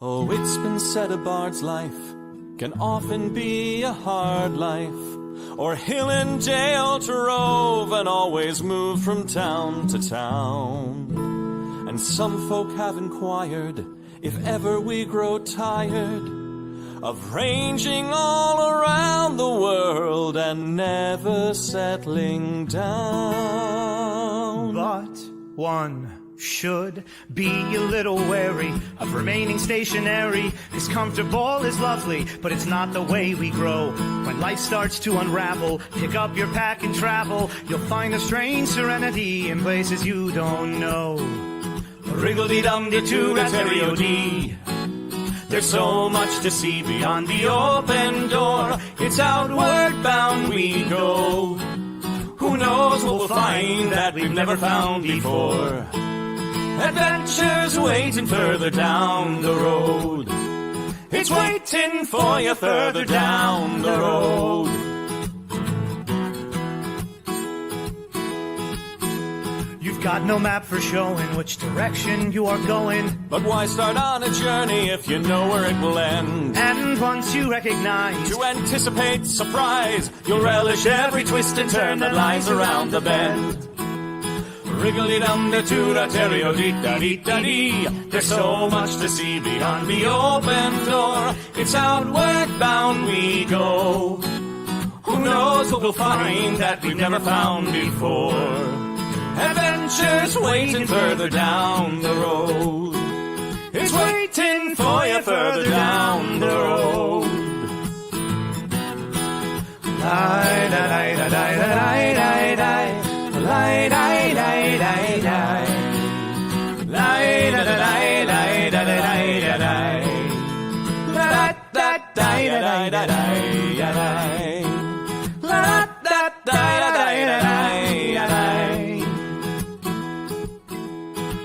Oh, it's been said a bard's life can often be a hard life, or hill and dale to rove and always move from town to town. And some folk have inquired if ever we grow tired of ranging all around the world and never settling down. But one should be a little wary of remaining stationary, 'cause comfortable is lovely, but it's not the way we grow. When life starts to unravel, pick up your pack and travel. You'll find a strange serenity in places you don't know. Wriggle-dee-dum-dee-too-da-terry-o-dee. There's so much to see beyond the open door. It's outward bound we go. Who knows what we'll find that we've never found before. Adventures waiting further down the road. It's waiting for you further down the road. You've got no map for showing which direction you are going. But why start on a journey if you know where it will end? And once you recognize, to anticipate surprise, you'll relish every twist and turn that lies around the bend. Wriggle-dee-dum-dee-too-da-terry-o-dee-da-dee-da-dee. There's so much to see beyond the open door. It's outward bound we go. Who knows what we'll find that we've never found before. Adventures waiting further down the road. It's waiting for you further down the road. Lie-da-lie-da-lie-da-lie-da-lie. Lie-da-lie-da-lie-da-lie. Lie-da-da-lie-da-lie-da-lie-da-lie. La-da-da-lie-da-lie-da-lie. La-da-da-lie-da-lie.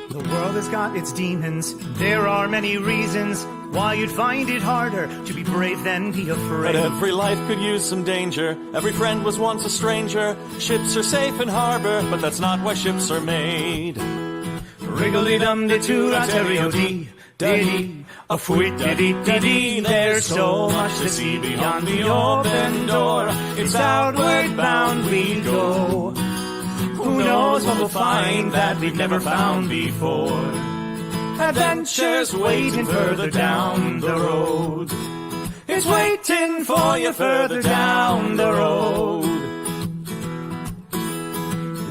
The world has got its demons. There are many reasons why you'd find it harder to be brave than be afraid. But every life could use some danger. Every friend was once a stranger. Ships are safe in harbor, but that's not why ships are made. Wriggle-dee-dum-dee-too-da-terry-o-dee. Dee, a fwit-dee-dee-dee-dee. There's so much to see beyond the open door. It's outward bound we go. Who knows what we'll find that we've never found before. Adventures waiting further down the road. It's waiting for you further down the road.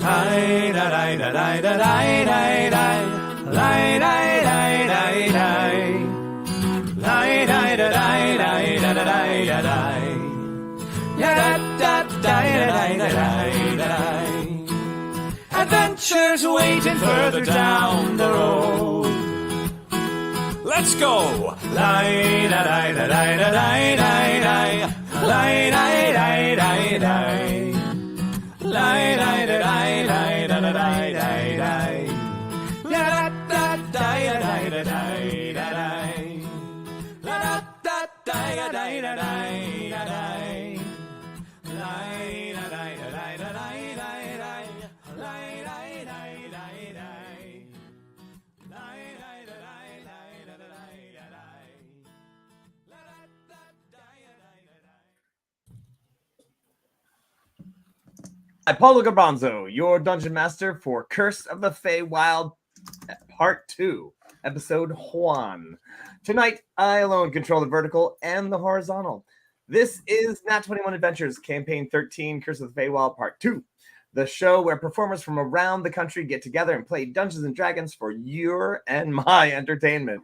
Lie-da-lie-da-lie-da-lie-da-lie. Lie-da-lie-da-lie-da-lie. Lie-da-lie-da-lie-da-lie-da-lie. Ya-da-da-da-da-lie-da-lie-da-lie. Adventures waiting further down the road. Let's go! Lie-da-lie-da-lie-da-lie-da-lie. Lie-da-lie-da-lie-da-lie. Lie-da-lie-da-lie-da-lie-da-lie. La-da-da-da-da-da-da-da-da-da. La-da-da-da-da-da-da-da-da. I'm Paulo Garbanzo, your Dungeon Master for Curse of the Feywild, Part 2, Episode 1. Tonight, I alone control the vertical and the horizontal. This is Nat 21 Adventures, Campaign 13, Curse of the Feywild, Part 2, the show where performers from around the country get together and play Dungeons & Dragons for your and my entertainment.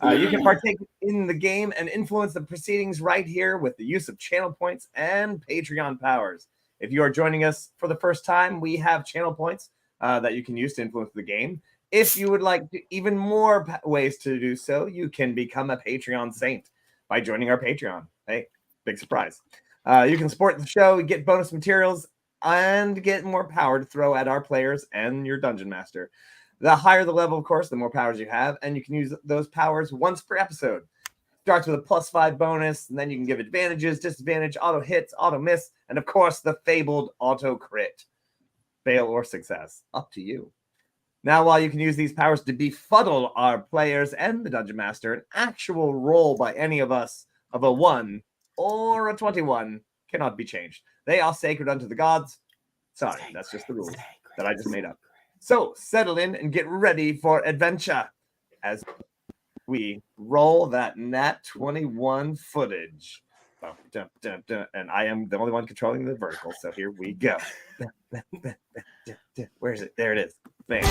You can partake in the game and influence the proceedings right here with the use of channel points and Patreon powers. If you are joining us for the first time, we have channel points that you can use to influence the game. If you would like even more ways to do so, you can become a Patreon saint by joining our Patreon. Hey, big surprise. You can support the show, get bonus materials, and get more power to throw at our players and your Dungeon Master. The higher the level, of course, the more powers you have, and you can use those powers once per episode. Starts with a +5 bonus, and then you can give advantages, disadvantage, auto hits, auto miss, and of course the fabled auto crit. Fail or success, up to you. Now, while you can use these powers to befuddle our players and the Dungeon Master, an actual roll by any of us of a 1 or a 21 cannot be changed. They are sacred unto the gods. Sorry, that's just the rules that I just made up. So, settle in and get ready for adventure as we roll that Nat 21 footage. And I am the only one controlling the vertical, so here we go. Where is it? There it is. Bam.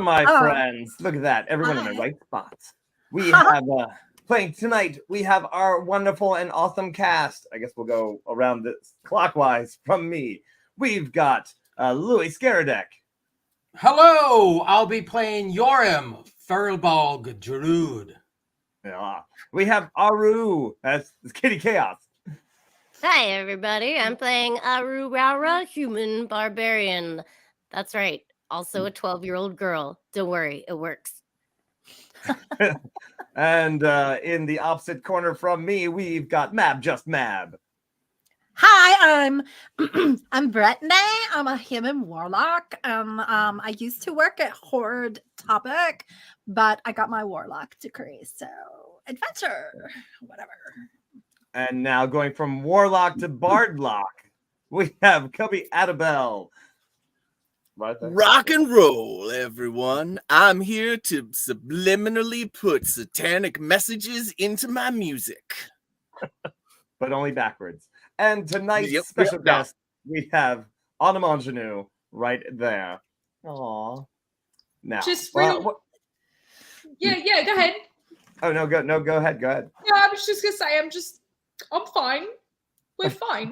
My friends, look at that. Everyone in the right spots. We have, playing tonight, we have our wonderful and awesome cast. I guess we'll go around this clockwise from me. We've got Louis Skaradek. Hello, I'll be playing Yorim, Furlbog Druid. We have Aru as Kitty Chaos. Hi, everybody. I'm playing Aru Raura, human barbarian. That's right. Also a 12-year-old girl. Don't worry, it works. And in the opposite corner from me, we've got Mab, just Mab. Hi, I'm Brittany. I'm a human warlock. I used to work at Horde Topic, but I got my warlock degree, so adventure, whatever. And now going from warlock to bardlock, we have Cubby Adabel. Right there. Rock and roll, everyone. I'm here to subliminally put satanic messages into my music. But only backwards. And tonight's special guest, we have Autumn Ingenue right there. Aww. Now, just really, yeah, go ahead. Oh, go ahead. Yeah, I was just gonna say, I'm fine. We're fine.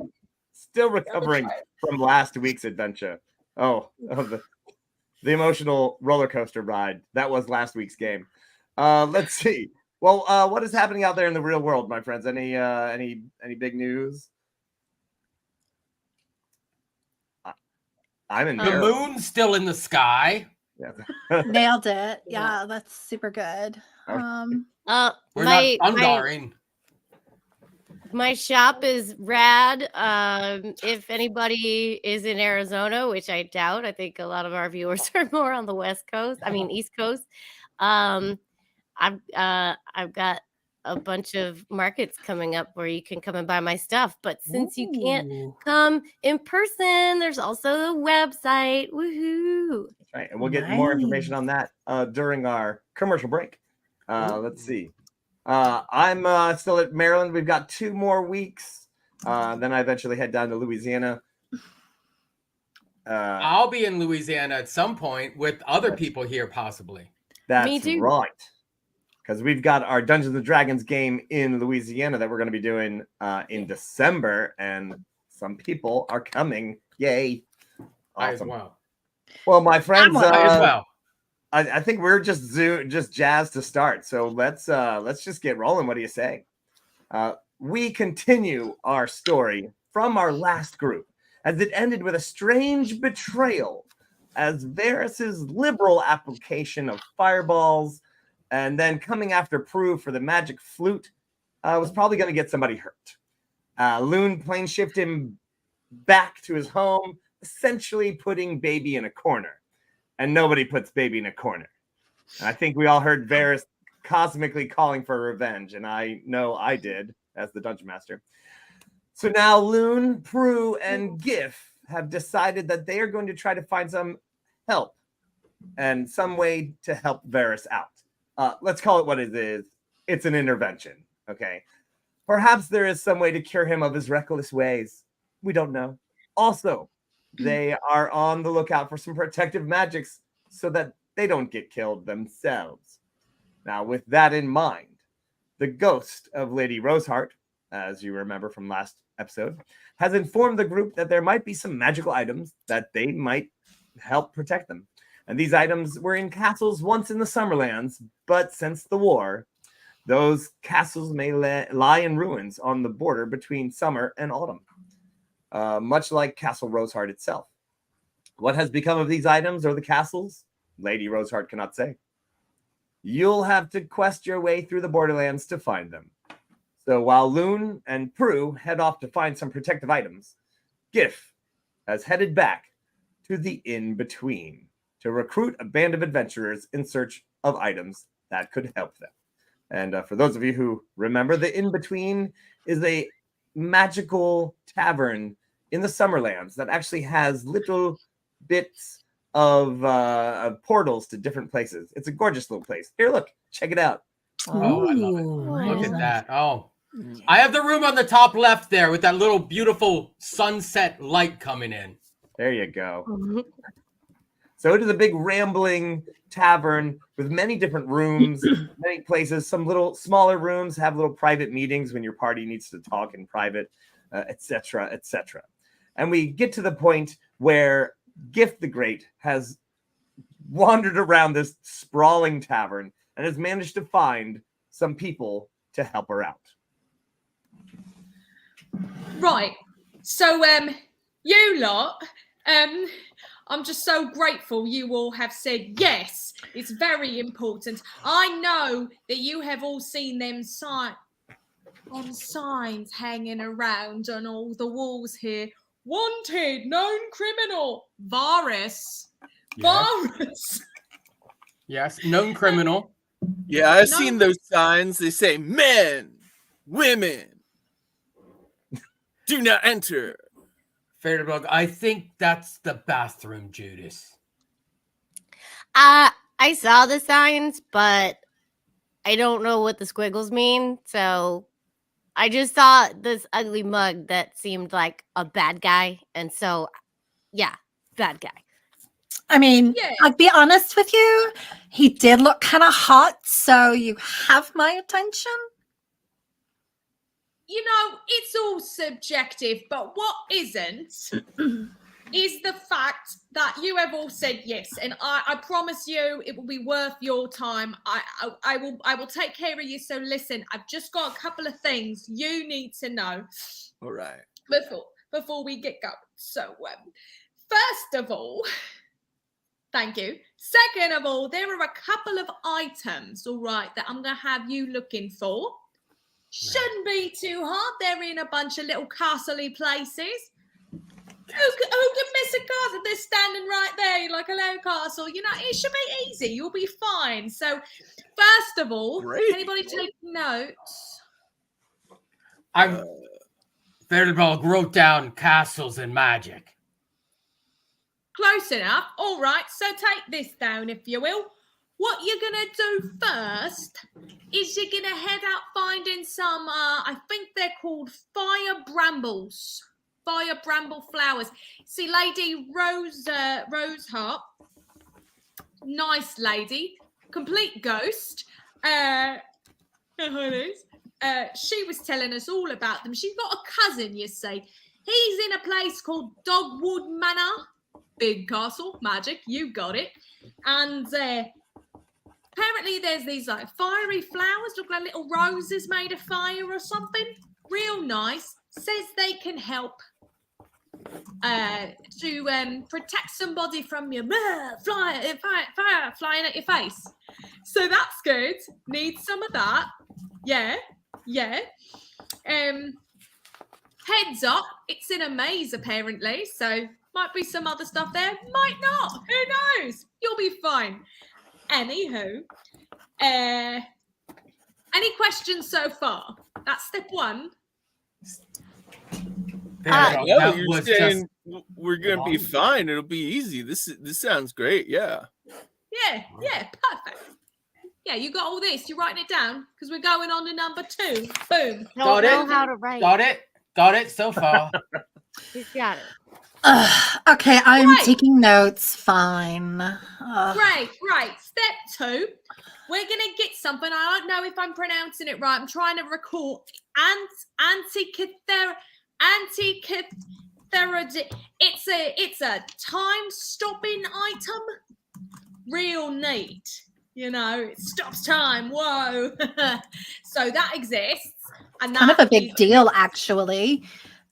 Still recovering from last week's adventure. The emotional roller coaster ride. That was last week's game. Let's see. Well, what is happening out there in the real world, my friends? Any big news? I'm in The moon's still in the sky. Yeah. Nailed it. Yeah, that's super good. We're not Undaring. My shop is rad. If anybody is in Arizona, which I doubt, I think a lot of our viewers are more on the West Coast. East Coast. I've got a bunch of markets coming up where you can come and buy my stuff. But since you can't come in person, there's also the website. Woohoo! That's right, and we'll get more information on that during our commercial break. Let's see. I'm still at Maryland. We've got 2 more weeks. Then I eventually head down to Louisiana. I'll be in Louisiana at some point with other people here, possibly. That's Me too. right. Because we've got our Dungeons and Dragons game in Louisiana that we're going to be doing in December, and some people are coming. Yay! I as Awesome. well. Well, my friends, I as well. I think we're just jazzed to start. So let's just get rolling. What do you say? We continue our story from our last group, as it ended with a strange betrayal, as Varys's liberal application of fireballs, and then coming after Prue for the magic flute, was probably going to get somebody hurt. Loon plane shift him back to his home, essentially putting Baby in a corner. And nobody puts Baby in a corner. And I think we all heard Varys cosmically calling for revenge, and I know I did as the Dungeon Master. So now Loon, Prue, and Gif have decided that they are going to try to find some help and some way to help Varys out. Let's call it what it is. It's an intervention, okay? Perhaps there is some way to cure him of his reckless ways. We don't know. Also, they are on the lookout for some protective magics so that they don't get killed themselves. Now, with that in mind, the ghost of Lady Roseheart, as you remember from last episode, has informed the group that there might be some magical items that they might help protect them. And these items were in castles once in the Summerlands, but since the war, those castles may lie in ruins on the border between summer and autumn, much like Castle Roseheart itself. What has become of these items or the castles? Lady Roseheart cannot say. You'll have to quest your way through the borderlands to find them. So while Loon and Prue head off to find some protective items, Gif has headed back to the In-Between to recruit a band of adventurers in search of items that could help them. And for those of you who remember, the In-Between is a magical tavern in the Summerlands that actually has little bits of portals to different places. It's a gorgeous little place. Here, look, check it out. Oh, I love it. Look at that. Oh, I have the room on the top left there with that little beautiful sunset light coming in. There you go. So it is a big rambling tavern with many different rooms, many places. Some little smaller rooms have little private meetings when your party needs to talk in private, etc., etc. And we get to the point where Gift the Great has wandered around this sprawling tavern and has managed to find some people to help her out. Right. So, you lot, I'm just so grateful you all have said yes. It's very important. I know that you have all seen them signs hanging around on all the walls here. Wanted, known criminal, Varus. Varus. Yes, known criminal. Yeah, I've seen those signs. They say men, women, do not enter. Fairbug, I think that's the bathroom, Judas. I saw the signs, but I don't know what the squiggles mean. So I just saw this ugly mug that seemed like a bad guy. And so, yeah, bad guy. I mean, Yeah. I'll be honest with you. He did look kind of hot, so you have my attention. You know, it's all subjective, but what isn't is the fact that you have all said yes, and I promise you it will be worth your time. I will take care of you. So listen, I've just got a couple of things you need to know. All right. Before we get going. So, first of all, thank you. Second of all, there are a couple of items, all right, that I'm going to have you looking for. Shouldn't be too hard. They're in a bunch of little castle-y places. Who can miss a castle? They're standing right there. You're like, hello, castle. You know, it should be easy. You'll be fine. So, first of all, anybody take notes? Fairbug wrote down castles and magic. Close enough. All right. So take this down, if you will. What you're going to do first is you're going to head out finding some, I think they're called fire brambles. Fire bramble flowers. See, Lady Roseheart, nice lady, complete ghost. She was telling us all about them. She's got a cousin, you see. He's in a place called Dogwood Manor. Big castle, magic, you got it. And apparently there's these like fiery flowers, look like little roses made of fire or something. Real nice. Says they can help to protect somebody from your fire flying at your face. So that's good. Need some of that. Yeah. Heads up, it's in a maze apparently, so might be some other stuff there, might not. Who knows? You'll be fine. Anywho, any questions so far? That's step one. No, you're saying we're gonna be fine. It'll be easy. This sounds great. Yeah. Yeah, perfect. Yeah, you got all this. You're writing it down because we're going on to number 2. Boom. Don't know how to write. Got it so far. He's got it. Okay, I'm Right. taking notes. Fine. Right. Step 2. We're going to get something. I don't know if I'm pronouncing it right. I'm trying to recall. It's a time-stopping item. Real neat. It stops time. Whoa. So that exists. And Kind of that a big is- deal, actually.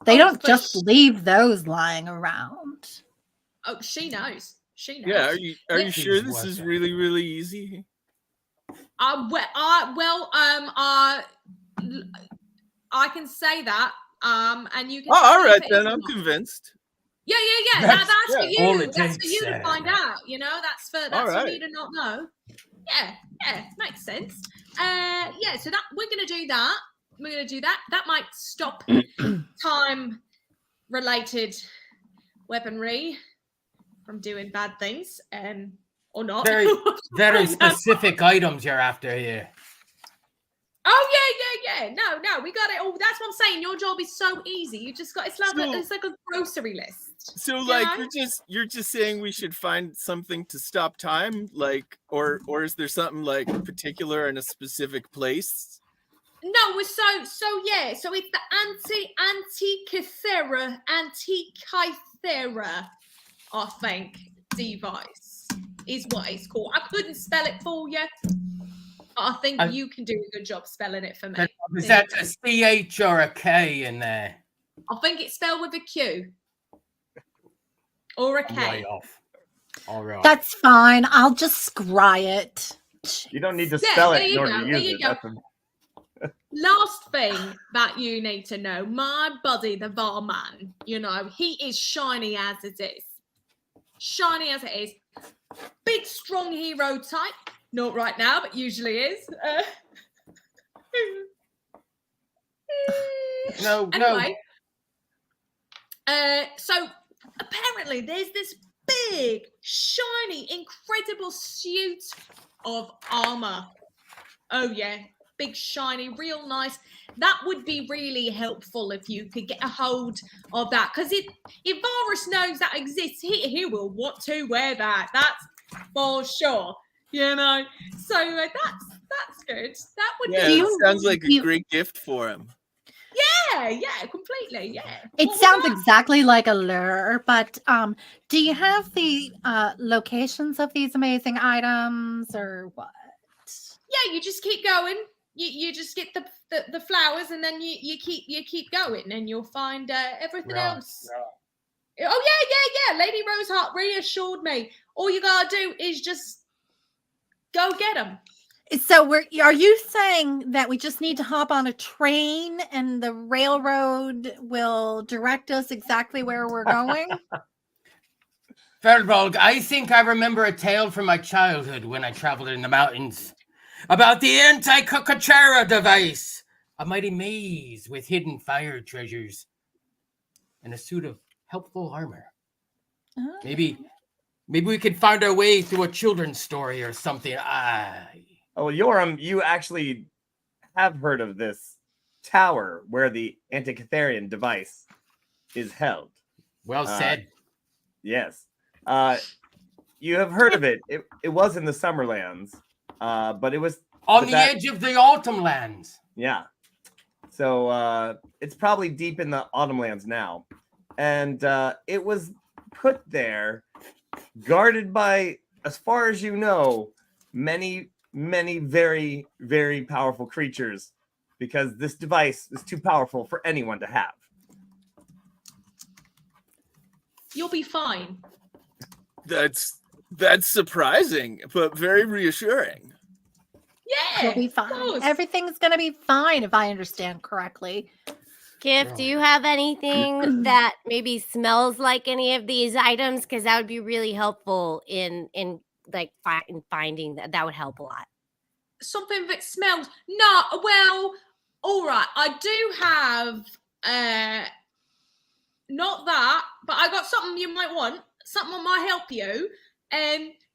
They Oh, don't for just sh- leave those lying around. Oh, she knows. She knows. Yeah, are you Yeah. sure this is really, really easy? I can say that. And you can. Oh, tell all me if right it then, is or I'm not. convinced. Yeah. That's That's for you. all it That's for takes, you to find out. That's for right. me to not know. Yeah, makes sense. So that we're gonna do that. That might stop time-related weaponry from doing bad things, or not. Very, very specific items you're after here. Oh yeah. No, we got it all. That's what I'm saying. Your job is so easy. You just got it's like a grocery list. So you like know? you're just saying we should find something to stop time, like, or is there something like particular in a specific place? No, we're so yeah. So it's the Antikythera, I think, device is what it's called. I couldn't spell it for you. I think you can do a good job spelling it for me. Is that a CH or a K in there? I think it's spelled with a Q or a I'm K. way off. All right. That's fine. I'll just scry it. You don't need to Yeah, spell there it in you order go, to there use you it. go. That's Last thing that you need to know, my buddy, the barman, he is shiny as it is. Shiny as it is. Big, strong hero type. Not right now, but usually is. No. Anyway, so apparently there's this big, shiny, incredible suit of armor. Oh yeah, big, shiny, real nice. That would be really helpful if you could get a hold of that, because if Varus knows that exists, he will want to wear that. That's for sure. So that's good. That would Yeah, be. it sounds like a great gift for him. Yeah, completely. Yeah. It What was sounds that? exactly like a lure, but do you have the locations of these amazing items or what? Yeah, you just keep going. You just get the flowers, and then you keep going, and you'll find everything else. Oh yeah. Lady Roseheart reassured me. All you gotta do is just go get them. So are you saying that we just need to hop on a train and the railroad will direct us exactly where we're going? Feywild, I think I remember a tale from my childhood when I traveled in the mountains about the Antikythera device, a mighty maze with hidden fire treasures and a suit of helpful armor. Oh. Maybe we could find our way through a children's story or something. Oh, Yoram, you actually have heard of this tower where the Antikytherian device is held. Well said. Yes. You have heard of it. It was in the Summerlands, but it was On the edge of the autumn lands. Yeah. So it's probably deep in the Autumnlands now. And it was put there, guarded by, as far as you know, many, many very, very powerful creatures, because this device is too powerful for anyone to have. You'll be fine. That's surprising, but very reassuring. Yeah. We'll be of fine. course. Everything's going to be fine if I understand correctly. Gift, do you have anything that maybe smells like any of these items? Because that would be really helpful in finding that. That would help a lot. Something that smells. No, well, all right. I do have not that, but I got something you might want. Something that might help you.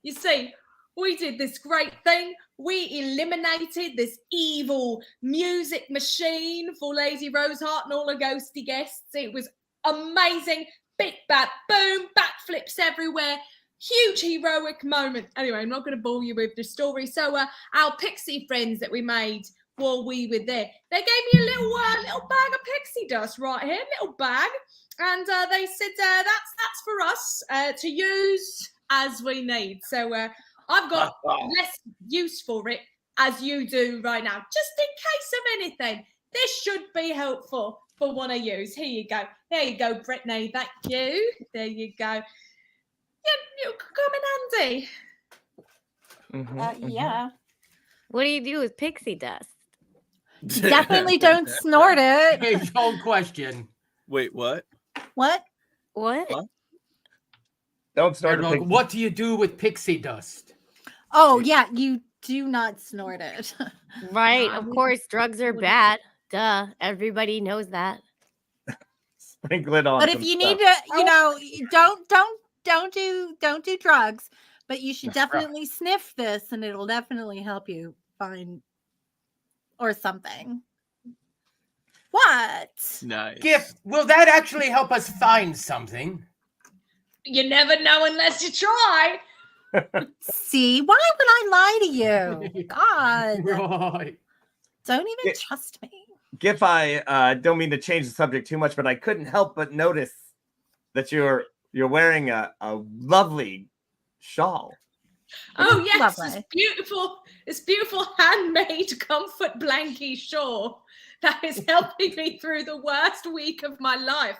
You see, we did this great thing. We eliminated this evil music machine for Lady Roseheart and all her ghosty guests. It was amazing. Big bad boom, backflips everywhere. Huge heroic moment. Anyway, I'm not going to bore you with the story. So our pixie friends that we made while we were there. They gave me a little bag of pixie dust right here, little bag, and they said that's for us to use as we need. So I've got less use for it as you do right now, just in case of anything. This should be helpful for one of yous. Here you go. There you go, Brittany. Thank you. There you go. Yeah, you come in handy. Yeah. What do you do with pixie dust? Definitely don't snort it. Age old question. Wait, what? What? What? Huh? Don't start. What do you do with pixie dust? Oh, yeah, you do not snort it. Right. Of course, drugs are bad. Duh. Everybody knows that. Sprinkle it on. But if you need to, you know, don't do drugs, but you should definitely sniff this and it'll definitely help you find or something. What? Nice. Gift, will that actually help us find something? You never know unless you try. See, why would I lie to you? God. Right. Don't even trust me. Gif, I don't mean to change the subject too much, but I couldn't help but notice that you're wearing a lovely shawl. Oh yes, Lovely. It's beautiful handmade comfort blankie shawl that is helping me through the worst week of my life.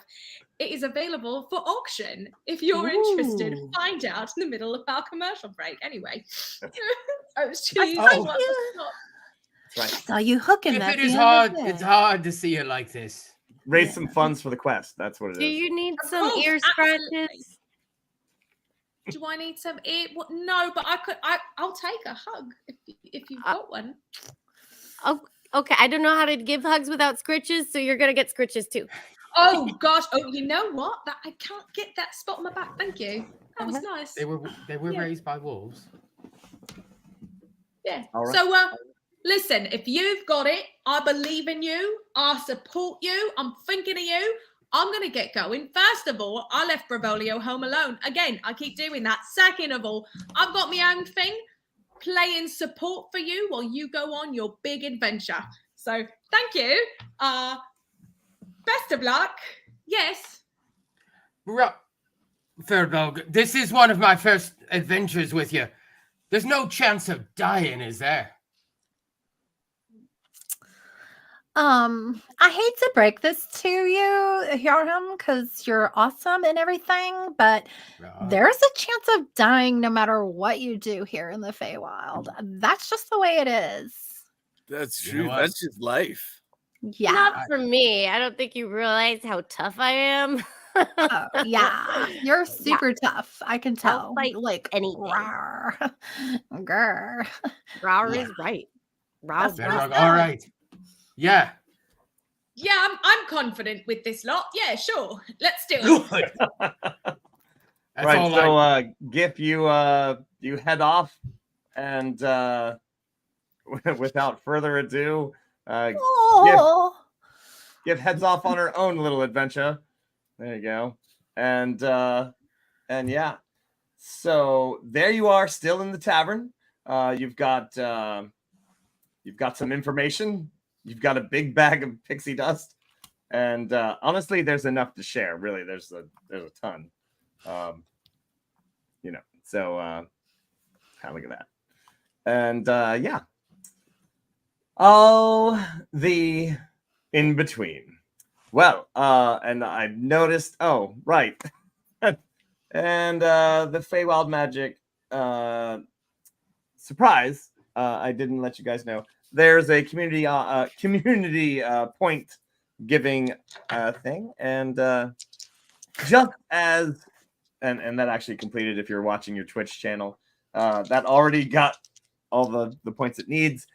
It is available for auction if you're interested. Ooh. Find out in the middle of our commercial break. Anyway, That's right. Saw you hooking If that. it is the hard, other day. it's hard to see it like this. Raise some funds for the quest. That's what it is. Do you need Of some course, ear absolutely. scratches? Do I need some ear? What? No, but I'll take a hug if you've got one. Oh, okay. I don't know how to give hugs without scritches, so you're gonna get scritches too. Oh gosh! Oh, you know what? That I can't get that spot on my back. Thank you. That was nice. They were Yeah. raised by wolves. Yeah. All right. So, listen, if you've got it, I believe in you. I support you. I'm thinking of you. I'm going to get going. First of all, I left Bravolio home alone. Again, I keep doing that. Second of all, I've got my own thing, playing support for you while you go on your big adventure. So, thank you. Best of luck. Yes. Feywild, this is one of my first adventures with you. There's no chance of dying, is there? I hate to break this to you, Hiram, because you're awesome and everything, but there's a chance of dying no matter what you do here in the Feywild. That's just the way it is. That's You true. know what? That's just life. Yeah. Not for me. I don't think you realize how tough I am. Oh, yeah. You're super tough. I can tell. fight Like anything. rawr. Grr. Rar is right. Rar is That's right. Feywild, all right. Yeah. Yeah, I'm confident with this lot. Yeah, sure. Let's do it. Good. That's Right. all So, Gip, you head off, and without further ado, Oh. Gip heads off on her own little adventure. There you go. And yeah. So there you are, still in the tavern. You've got some information. You've got a big bag of pixie dust, and honestly, there's enough to share. Really, there's a ton. So look at that. And yeah. Oh, the in between. Well, and I've noticed. Oh, right. And the Feywild magic surprise. I didn't let you guys know. There's a community point giving thing, and just as and that actually completed. If you're watching your Twitch channel, that already got all the points it needs.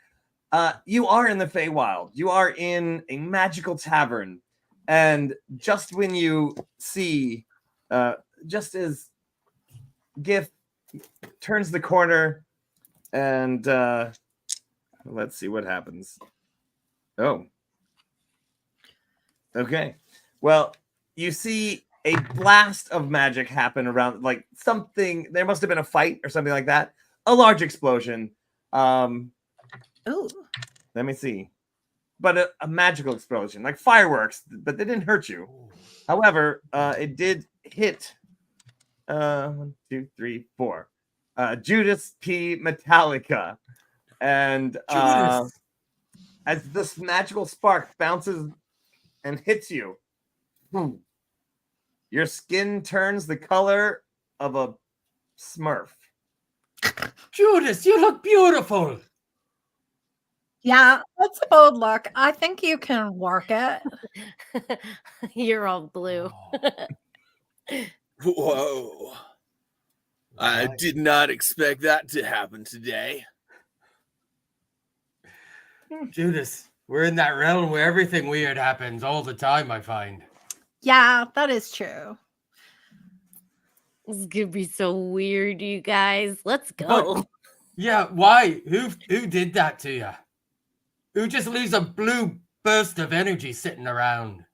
You are in the Feywild. You are in a magical tavern, and just when you see, just as Gif turns the corner, and let's see what happens. Oh. Okay. Well, you see a blast of magic happen around, like something. There must have been a fight or something like that. A large explosion. Ooh. Let me see. But a magical explosion, like fireworks, but they didn't hurt you. However, it did hit 1, 2, 3, 4. Judas P. Metallica. And Judas. as this magical spark bounces and hits you, your skin turns the color of a Smurf. Judas, you look beautiful. Yeah, that's a bold look. I think you can work it. You're all blue. Whoa. I did not expect that to happen today. Judas, we're in that realm where everything weird happens all the time, I find. Yeah, that is true. This is gonna be so weird, you guys. Let's go. But- Yeah, why? Who did that to you? Who just leaves a blue burst of energy sitting around?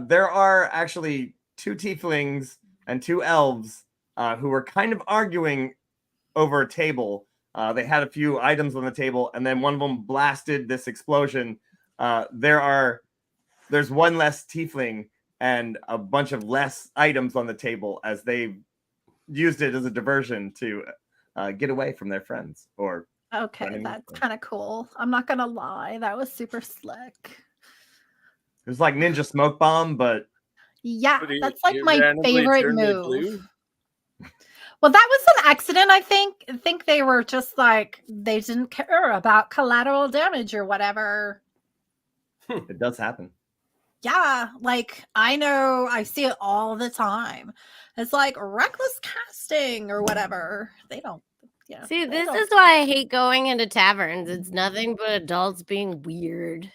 There are actually 2 tieflings and 2 elves who were kind of arguing over a table. They had a few items on the table, and then one of them blasted this explosion. There's one less tiefling and a bunch of less items on the table as they used it as a diversion to get away from their friends. Or Okay, Running that's with kind of cool. I'm not gonna lie, that was super slick. it was like Ninja Smoke Bomb, but Yeah, But it- that's like it my randomly favorite turned it move. blue? Well, that was an accident, I think. I think they were just like they didn't care about collateral damage or whatever. it does happen. Yeah, like I know I see it all the time. It's like reckless casting or whatever. They don't. Yeah. See, they this don't- is why I hate going into taverns. It's nothing but adults being weird.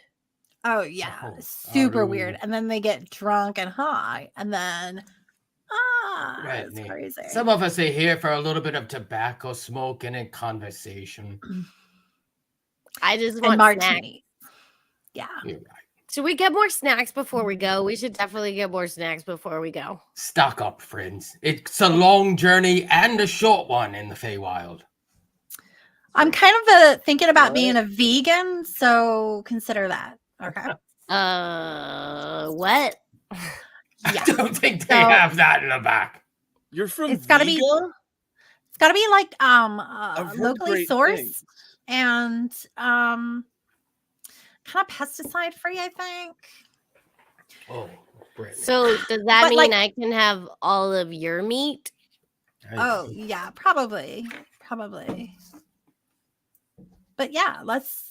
Oh yeah, Oh, super oh. weird. And then they get drunk and high, and then Right, it's Nick. crazy. Some of us are here for a little bit of tobacco smoking and conversation. I just and want snacks. martini. Yeah. You're right. Should we get more snacks before we go? We should definitely get more snacks before we go. Stock up, friends. It's a long journey and a short one in the Feywild. I'm kind of thinking about being a vegan, so consider that. Okay. What? I don't think they So- have that in the back. You're from It's gotta be- Vega? It's got to be like heard locally great sourced things. and kind of pesticide free, I think. Oh, Brittany. So does that But, mean like- I can have all of your meat? Oh yeah, probably. But yeah, let's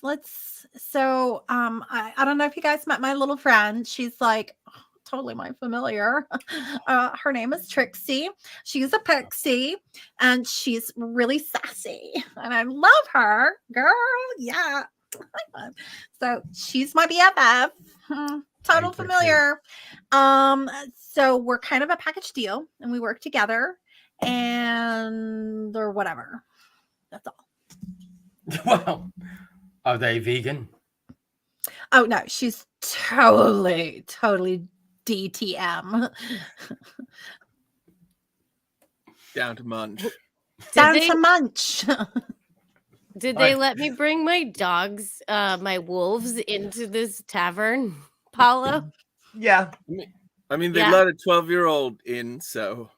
so I don't know if you guys met my little friend. She's like totally my familiar. Her name is Trixie. She's a pixie and she's really sassy. And I love her. Girl, yeah. So she's my BFF. Total Trixie. familiar. So we're kind of a package deal and we work together and or whatever. That's all. Well, are they vegan? Oh no, she's totally DTM. Down to munch. Down they- to munch. Did Right. they let me bring my dogs, my wolves, into this tavern, Paulo? Yeah. I mean, they Yeah. let a 12-year-old in, so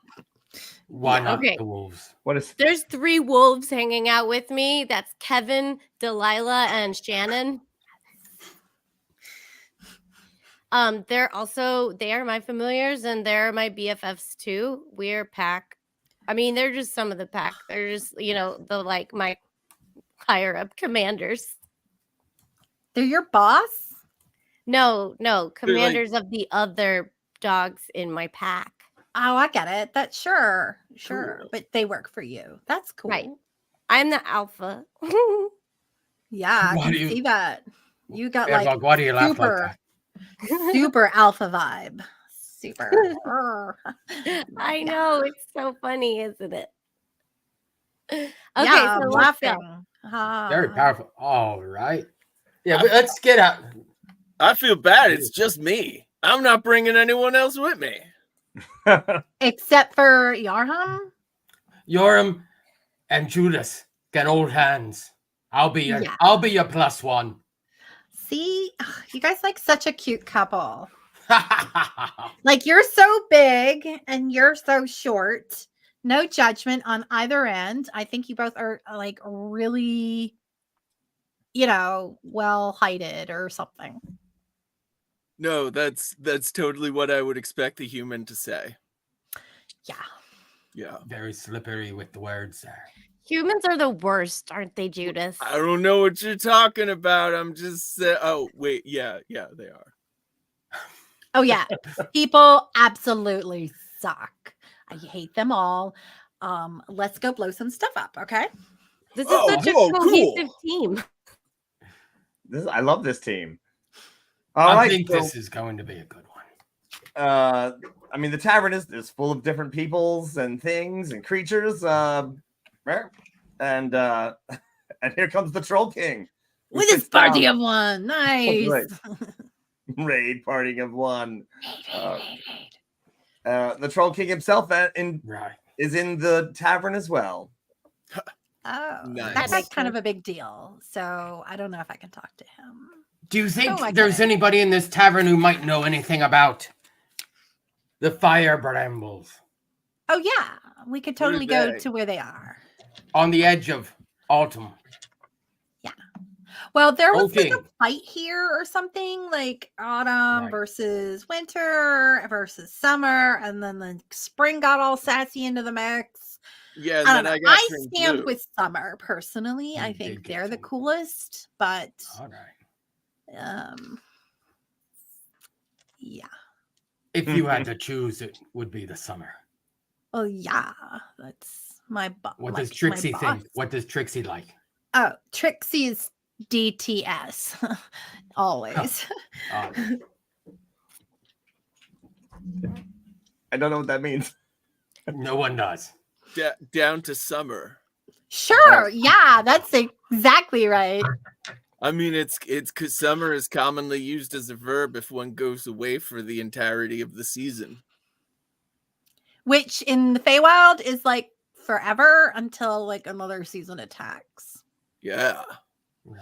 Why not Okay. the wolves? What is There's 3 wolves hanging out with me. That's Kevin, Delilah, and Shannon. They are my familiars and they're my BFFs too. We're pack. I mean, they're just some of the pack. They're just, the like my higher up commanders. They're your boss? No, commanders of the other dogs in my pack. Oh, I get it. That's sure. Cool. But they work for you. That's cool. Right. I'm the alpha. Yeah, I Why can do you- see that. You got Yeah, like why do you laugh like super, that? super alpha vibe. Super. I know, it's so funny, isn't it? Okay, yeah, so I'm let's go. laughing. Very Ah. powerful. All right. Yeah, but let's get out. I feel bad. It's just me. I'm not bringing anyone else with me. Except for Yarham. Yoram and Judas get old hands. I'll be your Yeah. +1. See, you guys like such a cute couple. Like you're so big and you're so short. No judgment on either end. I think you both are like really, well heighted or something. No, that's totally what I would expect a human to say. Yeah. Yeah. Very slippery with the words there. Humans are the worst, aren't they, Judas? I don't know what you're talking about. I'm just oh wait, yeah, they are. Oh yeah. People absolutely suck. I hate them all. Let's go blow some stuff up, okay? This is such a cohesive team. I love this team. I think this is going to be a good one. I mean, the tavern is full of different peoples and things and creatures. And here comes the Troll King with his party of one. Nice. Raid party of one. The Troll King himself is in the tavern as well. Oh, nice. That's kind of a big deal. So I don't know if I can talk to him. Do you think there's anybody in this tavern who might know anything about the fire brambles? Oh yeah, we could totally go to where they are. On the edge of autumn. Yeah. Well, there was like a fight here or something, like autumn versus winter versus summer, and then the spring got all sassy into the mix. Yeah, I stand with summer personally. I think they're the coolest, but all right. Yeah. If you had to choose, it would be the summer. Oh yeah, that's my boss. What does Trixie think? What does Trixie like? Oh, Trixie's DTS always. I don't know what that means. No one does. Down to summer. Sure. Yeah, that's exactly right. I mean, it's because summer is commonly used as a verb if one goes away for the entirety of the season. Which in the Feywild is like forever until like another season attacks. Yeah. Right.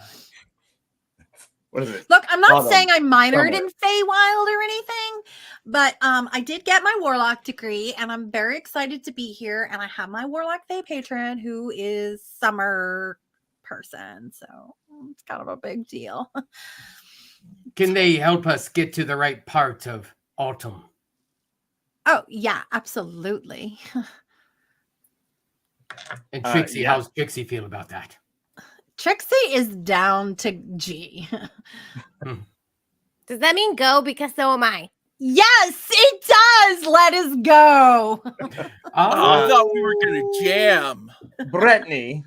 What is it? Look, I'm not saying I minored in Feywild or anything, but I did get my Warlock degree, and I'm very excited to be here. And I have my Warlock Fey patron who is summer person, so it's kind of a big deal. Can they help us get to the right part of autumn? Oh yeah, absolutely. And Trixie, how's Trixie feel about that? Trixie is down to G. Does that mean go? Because so am I. Yes, it does. Let us go. I thought we were gonna jam. Brittany,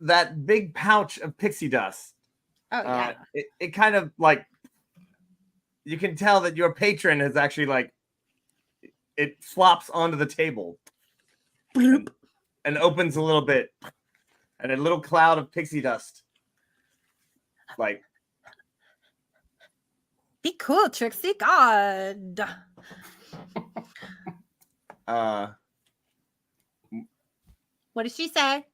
that big pouch of pixie dust. Oh yeah. It kind of like, you can tell that your patron has actually like, it flops onto the table. Bloop. And opens a little bit, and a little cloud of pixie dust. Like, be cool, Trixie. God. What did she say?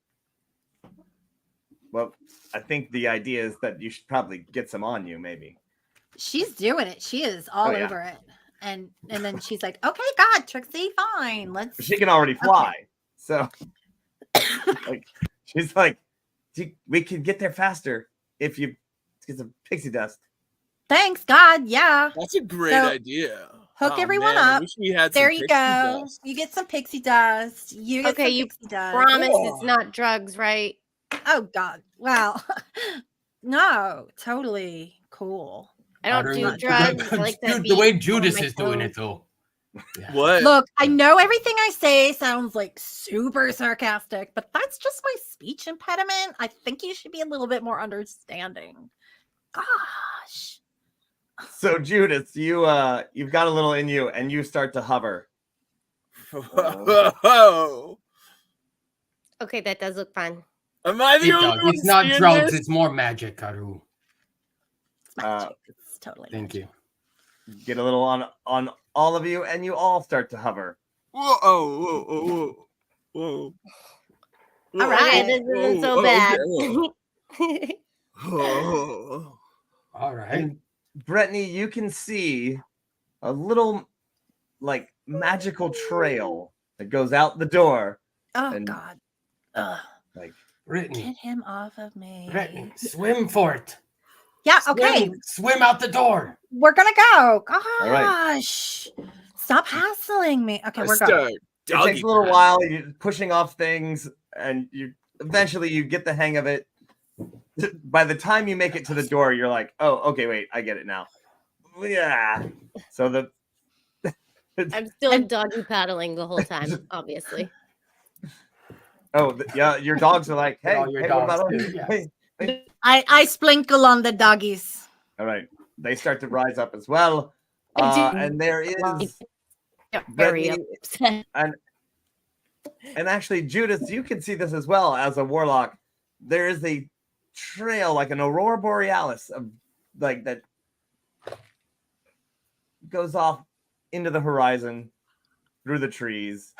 Well, I think the idea is that you should probably get some on you, maybe. She's doing it. She is all over it. And then she's like, okay, God, Trixie, fine. Let's. She can already fly. Okay. So, like, she's like, we can get there faster if you get some pixie dust. Thanks, God. Yeah. That's a great idea. Hook everyone up. There you go. Dust. You get some pixie dust. You get some pixie dust. Promise it's not drugs, right? Oh, God. Well, no, totally cool. I don't do drugs. I like the way Judas is doing it, though. Yeah. What? Look, I know everything I say sounds like super sarcastic, but that's just my speech impediment. I think you should be a little bit more understanding. Gosh. So Judas, you've got a little in you, and you start to hover. Okay, that does look fun. Am I the only one? It's not drugs; it's more magic, Karu. It's totally. Thank you. Get a little on all of you, and you all start to hover. Whoa. All right, this isn't so bad. Okay. Oh. All right. And Brittany, you can see a little like magical trail that goes out the door. Oh And- God. Ugh. Like Brittany, Get him off of me. Brittany, swim for it. Yeah, okay. Swim out the door. We're gonna go. All right. Gosh. Stop hassling me. Okay, I we're going. start it doggy takes a little paddling. while. You're pushing off things, and you eventually you get the hang of it. By the time you make it to the door, you're like, "Oh, okay, wait, I get it now." Yeah. So I'm still doggy paddling the whole time, obviously. yeah, your dogs are like, "Hey, all your hey, what dogs about do, us?" yes. I sprinkle on the doggies. All right, they start to rise up as well, I do. and there is Very Brittany, upset. and actually, Judith, you can see this as well as a warlock. There is a trail like an aurora borealis of like that goes off into the horizon through the trees.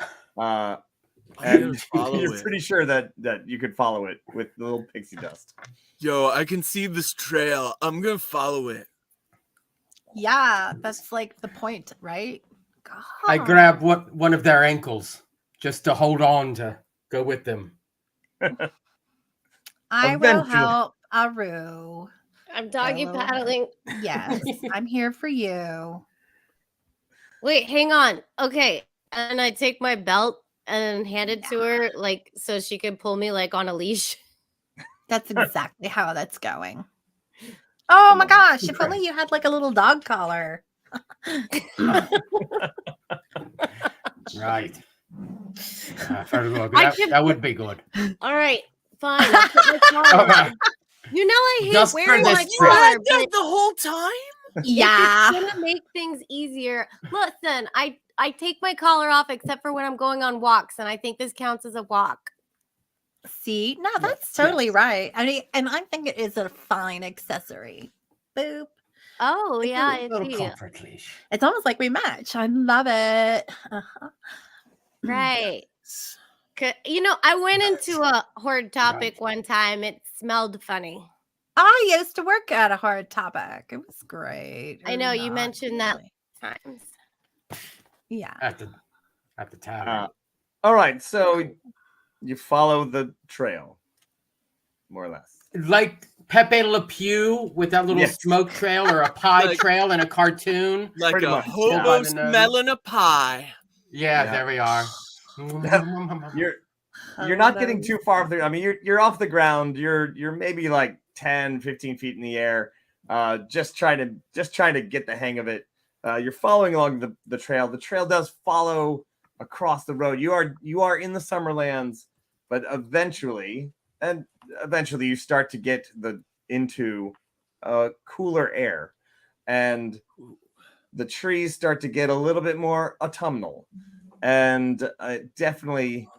And follow you're it. pretty sure that you could follow it with the little pixie dust. Yo, I can see this trail. I'm gonna follow it. Yeah, that's like the point, right? God. I grab one of their ankles just to hold on to go with them. I will Eventually. help Aru. I'm doggy Oh. paddling. Yes, I'm here for you. Wait, hang on. Okay. And I take my belt and hand it to her, like, so she can pull me like on a leash. That's exactly how that's going. Oh my gosh, if only you had like a little dog collar. Right. That, I can- that would be good. All right, fine. I'll put my collar Okay. on. You know I hate Just for wearing this my trip. collar, What? but The whole time? Yeah. it's gonna make things easier. Listen, I take my collar off except for when I'm going on walks, and I think this counts as a walk. See, no, that's totally yes. right. I mean, and I think it is a fine accessory. Boop. Oh It's a yeah, I Little see. comfort leash. It's almost like we match. I love it. Uh-huh. Right. You know, I went into a horde topic Right. one time. It smelled funny. I used to work at a hard topic. It was great. I Or know, you not mentioned that. really. Times. Yeah. At the tavern. All right, so you follow the trail, more or less. Like Pepe Le Pew with that little Yes. smoke trail or a pie Like- trail in a cartoon. Like Pretty a much, hobo yeah. By the nose. smelling a pie. Yeah, Yeah. there we are. You're not getting too far through. I mean, you're off the ground. You're maybe like 10, 15 feet in the air. Just trying to get the hang of it. You're following along the trail. The trail does follow across the road. You are in the Summerlands, but eventually you start to get into cooler air, and the trees start to get a little bit more autumnal, and definitely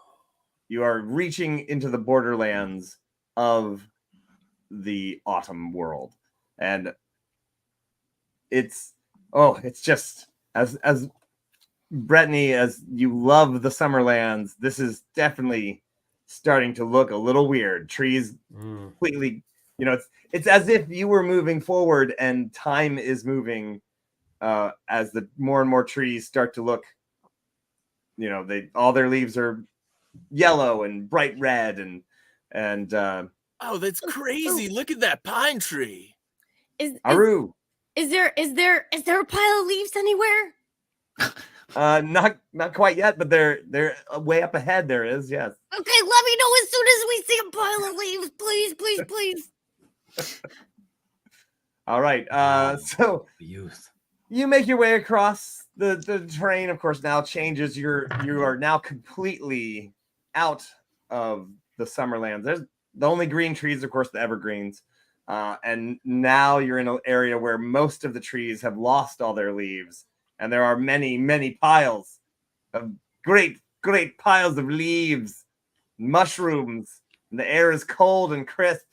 you are reaching into the borderlands of the autumn world, and it's just as Brittany, as you love the Summerlands, this is definitely starting to look a little weird. Trees completely, it's as if you were moving forward and time is moving as the more and more trees start to look, all their leaves are yellow and bright red and Oh, that's crazy. Look at that pine tree. Aru. Is there a pile of leaves anywhere? Not quite yet, but they're way up ahead. There is, yes. Okay, let me know as soon as we see a pile of leaves, please, please, please. All right. So Youth. you make your way across the terrain. Of course, now changes. You are now completely out of the Summerlands. There's the only green trees, of course, the evergreens. And now you're in an area where most of the trees have lost all their leaves. And there are many, many piles of great piles of leaves, mushrooms. And the air is cold and crisp.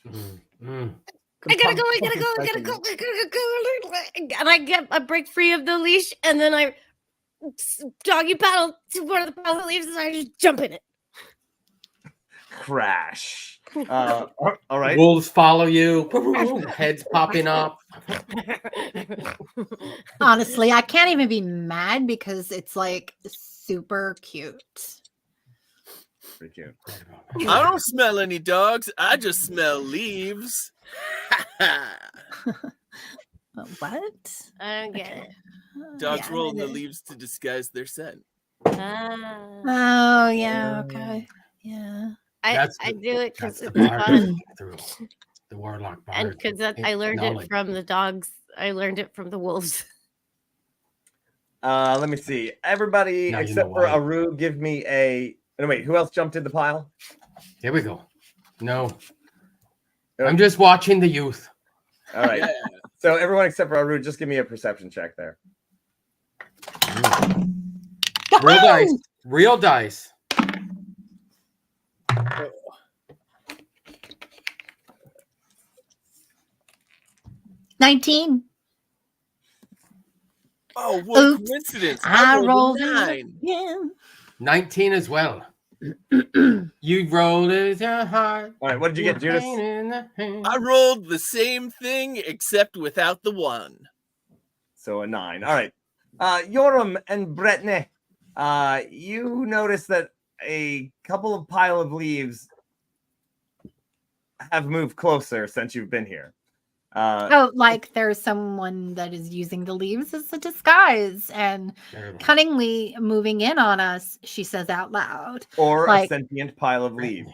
I gotta go. And I break free of the leash, and then I doggy paddle to one of the pile of leaves, and I just jump in it. crash. All right. Wolves follow you. Heads popping up. Honestly, I can't even be mad because it's like super cute. Pretty cute. I don't smell any dogs. I just smell leaves. What? I don't get it. Dogs Yeah, roll in the it is. leaves to disguise their scent. Ah. Oh yeah, okay. Yeah. I the- do it because That's it's the bard fun, through the warlock bard. and because I learned knowledge. it from the dogs. I learned it from the wolves. Let me see. Everybody Now you except know for why. Aru, give me a. No, wait. Who else jumped in the pile? Here we go. No. I'm just watching the youth. All right. Yeah. So everyone except for Aru, just give me a perception check there. Real dice. Real dice. Oh, 19. oh, what Oops. a coincidence. I I rolled rolled a it 9. again. 19 as well. You rolled it hard. All right. What did you get, Judas? I rolled the same thing except without the 1. So a 9. All right. Yoram and Brittany, you notice that a couple of pile of leaves have moved closer since you've been here. Oh, like there's someone that is using the leaves as a disguise and cunningly moving in on us, she says out loud. Or a like- sentient pile of leaves.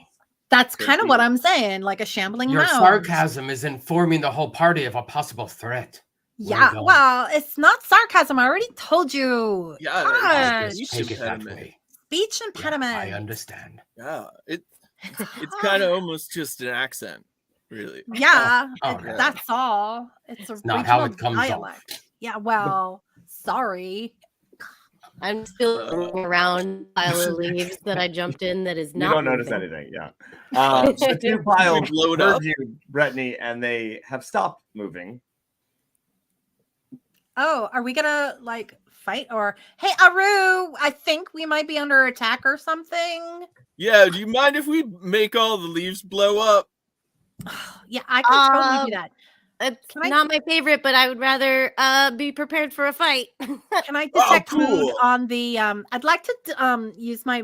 That's Could kind of be. what I'm saying, like a shambling Your mound. sarcasm is informing the whole party of a possible threat. Yeah, going. well, it's not sarcasm. I already told you. Yeah, Gosh, speech Take it that impediment. way. speech Yeah, impediment. I understand. Yeah, it's kind of almost just an accent, really. Yeah, Oh, no. that's all. It's a not how regional it comes dialect. off. Yeah, well, sorry. I'm still rolling around a pile of leaves that I jumped in that is You not don't notice moving. anything, yeah. The two piles blow it heard up? you, Brittany, and they have stopped moving. Oh, are we gonna like fight or hey Aru? I think we might be under attack or something. Yeah, do you mind if we make all the leaves blow up? Yeah, I can totally do that. It's Can I- not my favorite, but I would rather be prepared for a fight. Can I detect mood cool. on the I'd like to use my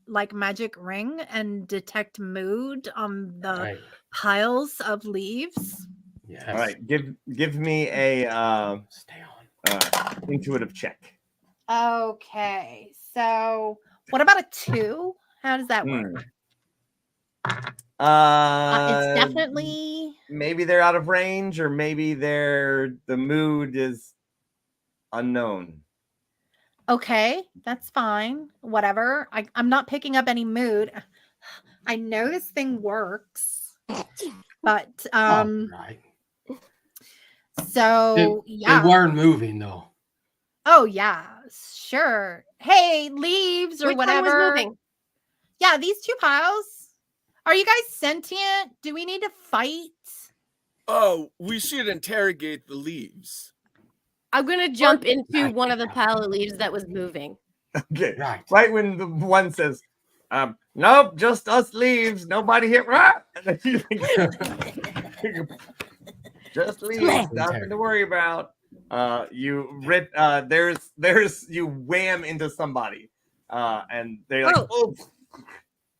like magic ring and detect mood on the Right. piles of leaves. Yes. All right, give me a Stay on. intuitive check. Okay. So what about a 2? How does that work? It's definitely Maybe they're out of range, or maybe the mood is unknown. okay. That's fine. Whatever. I'm not picking up any mood. I know this thing works, but Right. so yeah. They weren't moving though. Oh yeah, sure. Hey, leaves or Which one whatever. was moving? Yeah, these 2 piles. Are you guys sentient? Do we need to fight? Oh, we should interrogate the leaves. I'm gonna jump into one of the pile of leaves that was moving. Okay. Right. Right when the one says, nope, just us leaves, nobody here. Ah! And then you think, just leaves, nothing to worry about. You rip. There's you wham into somebody, and they're like, oops.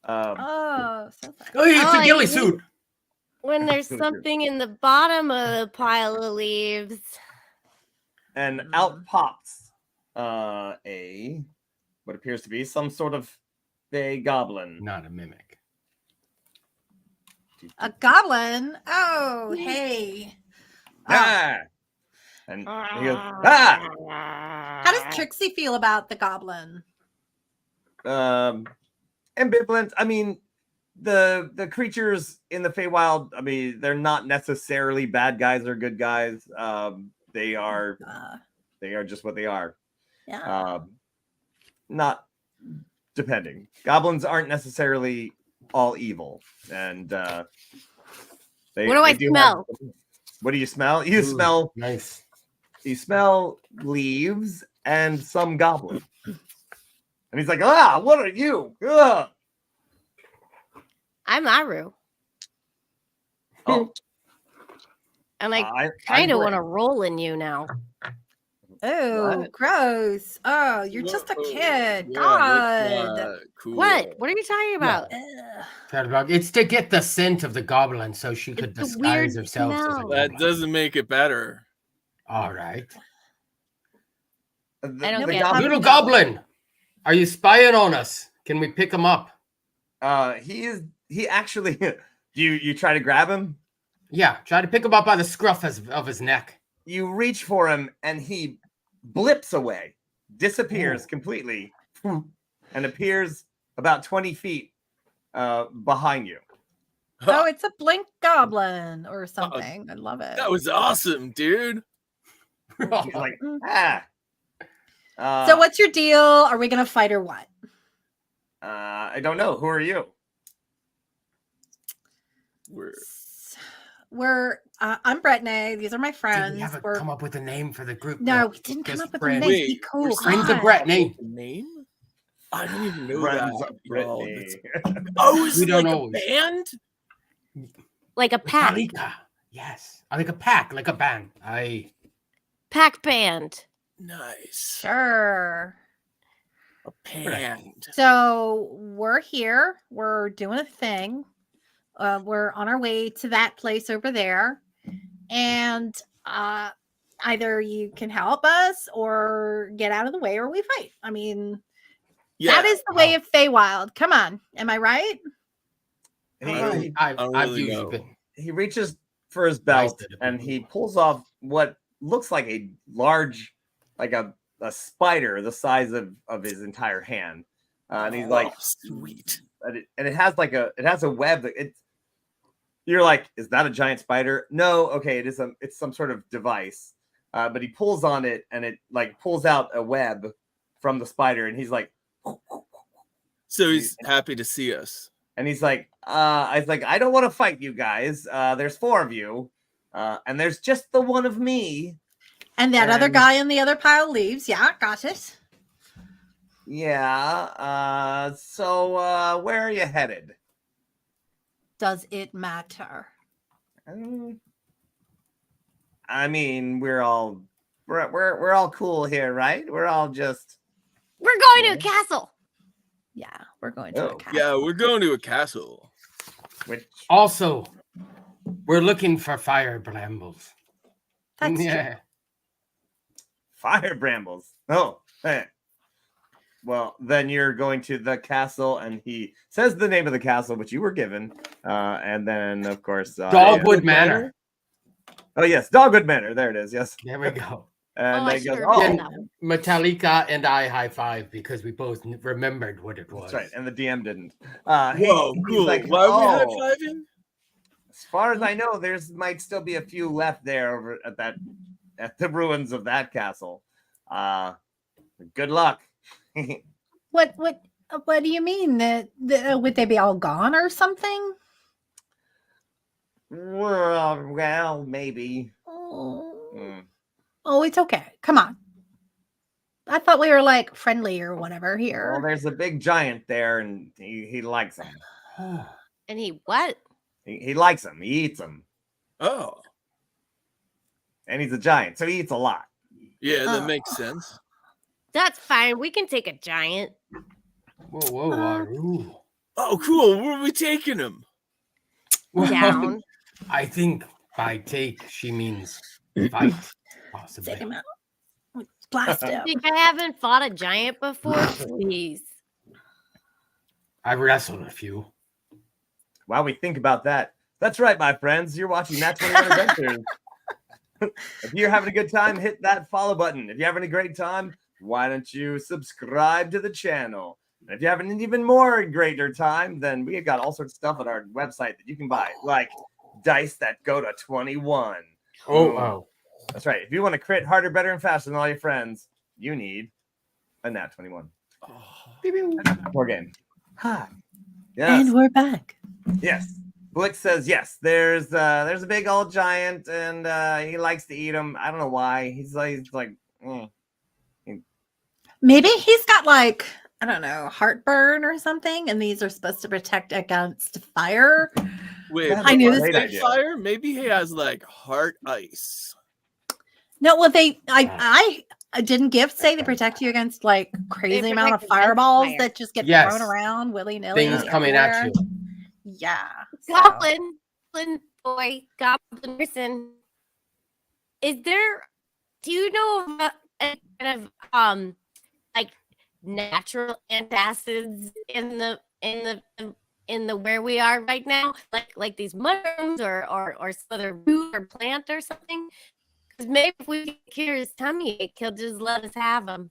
Oh, so sorry. Oh, it's Oh, a I ghillie see. suit. When there's Really good. something in the bottom of the pile of leaves. And out pops a what appears to be some sort of fey goblin. Not a mimic. A goblin. Oh, hey. Ah! And he goes, ah! How does Trixie feel about the goblin? Ambivalent. I mean, the creatures in the Feywild, I mean, they're not necessarily bad guys or good guys. They are just what they are. Yeah. Not depending. Goblins aren't necessarily all evil, and they. What do I they smell? What do you smell? You Ooh, smell. Nice. You smell leaves and some goblin. And he's like, what are you? Ugh. I'm Aru. Oh, And I I'm kind of Brett. want to roll in you now. Oh, What? gross. Oh, you're just a Whoa, kid. yeah, God. that's not cool. What? What are you talking about? Ugh. Chatterbug. It's to get the scent of the goblin so she could It's a weird disguise herself as a smell. That goblin. doesn't make it better. All right. I don't The get it. goblin- Little goblin, are you spying on us? Can we pick him up? He actually you try to grab him, Yeah, try to pick him up by the scruff of his neck. you reach for him, and he blips away, disappears completely, and appears about 20 feet behind you. Oh, it's a blink goblin or something. I love it. That was awesome, dude. He's like, Mm. ah. So what's your deal? Are we gonna fight or what? I don't know. Who are you? I'm Brittany. These are my Did friends. we haven't We're- come up with a name for the group? no, yet? we didn't come Just up with a friends. name. Be Wait, cool. we're Friends of God. Brittany. Name? I don't even know Friends that. of Brittany. Oh, is We it don't like know. a band? Like a pack. Metallica. Yes. Like a pack, like a band. Pack band. Nice. Sure. A band. So we're here. We're doing a thing. We're on our way to that place over there, and either you can help us or get out of the way, or we fight. I mean, Yeah. that is the way of Feywild. Come on, am I right? I've really usually know. been. He reaches for his Nice belt to the and people. he pulls off what looks like a large, like a spider the size of his entire hand. And he's like, Oh, sweet. and it has like it has a web that you're like, is that a giant spider? No, okay, it's some sort of device. But he pulls on it and it like pulls out a web from the spider, and he's like, So he's happy to see us. and he's like, I don't want to fight you guys. There's 4 of you, and there's just the one of me. And that other And- guy in the other pile leaves. Yeah, got it. Yeah. So where are you headed? Does it matter? I mean, we're all cool here, right? We're all just We're going to a castle. Yeah, we're going to Oh, a castle. Yeah, we're going to a castle. which Also, we're looking for fire brambles. That's Yeah. fire brambles. Oh, hey. Well, then you're going to the castle, and he says the name of the castle, which you were given, and then of course Dogwood Manor. Oh yes, Dogwood Manor. There it is. Yes, There we go. and I then he goes, should've done oh, that one. Metallica and I high five because we both remembered what it was. that's right. And the DM didn't. Whoa, he's cool. like, Why are we high "Oh, fiving? as far as I know, might still be a few left there over at the ruins of that castle. Good luck. What do you mean that would they be all gone or something? Well, maybe. Oh, Hmm. oh, it's okay. Come on. I thought we were like friendly or whatever Well, here. there's a big giant there, and he likes them. And he what? He likes them. He eats them, Oh, and he's a giant, so he eats a lot. yeah, that Oh. makes sense. That's fine. We can take a giant. Whoa, Aru. Oh, cool. Where are we taking him? Down. I think by take she means fight, possibly. Take him out. Blast him. Think I haven't fought a giant before? Please. I've wrestled a few. While we think about that, that's right, my friends. You're watching Nat 21 Adventures. If you're having a good time, hit that follow button. If you're having a great time, why don't you subscribe to the channel? And if you're having an even more greater time, then we got all sorts of stuff on our website that you can buy, like dice that go to 21. Oh. That's right. If you want to crit harder, better, and faster than all your friends, you need a Nat 21. More game. Hi. Yes. And we're back. Yes. Blick says yes. There's a big old giant, and he likes to eat them. I don't know why. He's like Maybe he's got like I don't know, heartburn or something, and these are supposed to protect against fire. Wait, That's I knew a this- great idea. fire? Maybe he has like heart ice. No, well, I didn't gift say they protect you against like crazy amount of protect against fireballs fire. that just get Yes. thrown around willy nilly. Things coming at you. Yeah. Goblin boy, goblin person. Is there? Do you know of any kind of like natural antacids in the where we are right now, like these mushrooms or some other root or plant or something? Because maybe if we cure his tummy ache, he'll just let us have them.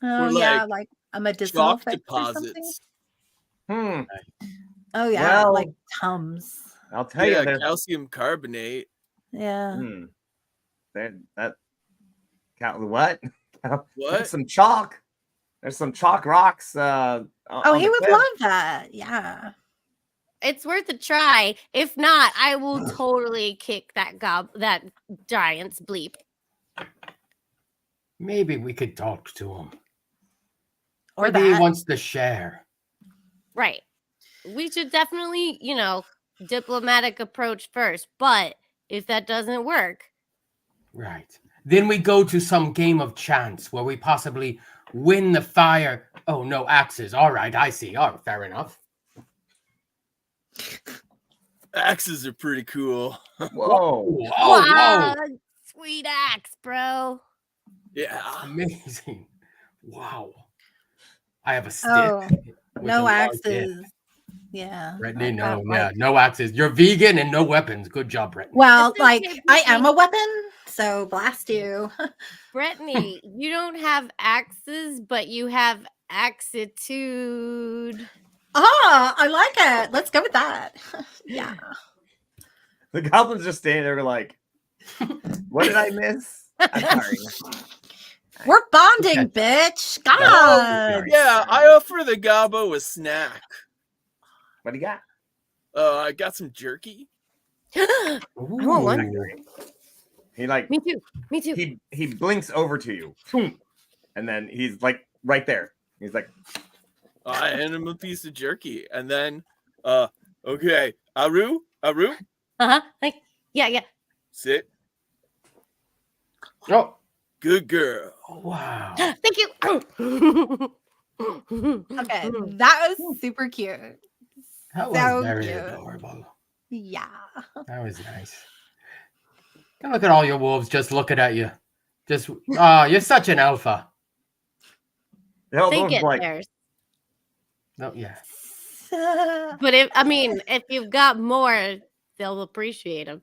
Oh Or, yeah, like, like a medicinal Chalk fix or something. deposits. Hmm. Oh yeah, Well- like Tums. I'll tell Yeah, you, there's calcium carbonate. Yeah. What? What? There's some chalk. There's some chalk rocks. Oh, on he the would cliff. love that. Yeah. It's worth a try. If not, I will totally kick that giant's bleep. Maybe we could talk to him. Or Maybe he that. wants to share. Right. We should definitely, diplomatic approach first. But if that doesn't work, Right. Then we go to some game of chance where we possibly win the fire. Oh, no axes. All right, I see. Oh, fair enough. Axes are pretty cool. Whoa. Oh, wow, whoa. sweet axe, bro. Yeah. Amazing. Wow. I have a stick. Oh, with a no large axes. head. Yeah. Brittany, I no, got, yeah, like- no axes. You're vegan and no weapons. Good job, Brittany. Well, It's like okay, I am Brittany. a weapon, so blast you. Brittany, you don't have axes, but you have axitude. Ah, I like it. Let's go with that. Yeah. The goblin's just standing there like, what did I miss? I'm sorry. We're bonding, bitch. God. Yeah, I offer the gobbo a snack. What do you got? I got some jerky. I want one. He like Me too. Me too. he blinks over to you. Boom. And then he's like right there. He's like, I hand him a piece of jerky, and then, okay, Aru, Uh-huh. Yeah. sit. Oh, Good girl. wow. Thank you. Okay, that was super cute. That was So very cute. adorable. Yeah. That was nice. And look at all your wolves just looking at you. Just, oh, you're such an alpha. the whole They one's get like, theirs. No, yeah. But if you've got more, they'll appreciate them.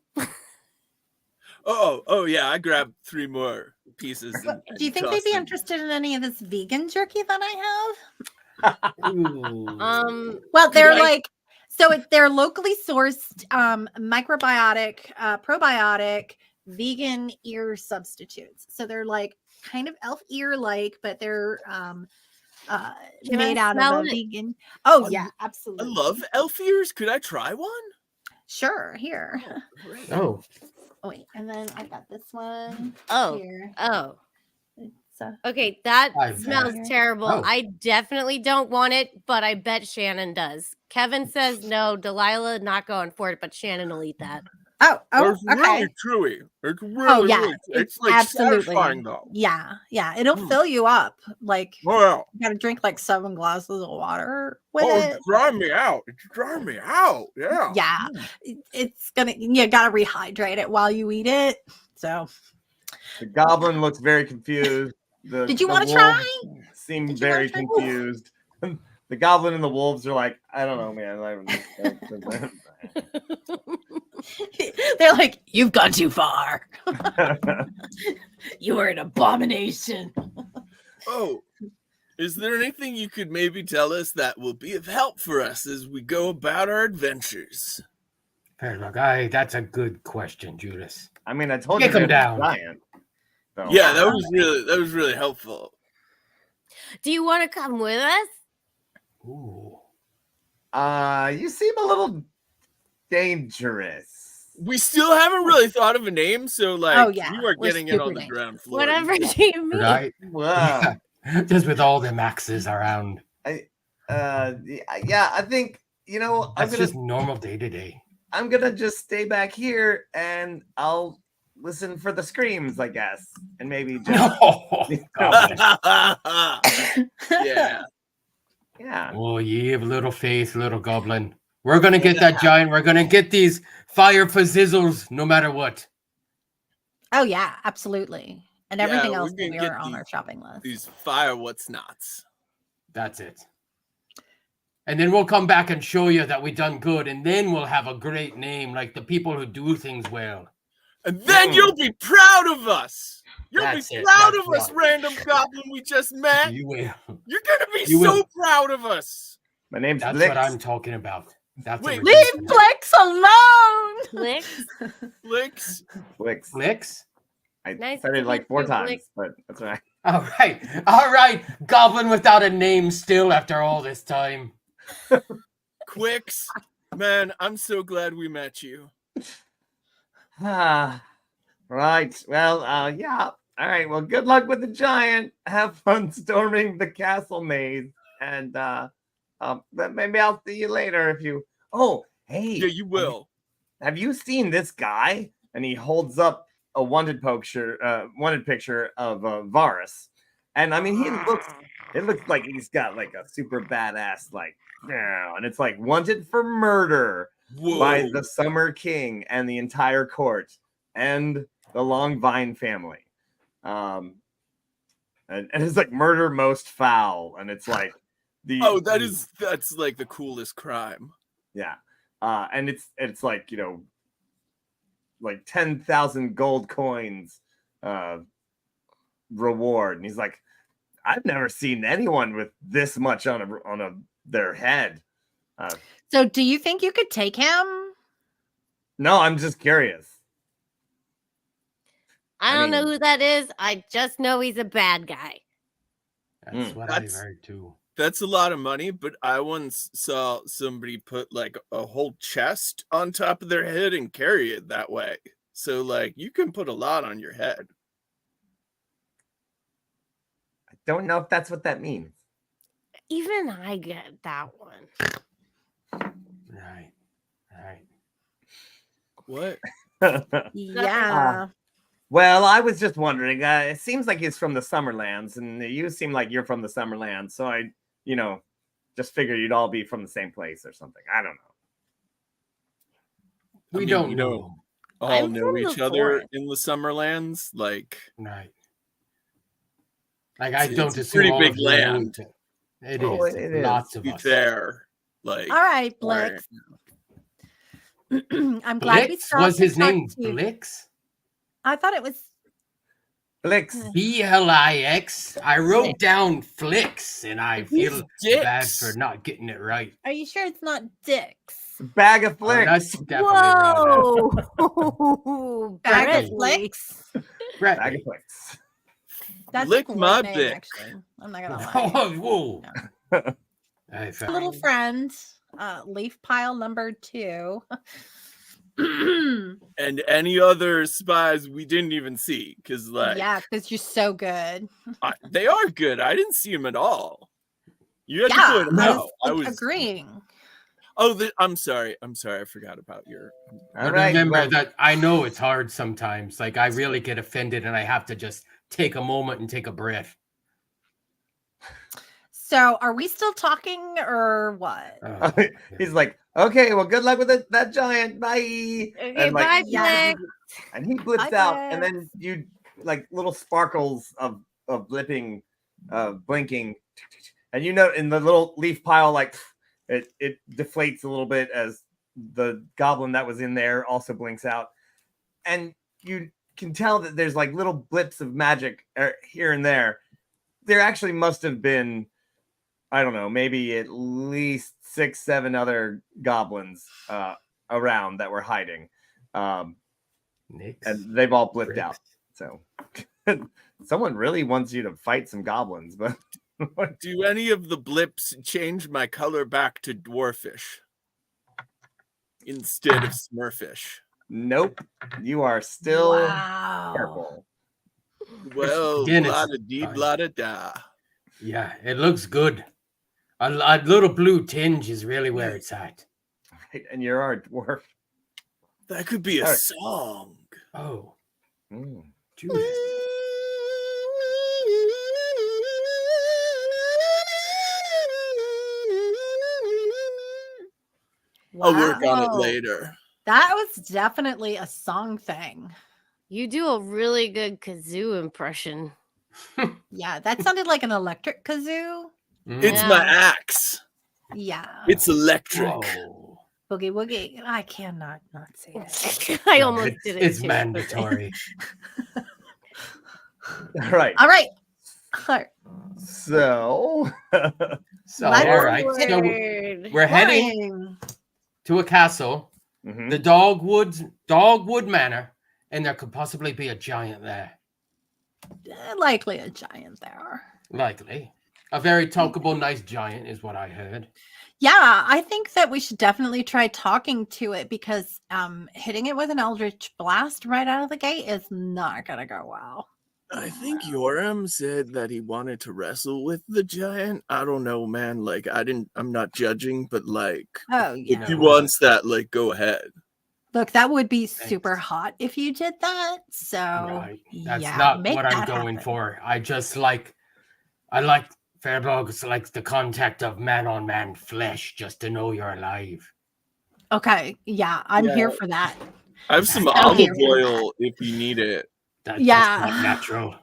Oh yeah, I grabbed 3 more pieces. and Do you think they'd tossed be them. interested in any of this vegan jerky that I have? Ooh. Well, they're Like- like they're locally sourced microbiotic, probiotic, vegan ear substitutes. So they're like kind of elf ear like, but they're Can I made out of smell a it? vegan. Oh I yeah, I absolutely. love elf ears. Could I try one? Sure, here. Great. Oh, Oh, wait, and then I got this one Oh. here. Oh. It's Okay, that I've smells had- terrible. Oh. I definitely don't want it, but I bet Shannon does. Kevin says no. Delilah not going for it, but Shannon will eat that. oh, It's okay. really chewy. It's really, yeah, really, it's it's like absolutely- satisfying though. Yeah, it'll Mm. fill you up. Like Oh yeah. you gotta drink like 7 glasses of water with Oh, it. it's drying me out. It's drying me out. Yeah. Yeah, it's gonna. You gotta rehydrate it while you eat it. So, the goblin looks very confused. did you the want to try? wolves Seem Did you wanna very try? confused. The goblin and the wolves are like, I don't know, man. They're like, you've gone too far. You are an abomination. Oh, is there anything you could maybe tell us that will be of help for us as we go about our adventures? fair look. That's a good question, Judas. I mean, I told Kick you him they're down. giant. So, Yeah, that was really helpful. Do you want to come with us? Ooh. You seem a little dangerous. We still haven't really thought of a name, so like Oh, yeah, you are we're getting it on super the named. ground floor. Whatever do you mean? Right? Wow. Just with all the maxes around. Yeah, I think That's just normal day to day. I'm gonna just stay back here and I'll listen for the screams, I guess, and maybe just No. Yeah. yeah. Oh, ye have little faith, little goblin. We're gonna get that giant. We're gonna get these fire fizzles no matter what. Oh yeah, absolutely. And Yeah, everything we're else gonna we get are on our shopping list. These fire what's nots. That's it. And then we'll come back and show you that we done good, and then we'll have a great name, like the people who do things well. And then you'll be proud of us. You'll That's be it, proud that's of us, right. random goblin we just met. You will. You're gonna be You so will. proud of us. My name's That's Blix. what I'm talking about. That's what Wait, we're Leave doing. Blix alone. Blix. Blix. Blix. Blix? I Nice said to it like meet 4 you, times, Blix. but that's right. All right. Goblin without a name still after all this time. Quicks. Man, I'm so glad we met you. Right. Well, yeah. All right. Well, good luck with the giant. Have fun storming the castle maze, and but maybe I'll see you later if you. Oh, hey. Yeah, you will. Have you seen this guy? And he holds up a wanted picture of Varus, and I mean, it looks like he's got like a super badass and it's like wanted for murder by the Summer King and the entire court and the Longvine family. And it's like murder most foul, and it's like that's like the coolest crime. Yeah. And it's like, like 10,000 gold coins reward. And he's like, I've never seen anyone with this much on their head. So do you think you could take him? No, I'm just curious. I don't know who that is. I just know he's a bad guy. That's what I've heard too. That's a lot of money, but I once saw somebody put like a whole chest on top of their head and carry it that way. So like you can put a lot on your head. I don't know if that's what that means. Even I get that one. Right. What? Yeah. Well, I was just wondering. It seems like he's from the Summerlands, and you seem like you're from the Summerlands. So I, just figured you'd all be from the same place or something. I don't know. We don't know. All I'm know from the each other forest. in the Summerlands. Like, Right. Like I It's don't a assume pretty all big of you know land. It Oh, is. it There's is. lots of be us. fair. Like, All right, Blix. I'm glad we Blix stopped was to his talk name. to you. Blix. I thought it was. Blix. Blix. I wrote down Flix, and I feel Dicks. bad for not getting it right. Are you sure it's not Dix? Bag of Oh, flicks. that's definitely right. Whoa! Bag Bradley. of Flix? Brett. Bag of flicks. That's Lick a great my name, dick. actually. I'm not gonna lie. Oh, whoa. No. I found Little friend, leaf pile number 2. and any other spies we didn't even see because like Yeah, because you're so good. they are good. I didn't see them at all. You had to Yeah, point them I out. was, I like, was agreeing. I'm sorry. I forgot about your. All But right. remember well, that I know it's hard sometimes. Like I really get offended and I have to just take a moment and take a breath. So, are we still talking or what? Oh, he's like, okay, well, good luck with that giant. Bye. Okay, And, like, bye, yeah. Blix. And he blips Bye, out, and Blix. then you like little sparkles of blipping, blinking, and in the little leaf pile, like it deflates a little bit as the goblin that was in there also blinks out, and you can tell that there's like little blips of magic here and there. There actually must have been, I don't know, maybe at least 6-7 other goblins around that were hiding. Nix. And they've all blipped Bricks. out. So someone really wants you to fight some goblins, but Do any of the blips change my color back to dwarfish instead of smurfish? nope. You are still Wow. purple. Well, Again, it's blah da dee fine. blah da da. Yeah, it looks good. A little blue tinge is really where it's at. Right, and you're our dwarf. That could be a All right. song. Oh, Mm. Judas. I'll work on it Wow. later. That was definitely a song thing. You do a really good kazoo impression. Yeah, that sounded like an electric kazoo. It's Yeah. my axe. Yeah. It's electric. Whoa. Boogie woogie. I cannot not say it. I No, almost did it. It's too. mandatory. All right. All right. All right. So, So, Let's all right. So Forward. we're heading Flying. to a castle, mhm. the Dogwood Manor, and there could possibly be a giant there. Likely a giant there. Likely. A very talkable, nice giant is what I heard. Yeah, I think that we should definitely try talking to it because hitting it with an eldritch blast right out of the gate is not gonna go well. I think Yoram said that he wanted to wrestle with the giant. I don't know, man. Like, I'm not judging, but like, Oh if yeah. he wants that, like, go ahead. Look, that would be super hot if you did that. So Right. That's yeah, not make what I'm that going happen. for. I like Fairblog's like the contact of man-on-man flesh just to know you're alive. Okay, yeah, I'm here Yeah. for that. I have some So olive here for oil if you need it. That's Yeah. just not natural.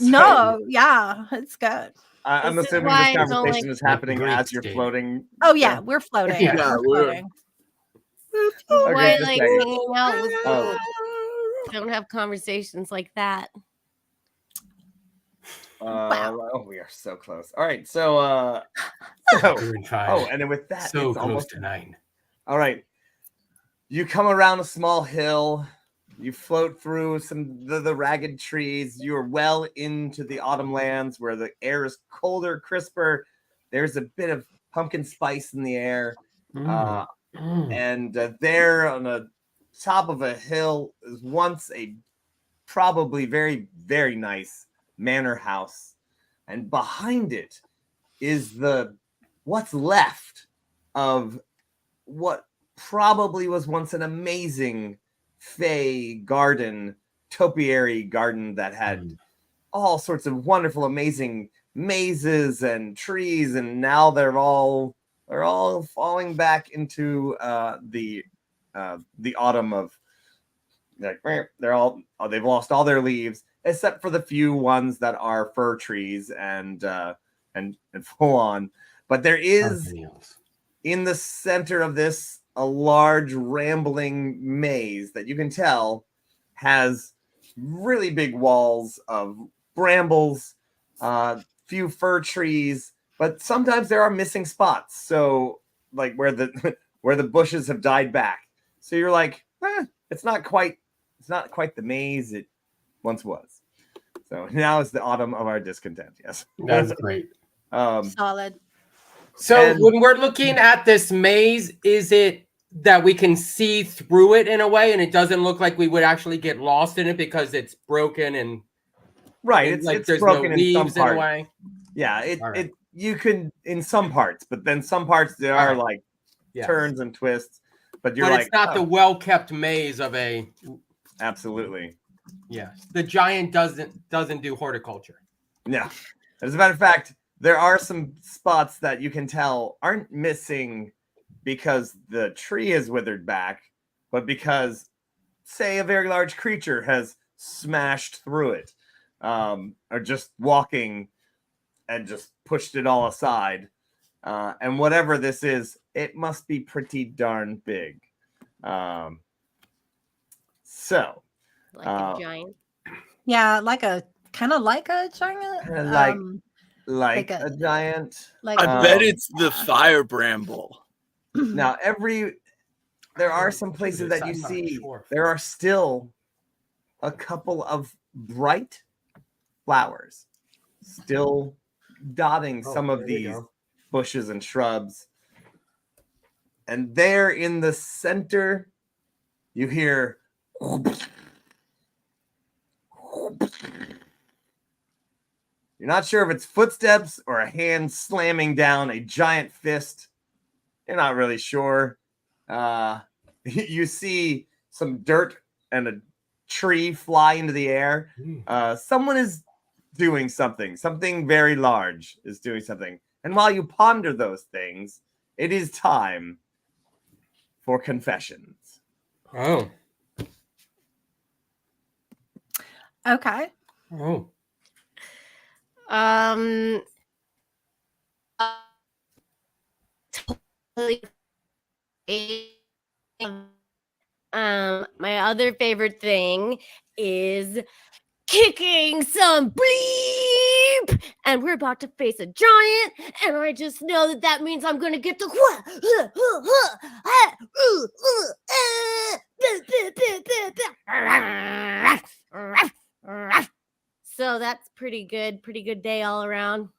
No, yeah, it's good. I'm This is assuming why this I don't conversation like- is happening Like the as Greeks you're did. floating. Oh yeah, we're floating. Yeah, we're we're- floating. Why I just like saying. hanging out with Oh. people. Don't have conversations like that. Oh, we are so close. All right, so You're in 5. oh, and then with that, so it's close almost to 9. all right. You come around a small hill. You float through some the ragged trees. You are well into the autumn lands where the air is colder, crisper. There's a bit of pumpkin spice in the air. And there on the top of a hill is once a probably very, very nice manor house. And behind it is what's left of what probably was once an amazing Fey garden, topiary garden that had all sorts of wonderful, amazing mazes and trees, and now they're all falling back into the autumn of like they've lost all their leaves except for the few ones that are fir trees and full on. But there is in the center of this a large rambling maze that you can tell has really big walls of brambles, few fir trees, but sometimes there are missing spots. So like where the bushes have died back. So you're like, it's not quite the maze it once was. So now is the autumn of our discontent. Yes, That's great. Solid. So and- when we're looking at this maze, is it that we can see through it in a way and it doesn't look like we would actually get lost in it because it's broken and right, and, it's there's broken no in some leaves in a parts. way? Yeah, All right. you can in some parts, but then some parts there All are right. like Yeah. turns and twists. But you're But like, it's not the oh, well-kept maze of a absolutely. The giant doesn't do horticulture. Yeah. As a matter of fact, there are some spots that you can tell aren't missing because the tree is withered back, but because, say, a very large creature has smashed through it, or just walking and just pushed it all aside. And whatever this is, it must be pretty darn big. So, Like a giant. Yeah, kind of like a giant. like a- a giant. like I a- bet it's the fire bramble. Now, there are some places that you I'm not see, sure. there are still a couple of bright flowers still dotting some of there we these go. bushes and shrubs. And there in the center, you hear You're not sure if it's footsteps or a hand slamming down a giant fist. You're not really sure. You see some dirt and a tree fly into the air. Someone is doing something. Something very large is doing something. And while you ponder those things, it is time for confessions. Oh. Okay. Oh. Totally. My other favorite thing is kicking some bleep, and we're about to face a giant, and I just know that that means I'm gonna get the so that's pretty good day all around.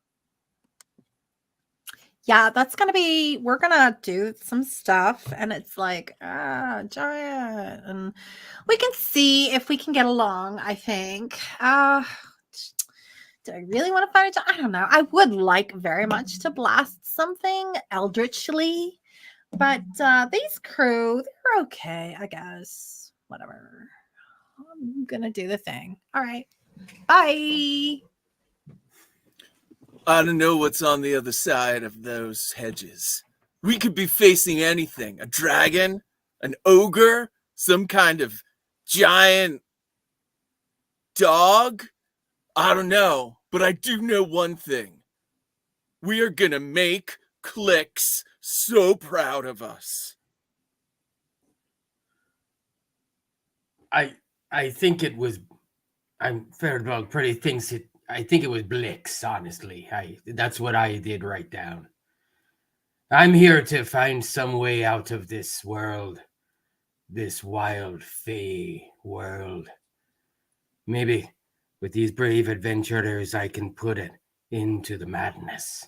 Yeah, that's gonna be. We're gonna do some stuff, and it's like giant, and we can see if we can get along. I think. Do I really want to fight a giant? I don't know. I would like very much to blast something eldritchly, but these crew, they're okay, I guess. Whatever. I'm gonna do the thing. All right. Bye. I don't know what's on the other side of those hedges. We could be facing anything. A dragon, an ogre, some kind of giant dog. I don't know, but I do know one thing. We are gonna make Clicks so proud of us. I think it was. I'm Feywild pretty thinks it. I think it was Blix, honestly. That's what I did write down. I'm here to find some way out of this world. This wild fey world. Maybe with these brave adventurers I can put it into the madness.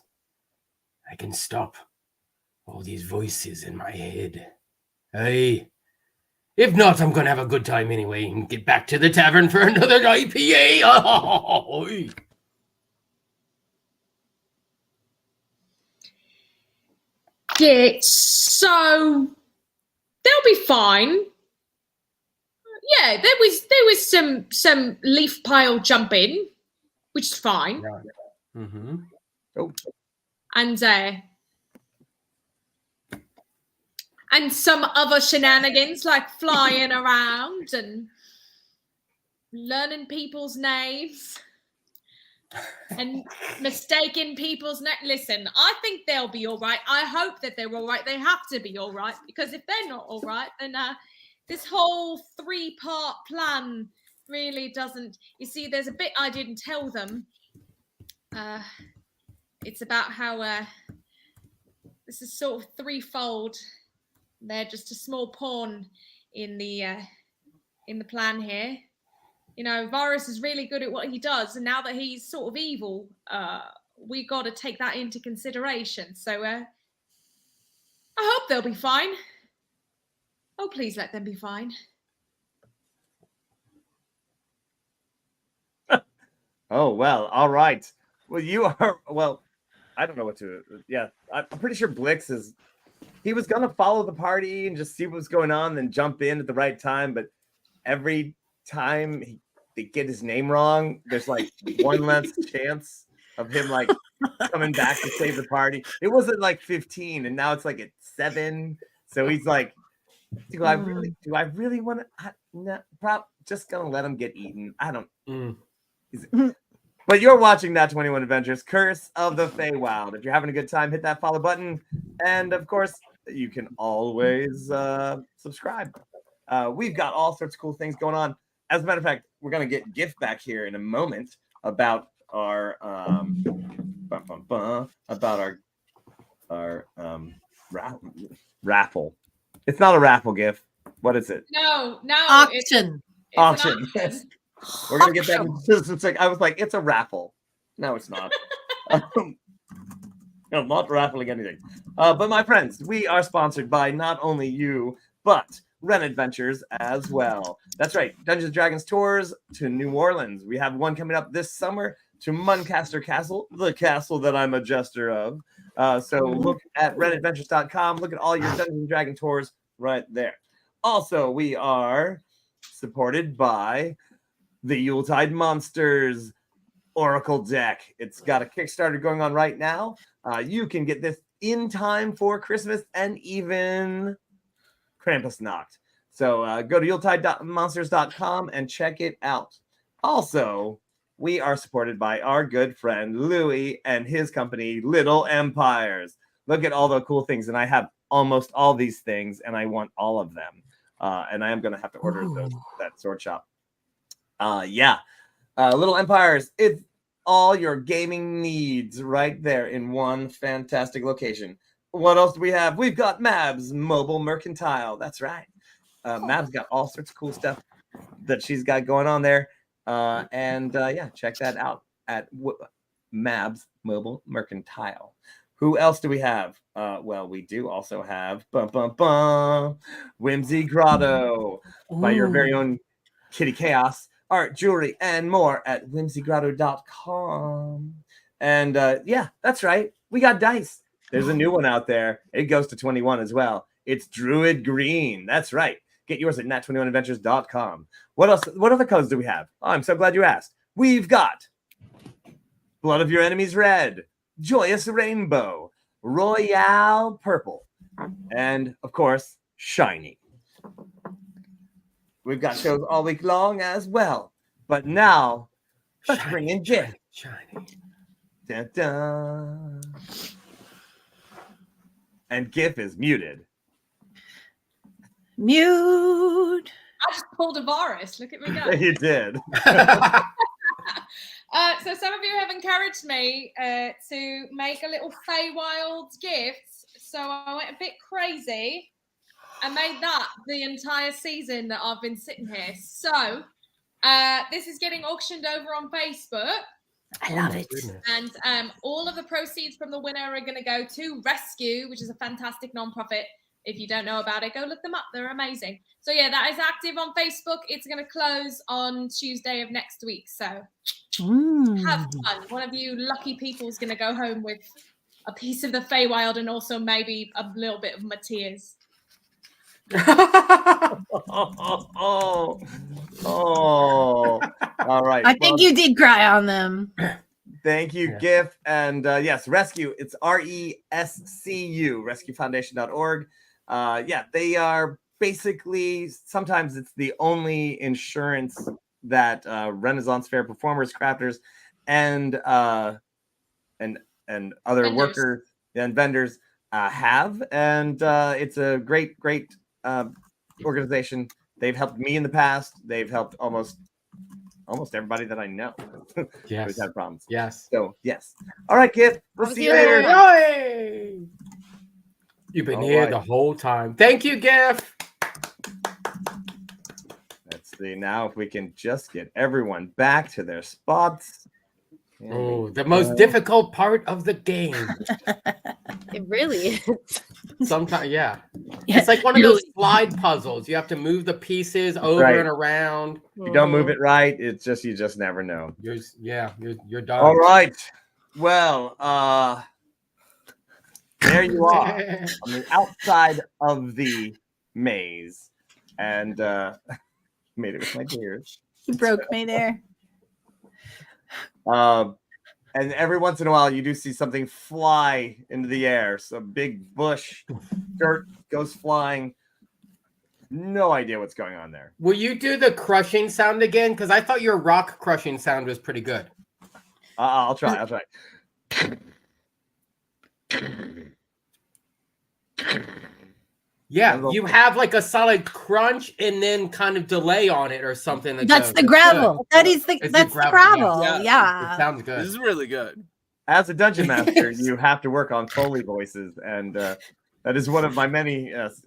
I can stop all these voices in my head. If not, I'm gonna have a good time anyway and get back to the tavern for another IPA. Yeah, so they'll be fine. Yeah, there was some leaf pile jumping, which is fine. Mm-hmm. Oh. And some other shenanigans like flying around and learning people's names and mistaking people's names. Listen, I think they'll be all right. I hope that they're all right. They have to be all right, because if they're not all right, then this whole 3-part plan really doesn't. You see, there's a bit I didn't tell them. It's about how this is sort of threefold. They're just a small pawn in the plan here. You know, Varus is really good at what he does, and now that he's sort of evil, we got to take that into consideration. So I hope they'll be fine. Oh, please let them be fine. Oh, well, all right. Well, you are, well, I don't know what to, yeah, I'm pretty sure Blix is, he was going to follow the party and just see what's going on, then jump in at the right time, but every time they get his name wrong, there's like one less chance of him like coming back to save the party. It wasn't like 15, and now it's like at 7, so he's like, do I really want to, no, just gonna let him get eaten. I don't. But you're watching Nat 21 Adventures, Curse of the Feywild. If you're having a good time, hit that follow button. And of course, you can always subscribe. We've got all sorts of cool things going on. As a matter of fact, we're going to get Gift back here in a moment about our raffle. It's not a raffle, Gift. What is it? No. Auction. It's Auction. Yes. We're gonna get that. It's like, I was like, it's a raffle. No, it's not. I'm not raffling anything. But my friends, we are sponsored by not only you, but Ren Adventures as well. That's right. Dungeons & Dragons tours to New Orleans. We have one coming up this summer. to Muncaster Castle, the castle that I'm a jester of. So look at redadventures.com. Look at all your Dungeons and Dragon tours right there. Also, we are supported by the Yuletide Monsters Oracle deck. It's got a Kickstarter going on right now. You can get this in time for Christmas and even Krampusnacht. So go to yuletidemonsters.com and check it out. Also, we are supported by our good friend Louis and his company, Little Empires. Look at all the cool things. And I have almost all these things, and I want all of them. And I am going to have to order that sword shop. Little Empires, it's all your gaming needs right there in one fantastic location. What else do we have? We've got Mab's Mobile Mercantile. That's right. Mab's got all sorts of cool stuff that she's got going on there. Check that out at Mab's Mobile Mercantile. Who else do we have? We do also have Whimsy Grotto by your very own Kitty Chaos. Art, jewelry, and more at whimsygrotto.com. And that's right. We got dice. There's a new one out there. It goes to 21 as well. It's Druid Green. That's right. Get yours at nat21adventures.com. What else? What other colors do we have? Oh, I'm so glad you asked. We've got Blood of Your Enemies Red, Joyous Rainbow, Royale Purple, and of course, Shiny. We've got shows all week long as well. But now, let's bring in Jim. Shiny. Dun, dun. And GIF is muted. Mute. I just pulled a virus. Look at me go. You did. So some of you have encouraged me to make a little Feywild gift. So I went a bit crazy. I made that the entire season that I've been sitting here. So this is getting auctioned over on Facebook. I love it. And all of the proceeds from the winner are going to go to Rescue, which is a fantastic nonprofit. If you don't know about it, go look them up. They're amazing. So yeah, that is active on Facebook. It's going to close on Tuesday of next week. So have fun. One of you lucky people is going to go home with a piece of the Feywild and also maybe a little bit of my tears. All right. I think you did cry on them. Thank you, GIF. And yes, Rescue. It's RESCU, rescuefoundation.org. They are basically, sometimes it's the only insurance that Renaissance Fair performers, crafters, and other vendors. workers and vendors have. And it's a great organization. They've helped me in the past. They've helped almost everybody that I know. Yes. Who's had problems. Yes. So yes. All right, kid. We'll see you the other later. one. Yay! You've been All here right. the whole time. Thank you, Giff. Let's see now if we can just get everyone back to their spots. Oh, the most difficult part of the game. It really is. Sometimes, yeah. It's like one of those slide puzzles. You have to move the pieces over Right. and around. If you don't move it right, it's just you just never know. You're done. All right. Well, there you are on the outside of the maze, and made it with my tears. You broke me there. And every once in a while, you do see something fly into the air. Some big bush, dirt goes flying. No idea what's going on there. Will you do the crushing sound again? Because I thought your rock crushing sound was pretty good. I'll try. Yeah, you have like a solid crunch and then kind of delay on it or something. That's the gravel. That is the It's that's the gravel, gravel. yeah. It sounds This good. is really good. As a dungeon master, you have to work on Foley voices, and that is one of my many. Yes.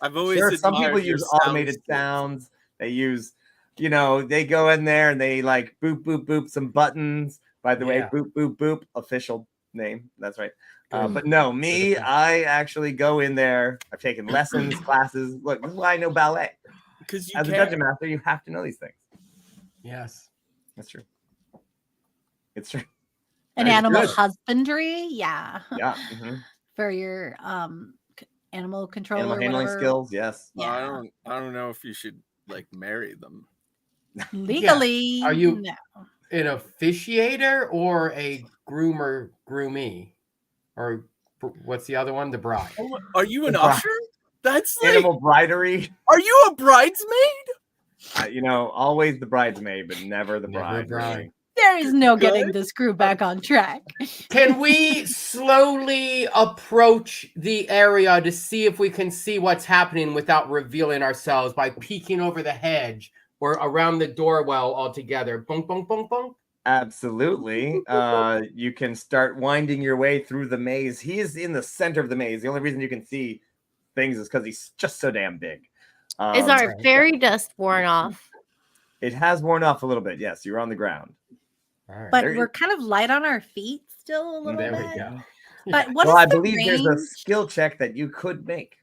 I've always Sure, some admired people your use sound automated skills. sounds. They use, they go in there and they like boop, boop, boop some buttons. By the way, Yeah. boop, boop, boop, official name. That's right. Good. But no, me, Good. I actually go in there. I've taken lessons, classes. Look, this is why I know ballet. Because you As a can. dungeon master, you have to know these things. Yes. That's true. It's true. An That is animal good. husbandry, yeah. Yeah. Mhm. For your animal control Animal or handling whatever. skills. Yes. Well, Yeah. I don't know if you should like marry them. Legally, Are you- no. An officiator or a groomer, groomee, or what's the other one? The bride. Oh, are you an The bride. usher? That's like, Animal bridery. are you a bridesmaid? Always the bridesmaid, but never the Never bride. bride. really. There is no getting Good. this crew back on track. Can we slowly approach the area to see if we can see what's happening without revealing ourselves by peeking over the hedge or around the doorwell altogether? Bunk, bunk, bunk, bunk. Absolutely. You can start winding your way through the maze. He is in the center of the maze. The only reason you can see things is because he's just so damn big. Is our fairy dust worn off? It has worn off a little bit. Yes, you're on the ground. All right. But There we're kind of light on our feet still a little There bit. we go. But what well, is I the believe range? there's a skill check that you could make.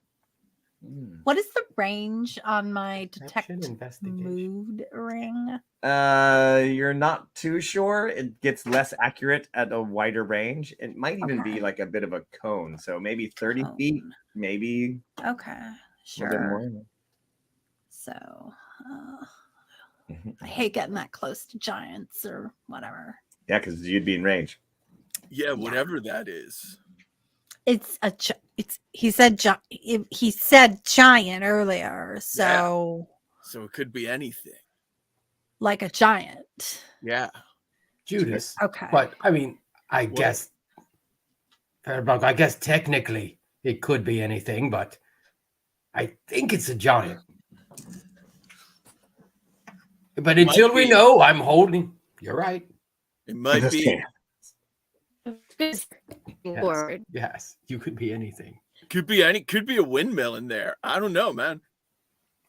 What is the range on my detect Perception, investigation. mood ring? You're not too sure. It gets less accurate at a wider range. It might even be Okay. like a bit of a cone. So maybe 30 Cone. feet, maybe Okay, a sure. little bit more. So I hate getting that close to giants or whatever. Yeah, because you'd be in range. Yeah, whatever that is. It's a he said giant earlier, so So it could be anything. like a giant. Yeah. Judas. Okay. But I mean, I guess technically it could be anything, but I think it's a giant. But until we be. know, I'm holding. You're right. It might Just be. can't. Forward. Yes, you could be anything. Could be a windmill in there. I don't know, man.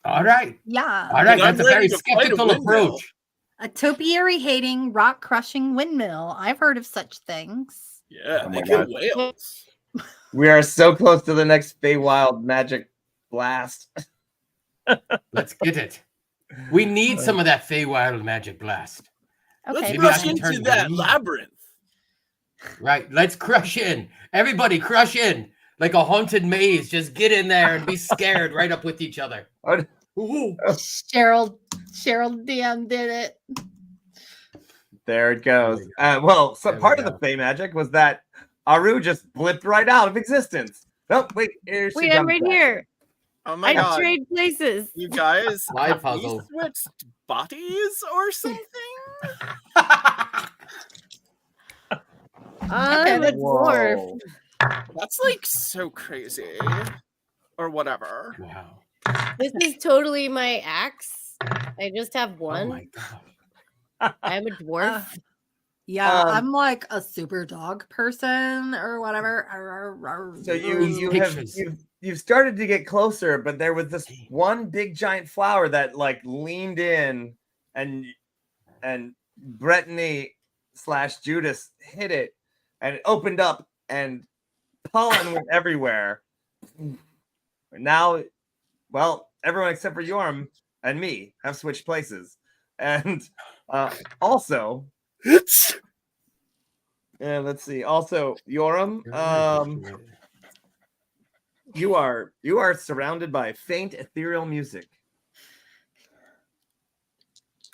All right. Yeah. All right. But I'm That's a very ready to fight a skeptical windmill. approach. A topiary hating, rock crushing windmill. I've heard of such things. Yeah, Oh they my kill God. whales. We are so close to the next Feywild magic blast. Let's get it. We need some of that Feywild magic blast. Okay. Let's maybe I rush can turn into the that lead. labyrinth. Right. Let's crush in. Everybody crush in. Like a haunted maze. Just get in there and be scared right up with each other. Oh, Ooh. Cheryl DM did it. there it goes. There So we part of go. the Fey magic was that Aru just blipped right out of existence. Oh, wait, here she Wait, I'm comes right back. here. Oh my I god. trade places. You guys My have puzzle. we switched bodies or something? I'm a dwarf. Whoa. That's like so crazy. Or whatever. Wow. This is totally my axe. I just have Oh one. my god. I'm a dwarf. Yeah, Um, I'm like a super dog person or whatever. So These pictures. you've started to get closer, but there was this one big giant flower that like leaned in, and Brittany / Judas hit it, and it opened up, and pollen went everywhere. Now, well, everyone except for Yorm and me have switched places, and also. Yeah, let's see. Also, Yoram, you are surrounded by faint ethereal music.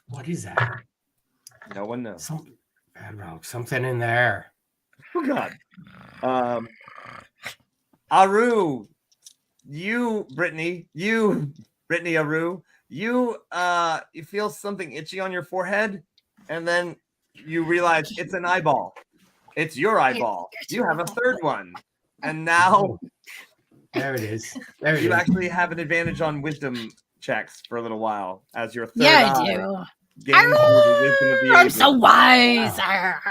What is that? No one knows. Something in there. Oh God. Aru, you Brittany, Aru, you feel something itchy on your forehead, and then you realize it's an eyeball. It's your eyeball. You have a third one, and now There it is. There it you is. actually have an advantage on wisdom checks for a little while as your third Yeah, eye I do. gains the wisdom of the I'm ages. so wise.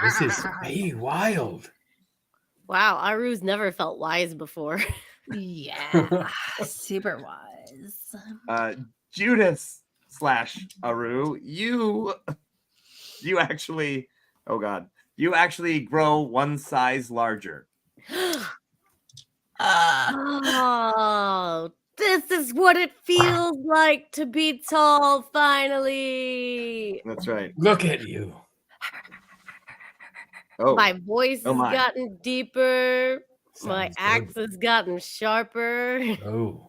This is way wild. Wow, Aru's never felt wise before. Yeah, super wise. Judas / Aru, you actually, oh God, you actually grow one size larger. Oh, dang This is what it feels like to be tall, finally. That's right. Look at you. Oh, My voice Oh has my. gotten deeper. My Sounds axe good. has gotten sharper. Oh.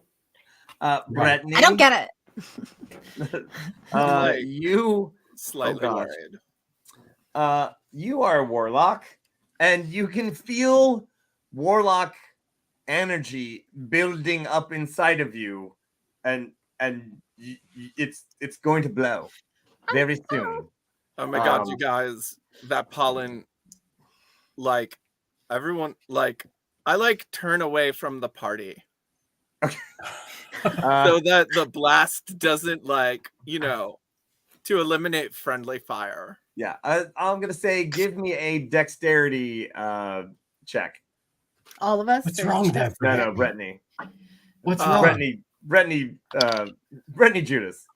Brittany. I don't get it. Like, You. Slightly gosh. worried. You are a warlock, and you can feel warlock energy building up inside of you, and it's going to blow very soon. Oh my god, Um, you guys, that pollen, like, everyone, like, I like turn away from the party Uh, so that the blast doesn't, like, to eliminate friendly fire. yeah, I'm gonna say, give me a dexterity check. All of us. What's or wrong just- there, No, Brittany? Brittany. What's wrong? Brittany Judas.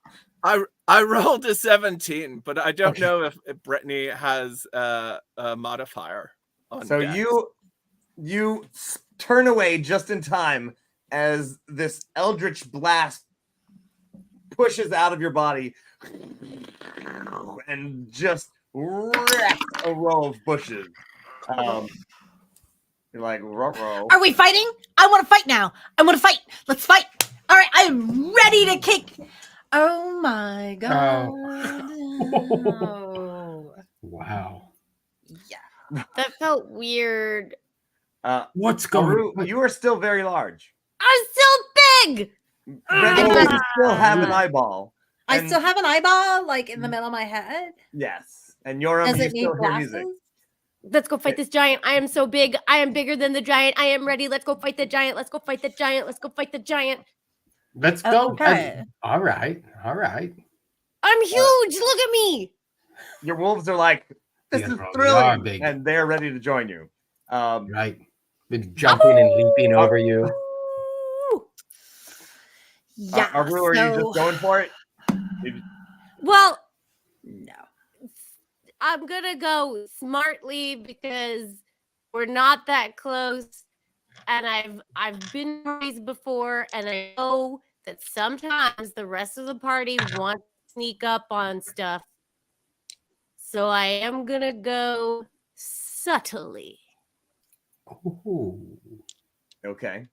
I rolled a 17, but I don't know if Brittany has a modifier on So dex. you turn away just in time as this eldritch blast pushes out of your body and just wrecks a row of bushes. You're like, ruh-roh. Are we fighting? I want to fight now. I want to fight. Let's fight. All right, I am ready to kick. Oh my god. Oh, Wow. Yeah. that felt weird. What's going Haru, on? you are still very large. I'm still big. Brittany, you still have an eyeball. I And- still have an eyeball like in the middle of my head. Yes. And Yoram, Does you it need still hear glasses? music. Let's go fight this giant. I am so big. I am bigger than the giant. I am ready. Let's go fight the giant. Let's go fight the giant. Let's go fight the giant. Let's go. Okay. All right. All right. I'm huge. Look at me. Your wolves are like, this Yeah, is bro, they are thrilling, big. and they're ready to join you. Right. Been jumping and leaping over you. Ooh. Yeah. Haru, are you just going for it? Well, No. I'm gonna go smartly because we're not that close, and I've been raised before, and I know that sometimes the rest of the party wants to sneak up on stuff. So I am gonna go subtly. Ooh. Okay.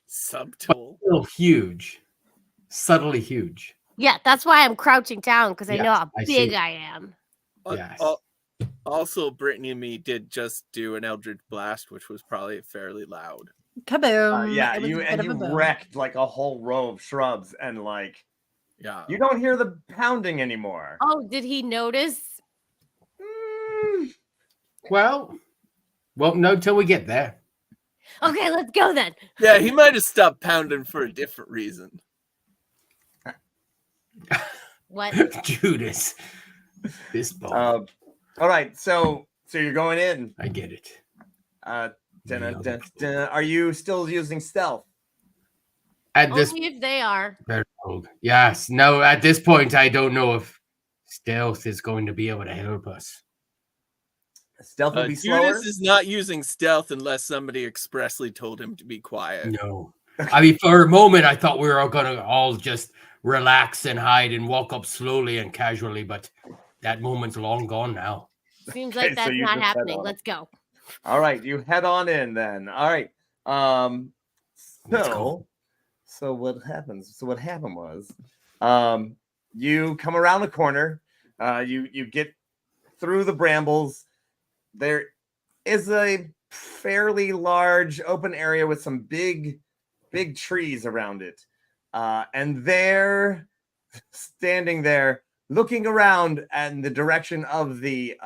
Subtle. Still huge. Subtly huge. Yeah, that's why I'm crouching down because I Yes, know how I big see. I am. Yes. Also, Brittany and me did just do an Eldritch Blast, which was probably fairly loud. Kaboom. Yeah, It was you a bit and of you a boom. wrecked like a whole row of shrubs, and like Yeah. you don't hear the pounding anymore. Oh, did he notice? Well, no, till we get there. Okay, let's go then. Yeah, he might have stopped pounding for a different reason. What? Judas. This ball. All right, so you're going in. I get it. Are you still using stealth? At this Only if they are. very old. Yes. No, at this point, I don't know if stealth is going to be able to help us. Stealth will be slower. Judas is not using stealth unless somebody expressly told him to be quiet. No. I mean, for a moment, I thought we were all going to all just relax and hide and walk up slowly and casually, but that moment's long gone now. Seems Okay, like so that's you not just head happening. on. Let's go. All right, you head on in then. All right. Let's go. So what happens? So what happened was, you come around the corner. You get through the brambles. There is a fairly large open area with some big trees around it. And there, standing there, looking around in the direction of the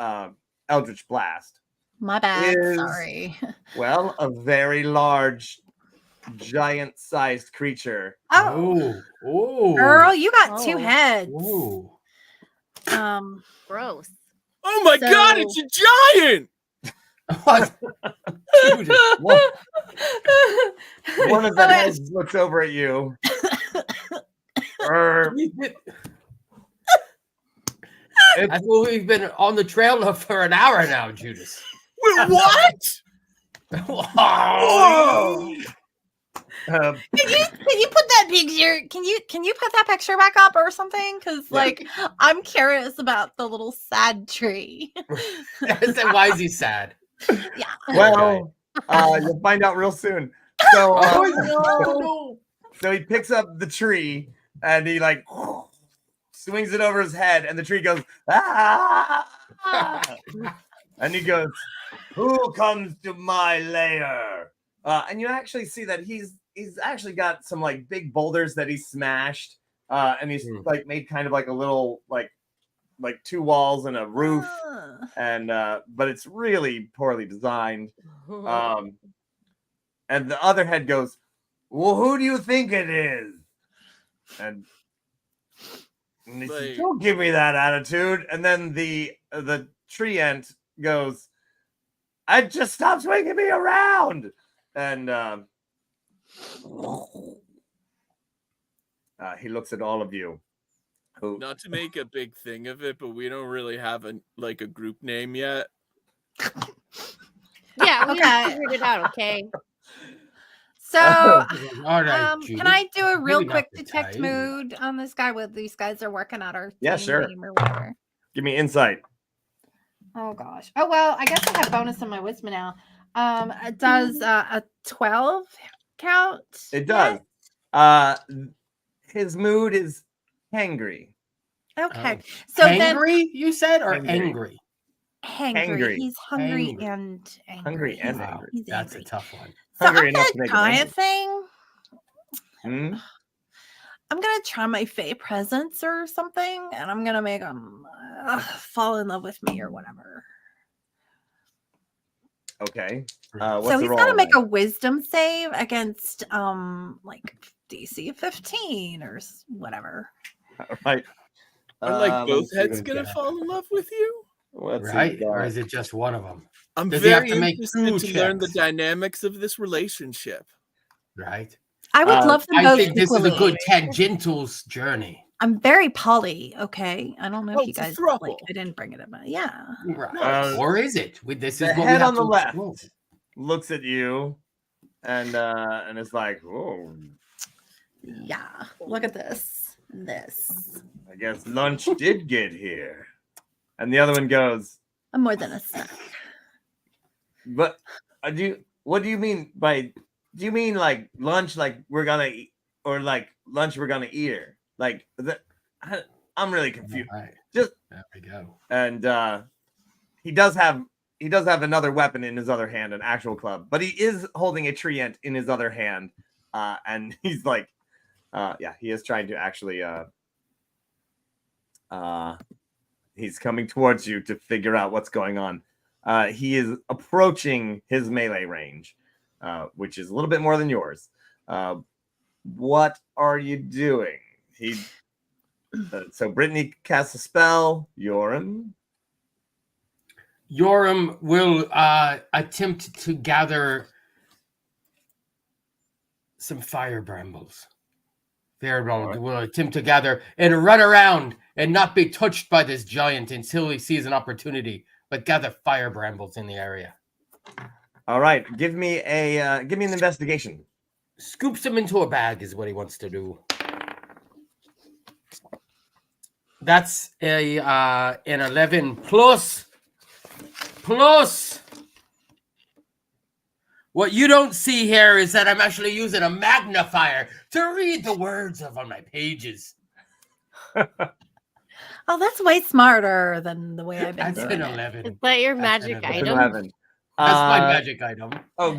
Eldritch Blast, My bad. is- Sorry. well, a very large, giant-sized creature. Oh, Oh. girl, you got two Oh. heads. Whoa. Gross. Oh my god, it's a giant! What? Judas. One of the heads looks over at you. I thought we've been on the trail for an hour now, Judas. Wait, what? Whoa. Uh, Can you put that picture. Can you put that picture back up or something? Because like I'm curious about the little sad tree. Why is he sad? Yeah. Well, you'll find out real soon. So, Oh, so he picks up the tree and he like swings it over his head, and the tree goes ah, and he goes, "Who comes to my lair?" And you actually see that he's actually got some like big boulders that he smashed, and he's like made kind of like a little like 2 walls and a roof, and but it's really poorly designed. And the other head goes, "Well, who do you think it is?" And he says, "Don't give me that attitude." And then the tree ant goes, "I just stop swinging me around." And he looks at all of you. Not to make a big thing of it, but we don't really have a group name yet. Yeah, we Okay. figured it out. Okay. So, all right. can I do a real Maybe not quick the detect time. mood on this guy? What these guys are working at our Yeah, team sure. name or whatever. Give me insight. Oh gosh. Oh well, I guess I have bonus on my wisdom now. It does a 12 count? It yet? does. His mood is hangry. Okay. Oh. So then Hangry, you said, or Hangry. angry? hangry. Hangry. He's hungry Hangry. and angry. Hungry and He's- angry. he's That's a angry. tough one. So Hungry I'm enough to gonna make him try a angry. thing. Hmm? I'm gonna try my Fey presence or something, and I'm gonna make him fall in love with me or whatever. Okay. So What's the he's roll gotta make then? a wisdom save against like DC 15 or whatever. Right. Are like both let's see heads what gonna he's got. fall in love with you? Let's see what Right? he's Or got. is it just one of them? I'm Does he have very to make interested two to learn the checks? dynamics of this relationship. Right? I would love them I both think this is a equally. good tangentials journey. I'm very poly, okay? I don't know Oh, if you it's a guys throuple. like I didn't bring it up. But yeah. Right. Or is it? This The is what we head have on the to left explore. looks at you and it's like, "Oh, Yeah. Look at this. This. I guess lunch did get here." And the other one goes, I'm more than a snack. "But what do you mean by, do you mean like lunch like we're gonna eat, or like lunch we're gonna eat her? Like I'm really confused." Right. Just There we go. and he does have another weapon in his other hand, an actual club, but he is holding a tree ant in his other hand, and he's like, yeah, he is trying to actually he's coming towards you to figure out what's going on. He is approaching his melee range, which is a little bit more than yours. What are you doing? So Brittany casts a spell. Yoram will attempt to gather some fire brambles. Will attempt to gather and run around and not be touched by this giant until he sees an opportunity, but gather fire brambles in the area. All right, give me an investigation. Scoops them into a bag is what he wants to do. That's an 11 plus. What you don't see here is that I'm actually using a magnifier to read the words on my pages. Oh, that's way smarter than the way I've been That's doing an it. 11. Is that your That's magic an That's an item? 11. That's my magic item. Oh,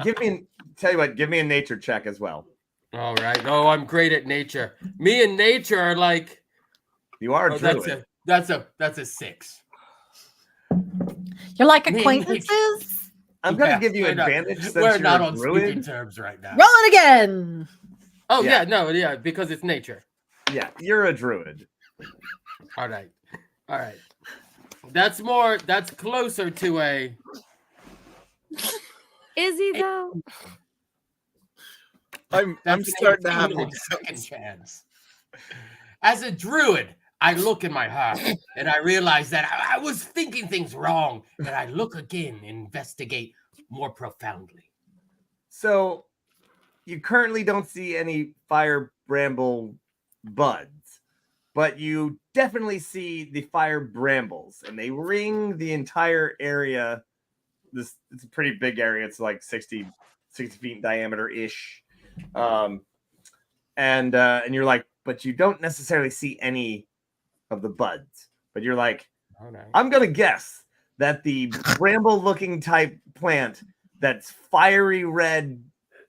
tell you what, give me a nature check as well. All right. Oh, I'm great at nature. Me and nature are like. You are a Oh, druid. that's a 6. You're like Me and acquaintances. I'm going to Yeah, give you we're not- advantage since We're you're not a on speaking druid. terms right now. Roll it again. Oh Yeah. yeah, because it's nature. Yeah, you're a druid. All right. That's closer to a. Is he though? I'm That's starting to an have 18 the second chance. As a druid, I look in my heart and I realize that I was thinking things wrong, and I look again and investigate more profoundly. So you currently don't see any fire bramble buds, but you definitely see the fire brambles, and they ring the entire area. It's a pretty big area. It's like 60 feet in diameter ish. And you're like, but you don't necessarily see any of the buds. But you're like, Oh, no. I'm gonna guess that the bramble-looking type plant that's fiery red,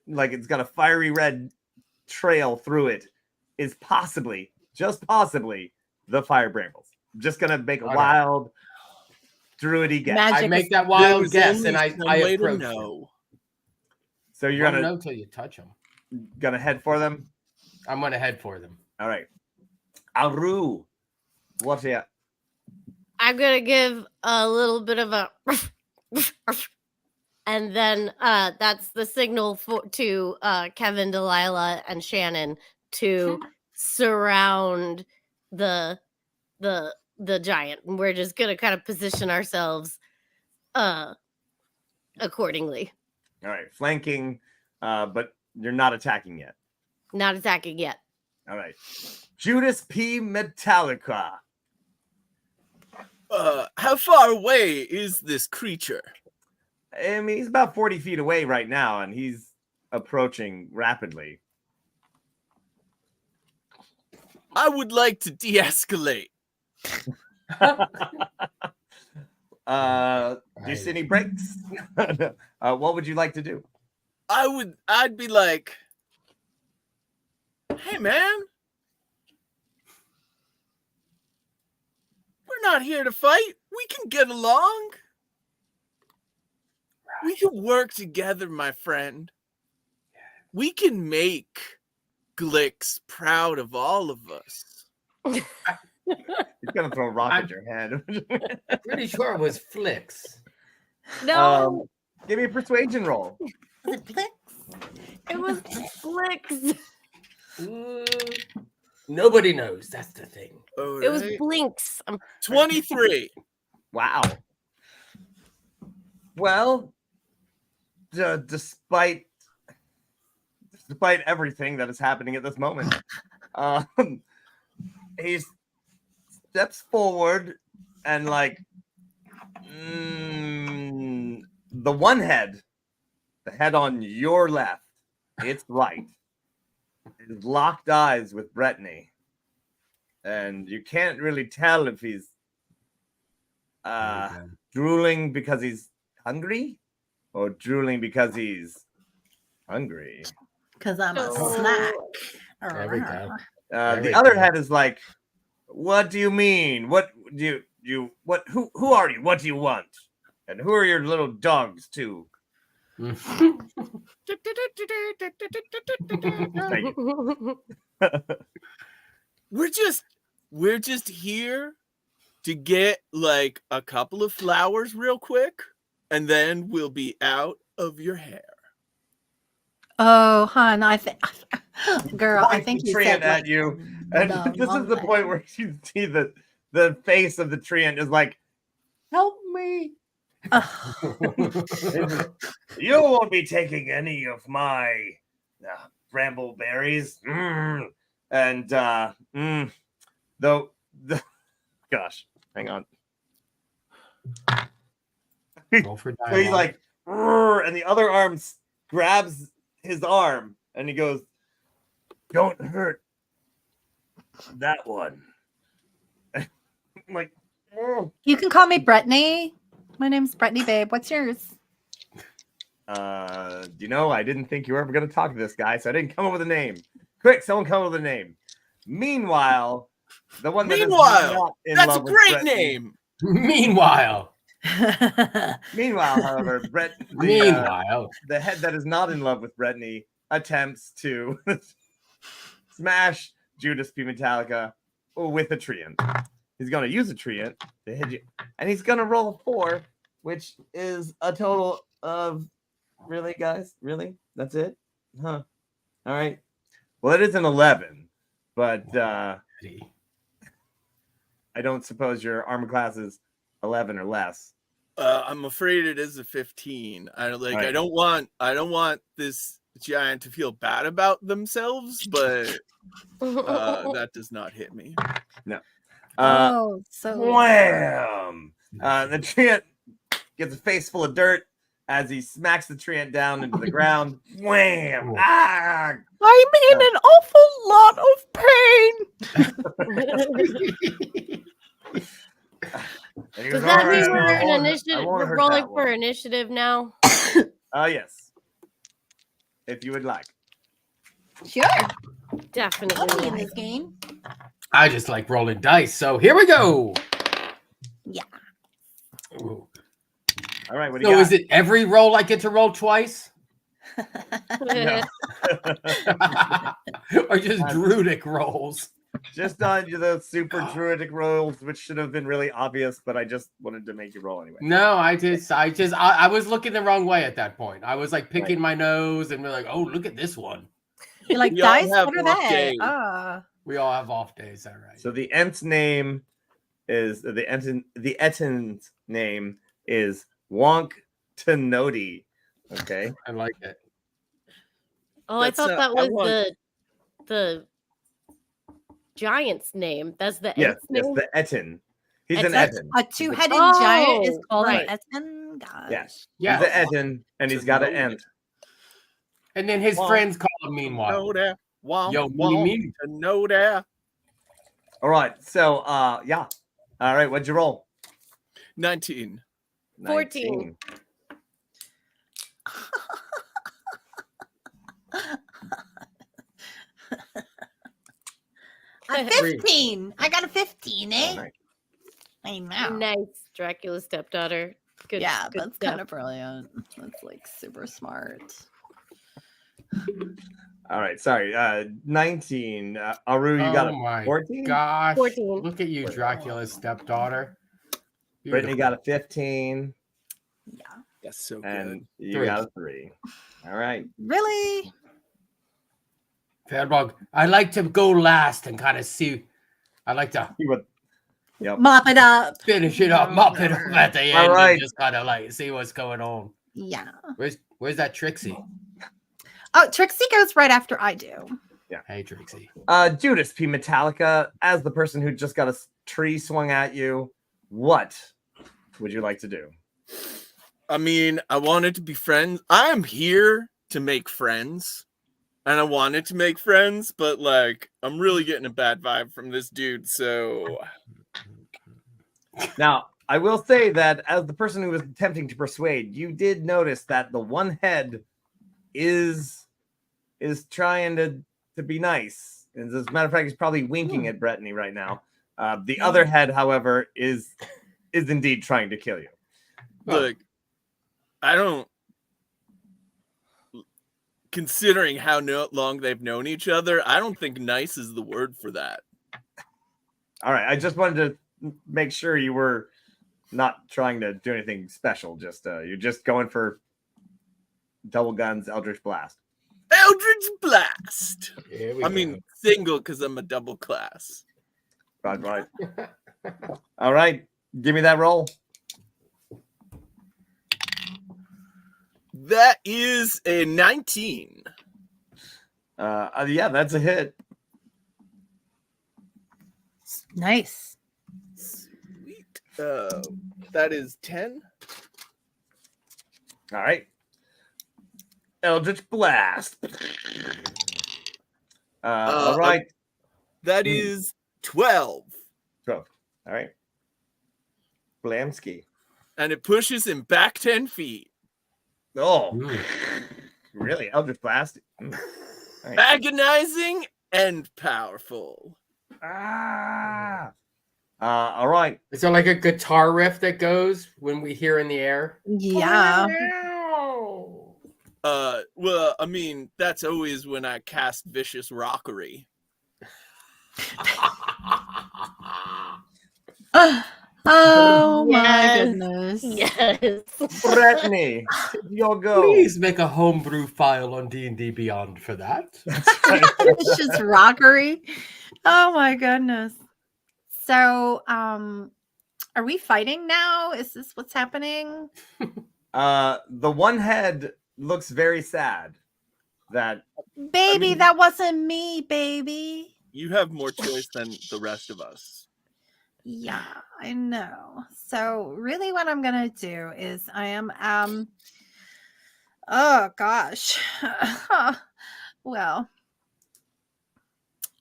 like it's got a fiery red trail through it, is possibly, just possibly, the fire brambles. I'm just gonna make a Okay. wild druidy guess. Magic I make that There wild was guess, only and I some way to approach. know. So You you're won't gonna know till you touch them. head for them. I'm gonna head for them. All right, Aru, what's it? I'm gonna give a little bit of a, and then that's the signal to Kevin, Delilah, and Shannon to surround the giant. And we're just gonna kind of position ourselves accordingly. All right, flanking, but you're not attacking yet. Not attacking yet. All right, Judas P. Metallica. How far away is this creature? I mean, he's about 40 feet away right now, and he's approaching rapidly. I would like to de-escalate. Do you see any breaks? What would you like to do? I'd be like, hey man, we're not here to fight. We can get along. We can work together, my friend. We can make Glix proud of all of us. He's gonna throw a rock at your head. Pretty sure it was Flicks. No, Give me a persuasion roll. it was Flicks. Nobody knows. That's the thing. All It was right. Blinks. 23. Wow. Well, despite everything that is happening at this moment, he steps forward and the one head, the head on your left, its right, is locked eyes with Brittany, and you can't really tell if he's drooling because he's hungry or drooling because he's hungry. Because I'm a Oh. snack. There we go. The other head is like, what do you mean? What do you what who are you? What do you want? And who are your little dogs too? Thank you. We're just here to get like a couple of flowers real quick, and then we'll be out of your hair. Oh, hon, I think, girl, I Points think the you treant said at you, and this is the point where you see the face of the treant is like, help me. You won't be taking any of my bramble berries. And though, gosh, hang on. Roll for So he's dialogue. like, "Rrr," and the other arm grabs his arm, and he goes, "Don't hurt that one." I'm like, "Oh." You can call me Brittany. My name's Brittany, babe. What's yours? You know, I didn't think you were ever going to talk to this guy, so I didn't come up with a name. Quick, someone come up with a name. Meanwhile, the one that is not in That's love a with great Brittany- name. Meanwhile, Meanwhile, however, the head that is not in love with Brittany attempts to smash Judas P. Metallica with a treant. He's going to use a treant to hit you, and he's going to roll a 4, which is a total of, really, guys? Really? That's it? Huh. All right. Well, it is an 11, but I don't suppose your armor class is 11 or less. I'm afraid it is a 15. I Right. don't want this giant to feel bad about themselves, but that does not hit me. No. So Wham! The treant gets a face full of dirt as he smacks the treant down into the ground. Wham! Oh. Ah! I'm in an awful lot of pain. And he Does goes, that "All mean right, we're I in won't- I initiative? won't We're hurt rolling that for one." initiative now. Yes. If you would like. Sure. Definitely. I'll be in like. this game. I just like rolling dice, so here we go. Yeah. Ooh. All right, what do you So got? is it every roll I get to roll twice? No. Or just druidic rolls? Just on the super druidic rolls, which should have been really obvious, but I just wanted to make you roll anyway. No, I was looking the wrong way at that point. I was like picking my nose and we're like, oh, look at this one. You're like, We all dice? have What are off they? days. We all have off days, all right. So the Ent's name is the Etin's name is Wonk Tenodi. Okay. I like it. Oh, I That's, thought that I was want- the giant's name. That's the Yes, Ent's yes, name. the Etin. He's an That's Etin. a two-headed Oh, giant is called right. an Etin. Gosh. Yes. Yeah. He's an Etin, and he's got an Ent. And then his Well, friends call him meanwhile. Know that. Wow. Yo, wow, me. to know that. All right. So yeah. All right, what'd you roll? 19. 14. 19. A 15. I got a 15, eh? All right. I know. Nice, Dracula's stepdaughter. Good. Yeah, good that's stuff. kind of brilliant. That's like super smart. All right. Sorry. 19. Aru, you got Oh my a 14? gosh. 14. Look at you, Dracula's stepdaughter. Brittany got a 15. Yeah. That's so good. And you 3. got a 3. All right. Really? Fairbug, I like to go last and kind of see. I like to See what? Yep. Mop it up. finish it up, mop it up at the end, All right. and just kind of like see what's going on. Yeah. Where's that Trixie? Oh, Trixie goes right after I do. Hey, Trixie. Judas P. Metallica, as the person who just got a tree swung at you, what would you like to do? I mean, I wanted to be friends. I'm here to make friends. And I wanted to make friends, but like, I'm really getting a bad vibe from this dude. So, Now, I will say that as the person who was attempting to persuade, you did notice that the one head is trying to be nice. And as a matter of fact, he's probably winking at Brittany right now. The other head, however, is indeed trying to kill you. look, I don't. Considering how long they've known each other, I don't think nice is the word for that. All right, I just wanted to make sure you were not trying to do anything special. Just you're just going for double guns, Eldritch Blast. Eldritch Blast. Here we I go. mean, single because I'm a double class. Right. All right, give me that roll. That is a 19. Yeah, that's a hit. Nice. Sweet. That is 10. All right. Eldritch Blast. All right. That is 12. 12. All right. Blamsky. And it pushes him back 10 feet. Oh, Mm. really? Eldritch Blast? All right. Agonizing and powerful. All right. Is there like a guitar riff that goes when we hear in the air? Yeah. Well, I mean, that's always when I cast Vicious Rockery. Oh my Yes. goodness. Yes. Brittany, your go. Please make a homebrew file on D&D Beyond for that. It's just rockery. Oh my goodness. So, are we fighting now? Is this what's happening? The one head looks very sad. that Baby, mean- that wasn't me, baby. You have more choice than the rest of us. Yeah, I know. So really what I'm gonna do is I am oh gosh. Well,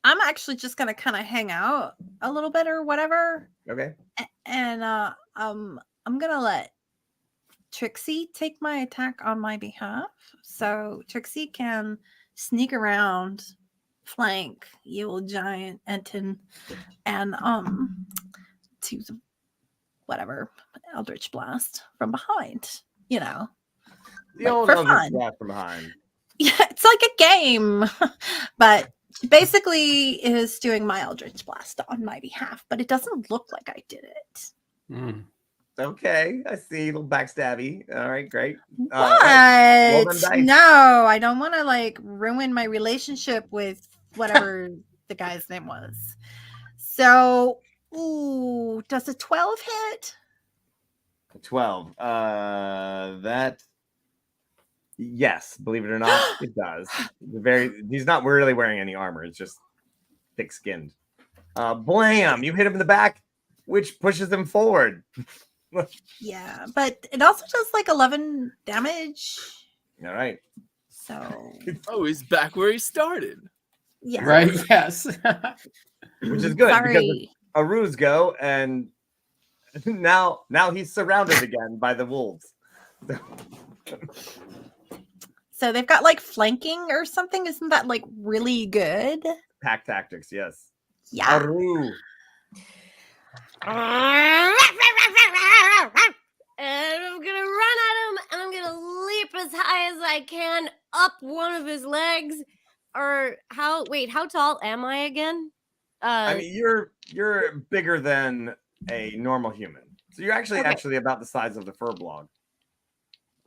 I'm actually just gonna kind of hang out a little bit or whatever. okay. And I'm gonna let Trixie take my attack on my behalf. So Trixie can sneak around, flank evil giant Enton, and to whatever Eldritch Blast from behind. You know. The Like, old for Eldritch fun. Blast from behind. Yeah, it's like a game. But she basically is doing my Eldritch Blast on my behalf, but it doesn't look like I did it. Mm. Okay, I see. A little backstabby. All right, great. What? Roll them dice. No, I don't want to like ruin my relationship with whatever the guy's name was. So, ooh, does a 12 hit? 12. That. Yes, believe it or not, it does. He's not really wearing any armor. It's just thick skinned. Blam! You hit him in the back, which pushes him forward. Yeah, but it also does like 11 damage. All right. So, Oh, he's back where he started. yeah. Right? Yes. Which is good because Sorry. a ruse go, and now he's surrounded again by the wolves. So they've got like flanking or something. Isn't that like really good? Pack tactics, yes. Yeah. Aru. And I'm gonna run at him and I'm gonna leap as high as I can up one of his legs. Or how tall am I again? I mean, you're bigger than a normal human. So you're actually about the size of the fur blog.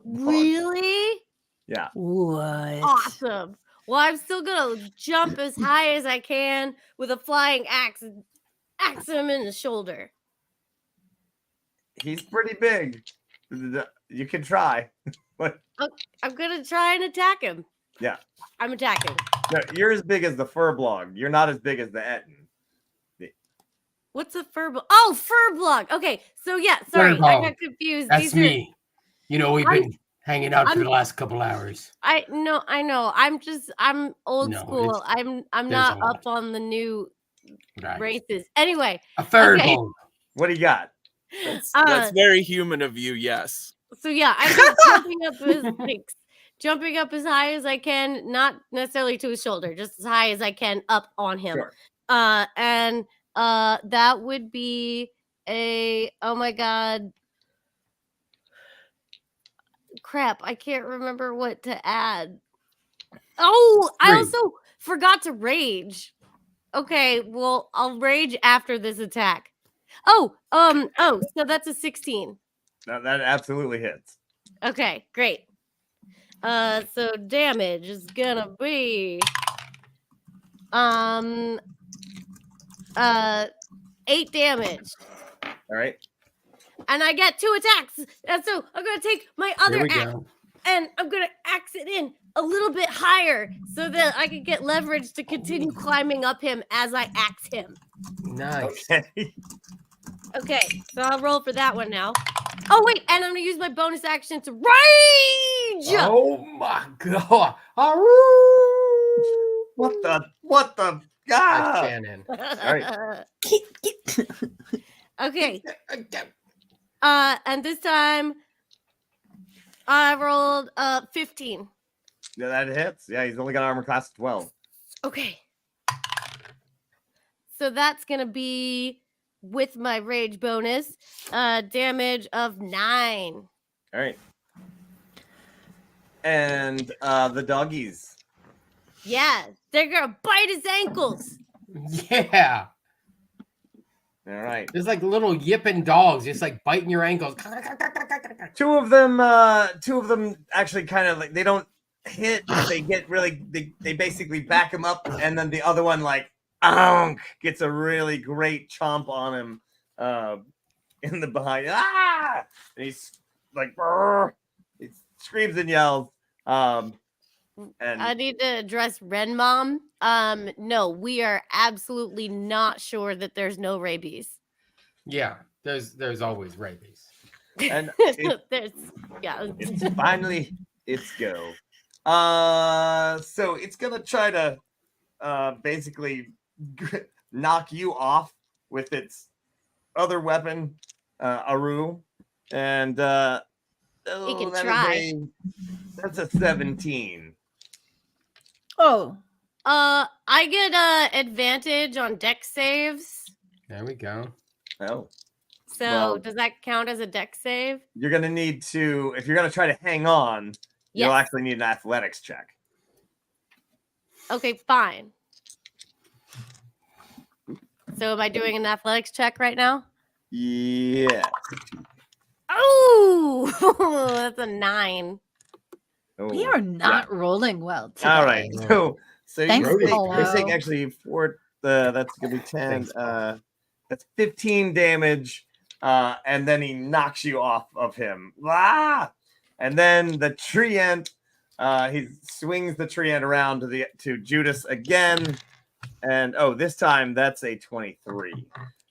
Really? Yeah. What? Awesome. Well, I'm still gonna jump as high as I can with a flying axe and axe him in the shoulder. He's pretty big. You can try. I'm gonna try and attack him. Yeah. I'm attacking. No, you're as big as the fur blog. You're not as big as the Etten. What's a fur blog? Oh, fur blog. Okay, so yeah, sorry, I Furball. got confused. That's These are- me. You know, we've been hanging out for I'm- the last couple hours. I know. I'm old No, school. it's- I'm there's not a lot. up on the new Right. races. Anyway, A third Okay. bone. What do you got? That's very human of you, yes. so yeah, I'm just jumping up as high as I can, not necessarily to his shoulder, just as high as I can up on him. Sure. And that would be oh my god. Crap, I can't remember what to add. Oh, I Three. also forgot to rage. Okay, well, I'll rage after this attack. So that's a 16. That absolutely hits. Okay, great. So damage is gonna be 8 damage. All right. And I get 2 attacks. And so I'm gonna take my There other we axe go. and I'm gonna axe it in a little bit higher so that I can get leverage to continue climbing up him as I axe him. Nice. Okay. Okay, so I'll roll for that one now. Oh wait, and I'm gonna use my bonus action to rage. Oh my god. What the That's God? Shannon. right. Okay. And this time I rolled 15. Yeah, that hits. Yeah, he's only got armor class 12. Okay. So that's gonna be with my rage bonus, damage of 9. All right. And the doggies. Yeah, they're gonna bite his ankles. Yeah. All right. There's like little yipping dogs just like biting your ankles. Two of them actually kind of like they don't hit. They get really they basically back him up, and then the other one like gets a really great chomp on him in the behind. And he's like he screams and yells. And I need to address Ren Mom. No, we are absolutely not sure that there's no rabies. Yeah, there's always rabies. and There's yeah. it's finally its go. So it's gonna try to basically knock you off with its other weapon, Aru, and can that is try. that's a 17. Oh, I get advantage on deck saves. There we go. Oh, So Well- does that count as a deck save? you're gonna need to if you're gonna try to hang on, you'll Yes. actually need an athletics check. Okay, fine. So am I doing an athletics check right now? Yeah. Oh, that's a 9. we Oh, are not rolling well today. All right. So Thanks, you Polo. take actually that's gonna be 10. Thanks, That's 15 damage. And then he knocks you off of him. Ah! And then the tree ant, he swings the tree ant around to Judas again. And this time that's a 23.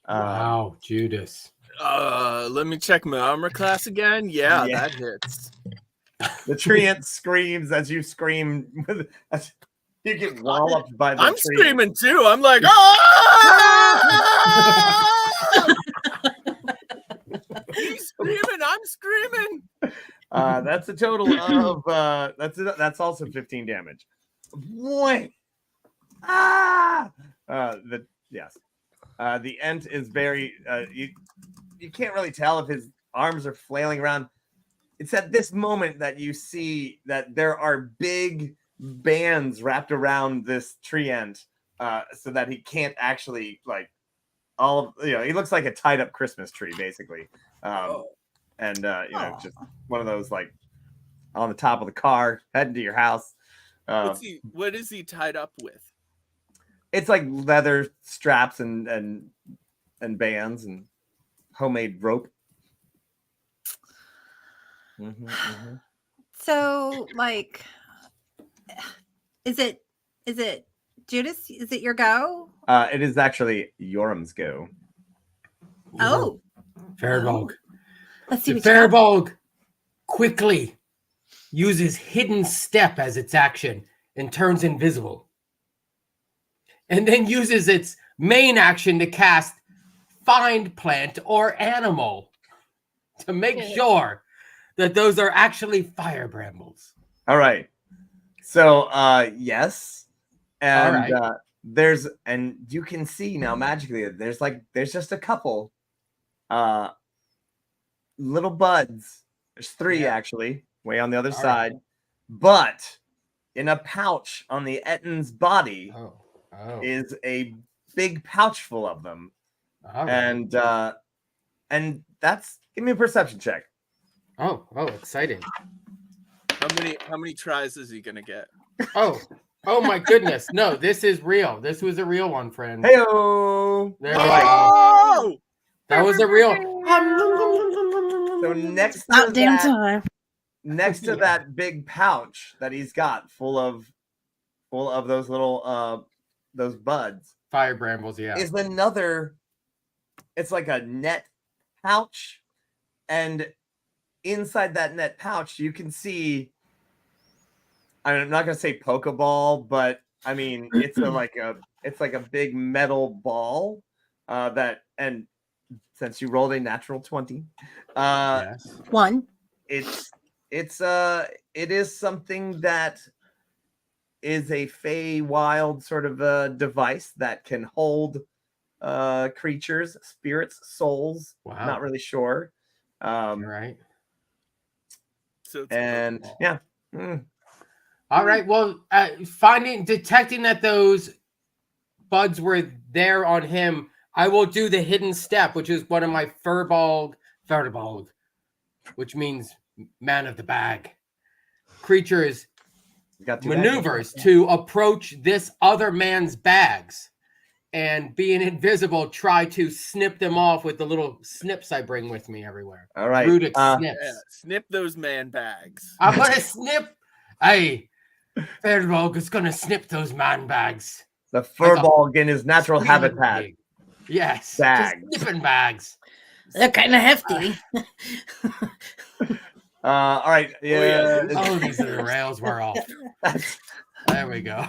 Wow, Judas. Let me check my armor class again. Yeah, Yeah. that hits. The tree ant screams as you scream. As you get walloped by the I'm tree. screaming too. I'm like, ah! He's screaming. I'm screaming. That's a total of that's also 15 damage. Boy. Ah! The ant is very you can't really tell if his arms are flailing around. It's at this moment that you see that there are big bands wrapped around this tree ant, so that he can't actually he looks like a tied up Christmas tree basically. Just one of those like on the top of the car heading to your house. What is he tied up with? It's like leather straps and bands and homemade rope. So, like, is it Judas? Is it your go? It is actually Yoram's go. Oh, Fairbolg. let's see The what you got. Fairbolg quickly uses hidden step as its action and turns invisible. And then uses its main action to cast find plant or animal to make sure that those are actually fire brambles. All right. So yes. And All and you can see now magically there's just a couple little buds. There's 3 actually, way on the other side. Right. But in a pouch on the Ettin's body is a big pouch full of them. All right. And that's give me a perception check. Oh, exciting. How many tries is he gonna get? Oh my goodness. No, this is real. This was a real one, friend. Heyo! There we All right. go. Oh! That was a real. So next About to damn that, time. next to that big pouch that he's got full of those little those buds Fire brambles, yeah. is another. It's like a net pouch, and inside that net pouch you can see. I'm not gonna say Pokeball, but I mean it's like a big metal ball and since you rolled a natural 20, Yes. 1. it is something that is a Feywild sort of a device that can hold creatures, spirits, souls. Wow. Not really sure. All right. So it's And Pokeball. yeah. All right. Well, detecting that those buds were there on him, I will do the hidden step, which is one of my Fairbolg, which means man of the bag. Creatures Got 2 maneuvers to approach this other man's bags and being invisible, try to snip them off with the little snips I bring with me everywhere. All right. Runic Uh, snips. Yeah, snip those man bags. I'm gonna snip. Hey, Feywild is gonna snip those man bags. The Like a furball in his natural squealing habitat. pig. Yes, Bags. just snipping bags. They're kind of hefty. All right. Yeah. Oh, these are the rails were off. There we go.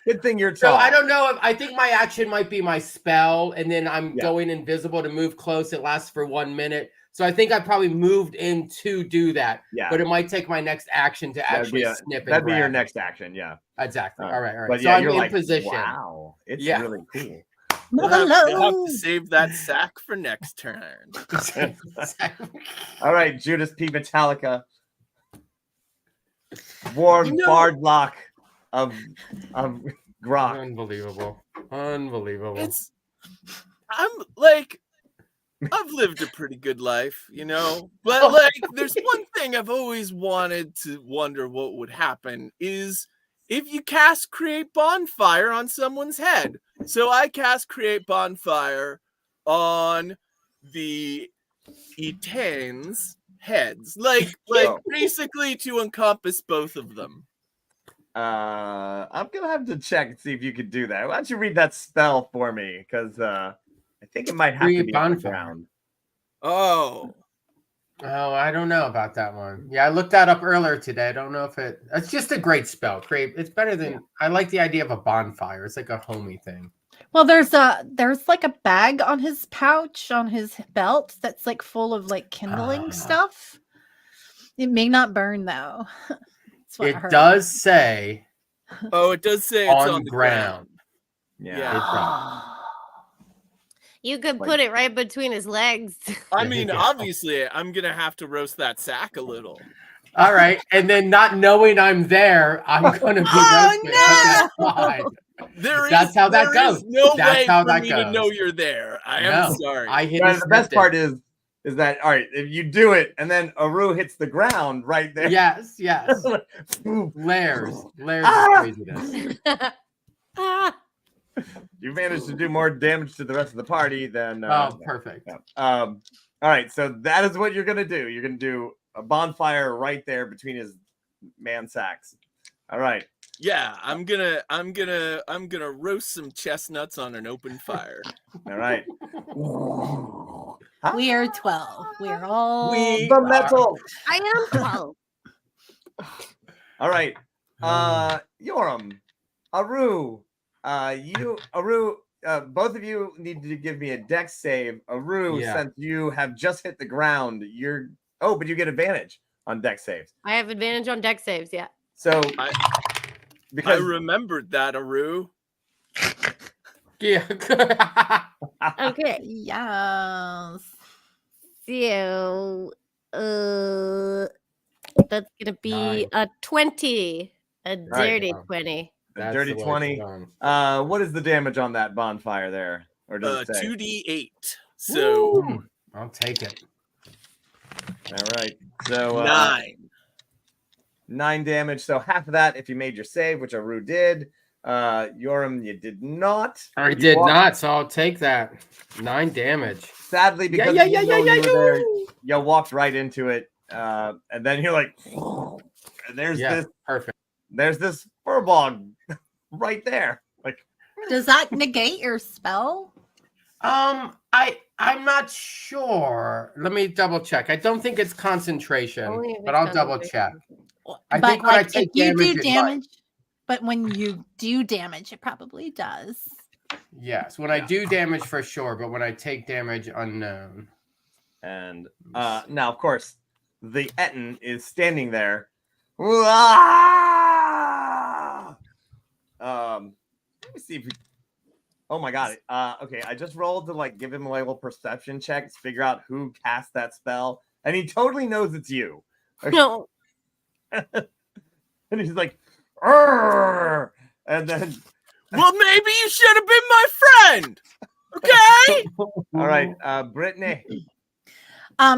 Good thing you're So tall. I don't know if I think my action might be my spell, and then I'm Yeah. going invisible to move close. It lasts for 1 minute. So I think I probably moved in to do that. Yeah. But it might take my next action to actually snip and That'd be your grab. next action. Yeah. Exactly. All right. But So yeah, I'm you're in like, position. wow, it's Yeah. really cool. You'll have to save that sack for next turn. All right, Judas P. Metallica. Warm Bardlock of Grok. Unbelievable. Unbelievable. I'm like, I've lived a pretty good life, you know, but like, there's one thing I've always wanted to wonder what would happen is if you cast Create Bonfire on someone's head. So I cast Create Bonfire on the Etane's heads, like basically to encompass both of them. I'm gonna have to check and see if you could do that. Why don't you read that spell for me? Because I think it might have to Create be on the Bonfire. ground. Oh, I don't know about that one. Yeah, I looked that up earlier today. I don't know if it's just a great spell. It's better than I like the idea of a bonfire. It's like a homey thing. Well, there's like a bag on his pouch on his belt that's like full of like kindling stuff. It may not burn though. That's what I It heard. does say oh, it does say it's on the ground. Yeah. You could Like- put it right between his legs. I mean, obviously, I'm gonna have to roast that sack a little. All right, and then not knowing I'm there, I'm gonna be roasted. But that's fine. That's how that goes. No That's way how for that me to goes. know you're there. I am No, sorry. I hit But the best part is that all right, if you do it and then Aru hits the ground right there. Yes. Boom. Layers Ah! of craziness. You managed to do more damage to the rest of the party than Perfect. yeah. All right, so that is what you're gonna do. You're gonna do a bonfire right there between his man sacks. All right. Yeah, I'm gonna roast some chestnuts on an open fire. All right. We are 12. We are all The metal. I am 12. All right. Yoram, Aru, both of you need to give me a dex save. Aru, Yeah. since you have just hit the ground, but you get advantage on dex saves. I have advantage on deck saves, yeah. So I because remembered that, Aru. Yeah. Okay. yes. So that's gonna be a 20. A dirty 20. a That's dirty the way 20. it's going. What is the damage on that bonfire there? Or does it say? 2d8. So I'll take it. All right. So 9 damage. So half of that if you made your save, which Aru did. Yoram, you did not. I You did walked- not, so I'll take that. 9 damage. Sadly, because you know you were there, you walked right into it, and then you're like, and there's this, perfect. there's this furball right there. Like, Does that negate your spell? I'm not sure. Let me double check. I don't think it's concentration, Only if but it's I'll double check. concentration. I but think when I like take if you do it might. damage, but when you do damage, it probably does. Yes, when I do damage for sure, but when I take damage, unknown. and now of course the Etten is standing there. Let me see if. Oh my god. Okay, I just rolled to like give him a little perception check to figure out who cast that spell, and he totally knows it's you. No. And he's like, "Arr!" And then, well, maybe you should have been my friend. Okay. all right, Brittany.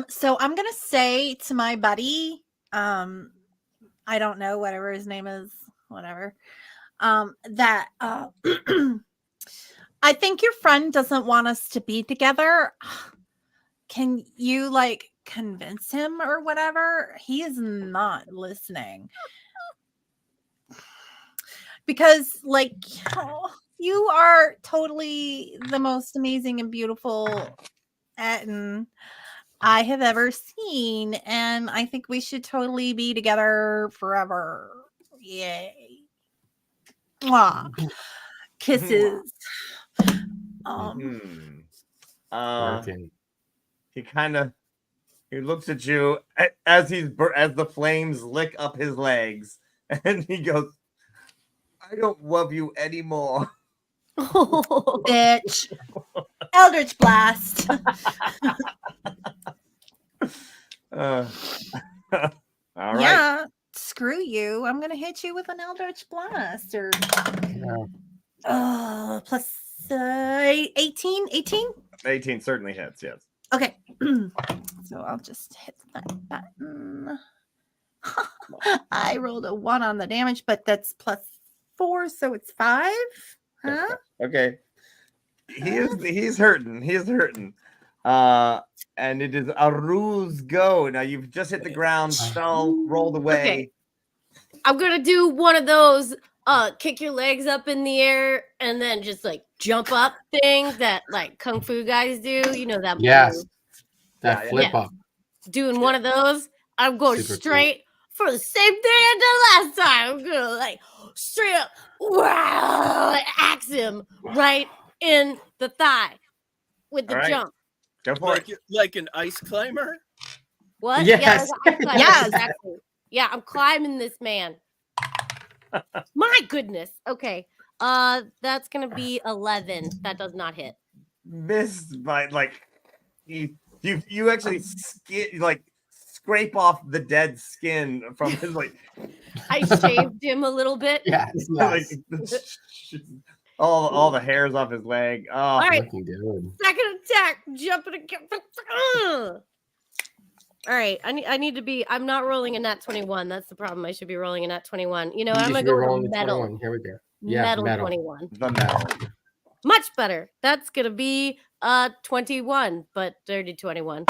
So I'm gonna say to my buddy, I don't know, whatever his name is, whatever, that I think your friend doesn't want us to be together. Can you like convince him or whatever? He is not listening. because like you are totally the most amazing and beautiful Etten I have ever seen, and I think we should totally be together forever. Yay. Mwah. Kisses. Hmm. Working. He looks at you as the flames lick up his legs, and he goes, "I don't love you anymore." Bitch. Eldritch Blast. All right. Yeah. Screw you. I'm gonna hit you with an Eldritch Blast. Or plus 18. 18 certainly hits, yes. Okay. So I'll just hit that button. I rolled a 1 on the damage, but that's plus 4, so it's 5. Huh? Okay. He's hurting. He's hurting. And it is Aru's go. Now you've just hit the ground, fell, rolled away. Okay. I'm gonna do one of those kick your legs up in the air and then just like jump up things that like kung fu guys do. You know that Yes. move. That flip up. Doing one of those. I'm going Super straight for the same thing I did last time. I'm gonna like straight up wow, axe him right in the thigh with the All right. jump. Go for it. Like an ice climber. What? Yes. Yeah, Yes. exactly. Yeah, I'm climbing this man. My goodness. Okay. That's gonna be 11. That does not hit. Missed by like you actually scrape off the dead skin from his like I shaved him a little bit. Yes. like all the hairs off his leg. Oh, All right. Looking good. Second attack. Jumping again. All right. I need to be. I'm not rolling a nat 21. That's the problem. I should be rolling a nat 21. You know, I'm You gonna should be go rolling with the metal. 21. Here we go. Yeah, metal metal. 21. the metal. Much better. That's gonna be 21, but dirty 21.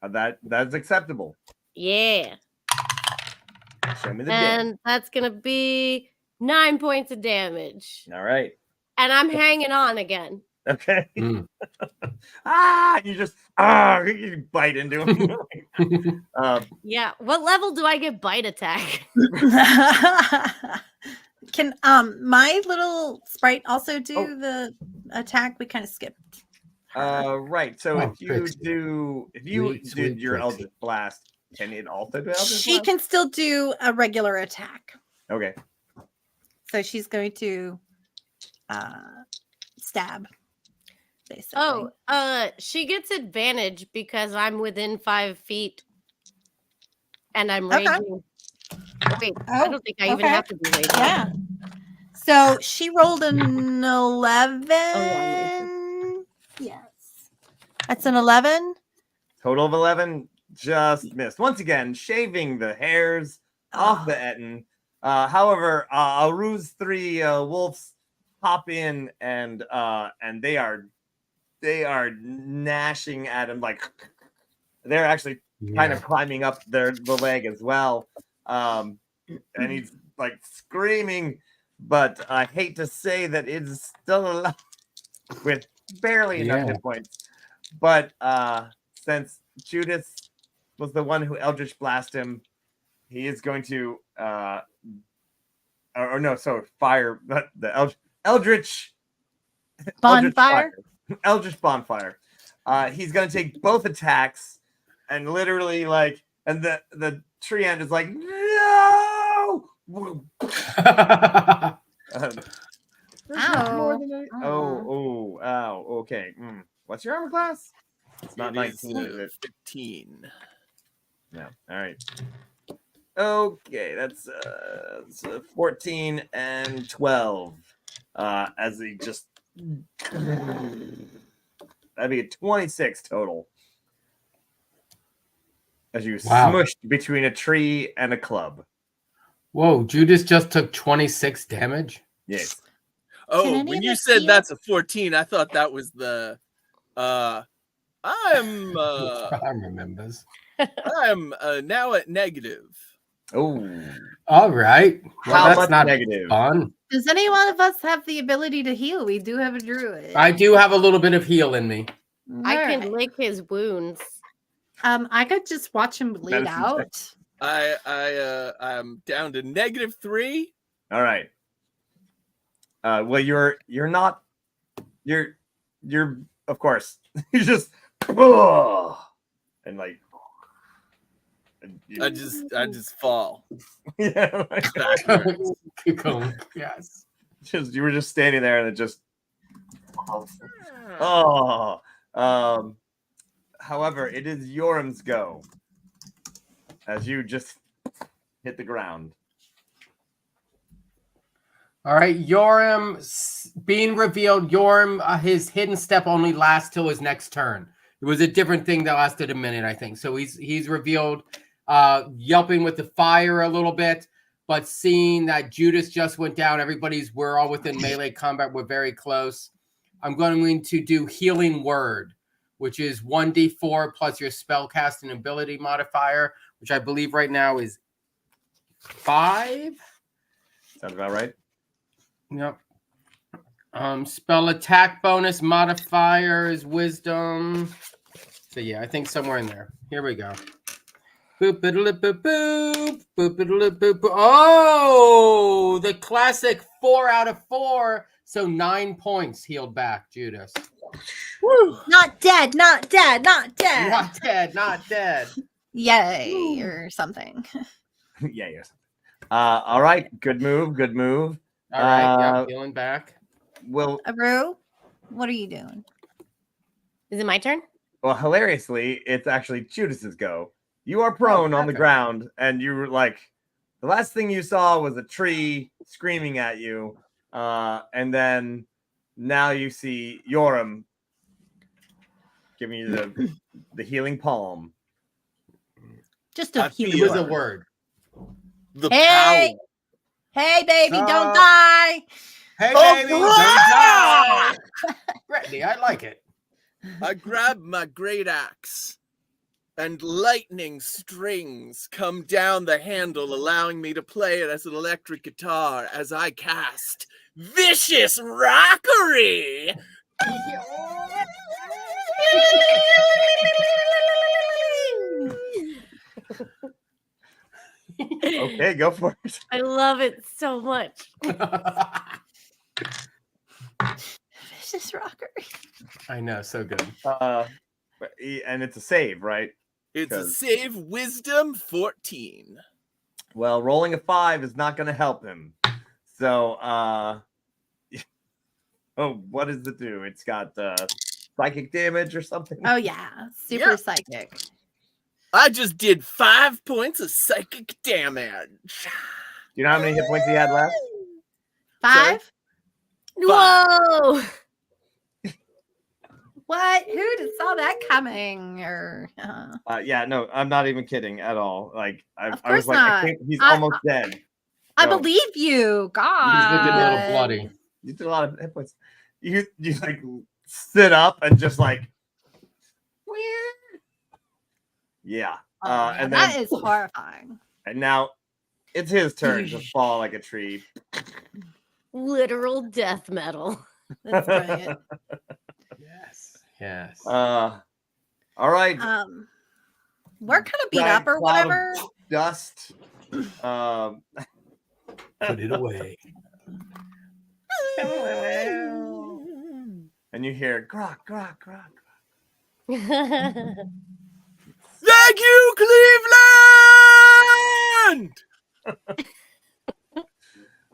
That's acceptable. Yeah. Show me the damage. And that's gonna be 9 points of damage. All right. And I'm hanging on again. Okay. Mm. You bite into him. Yeah. What level do I get bite attack? Can my little sprite also do the attack? We kind of skipped. Right. So Oh, if you Trixie. did Sweet your Trixie. Eldritch Blast, can it also do Eldritch She Blast? can still do a regular attack. Okay. So she's going to stab. Basically. Oh, she gets advantage because I'm within 5 feet and I'm Okay. raging. Wait, I Oh, don't think I even okay. have to be raging. Yeah. So she rolled an 11. I'm Yes. That's an 11. Total of 11. Just missed. Once again, shaving the hairs off the Etten. However, Aru's 3 wolves hop in and they are gnashing at him like they're actually kind of climbing up the leg as well. And he's like screaming, but I hate to say that it's still alive with barely enough hit points. But since Judas was the one who Eldritch Blast him, he is going to fire the Eldritch Bonfire. Eldritch Bonfire. He's going to take both attacks and literally and the tree end is like, no! Ow. Okay. What's your armor class? It's not 19, is it? 15. No. All right. Okay, that's 14 and 12. As he just that'd be a 26 total. As you smushed between a tree and a club. Whoa, Judas just took 26 damage? Yes. Oh, when you said that's a 14, I thought that was the I'm Prime remembers. now at negative. Oh, All right. Well, how that's much not negative? fun. Does any one of us have the ability to heal? We do have a druid. I do have a little bit of heal in me. I can Alright. lick his wounds. I could just watch him bleed Medicine check. out. I'm down to -3. All right. Well, you're not. You're of course. You just and like. and you- I just fall yeah, like, backwards. Keep going. Yes. you were just standing there and it just. Oh. However, it is Yoram's go. As you just hit the ground. All right. Yoram being revealed. Yoram, his hidden step only lasts till his next turn. It was a different thing that lasted a minute, I think. So he's revealed, yelping with the fire a little bit, but seeing that Judas just went down, we're all within melee combat. We're very close. I'm going to do Healing Word, which is 1d4 plus your spellcasting ability modifier, which I believe right now is 5. Sounds about right. Yep. Spell attack bonus modifier is wisdom. So yeah, I think somewhere in there. Here we go. Boop, boop, boop, boop, boop, boop, boop. Oh, the classic 4 out of 4. So 9 points healed back, Judas. Woo. Not dead, not dead, not dead. Not dead, not dead. Yay, or something. Yeah, yes. All right. Good move. Good move. All right, yep, healing back. Well, Aru, what are you doing? Is it my turn? hilariously, it's actually Judas's go. You are prone on the perfect. ground, and you were like, the last thing you saw was a tree screaming at you, and then now you see Yoram giving you the healing palm. Just a I healing It was a word. word. The Hey! power. Hey, baby, Oh. don't die. Hey, Oh, baby, don't wow! die. Brittany, I like it. I grab my great axe, and lightning strings come down the handle, allowing me to play it as an electric guitar as I cast Vicious Rockery. Okay, go for it. I love it so much. Vicious rockery. I know, so good. And it's a save, right? It's a Because- save wisdom 14. Well, rolling a 5 is not going to help him. So, oh, what does it do? It's got psychic damage or something. Oh yeah, super Yeah. psychic. I just did 5 points of psychic damage. Do you know how many hit points he had left? 5? Whoa! What? Who saw that coming? Or Yeah, no, I'm not even kidding at all. Like, I Of was course like, not. he's I- almost dead. I So, believe you. God. He's looking a little bloody. You did a lot of hit points. You like sit up and just like, yeah. Oh, man, And that then is horrifying. and now it's his turn to fall like a tree. Literal death metal. That's brilliant. Yes. Yes. All right. We're kind of beat Giant up or cloud of whatever. Dust. Put it away. And you hear grok, grok, grok. Thank you, Cleveland!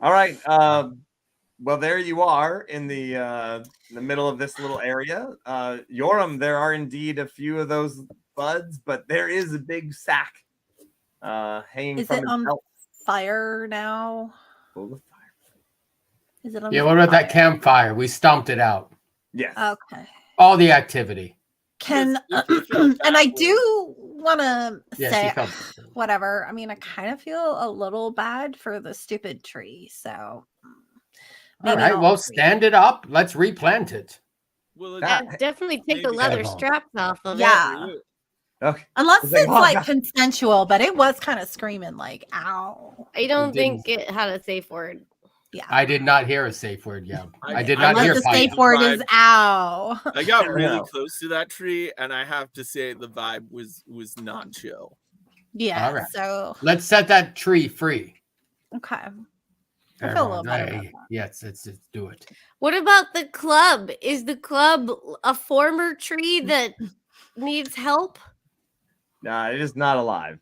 All right. Well, there you are in the middle of this little area. Yoram, there are indeed a few of those buds, but there is a big sack hanging Is from it his on belt. fire now? Full of fire. Is it on Yeah, what about that fire? campfire? We stomped it out. Yes. Okay. All the activity. Can Yes, you felt and I that do want to Yes, say you felt whatever. I mean, I kind of feel a little bad for the stupid tree. So All maybe right, I'll well, wait. stand it up. Let's replant it. Well, Ah, Definitely take the Maybe leather I won't. straps off of Yeah. it. Okay. Unless It's like, it's oh, like God. consensual, but it was kind of screaming like, ow. I don't didn't- think it had a safe word. Yeah. I did not hear a safe word. Yeah, I did I not Unless hear the pipe. safe pipe. word is Vibe. ow. I got Fair really enough. close to that tree, and I have to say the vibe was not chill. Yeah. All right. So Let's set that tree free. okay. I feel a little better about that. Yes, let's do it. What about the club? Is the club a former tree that needs help? Nah, it is not alive.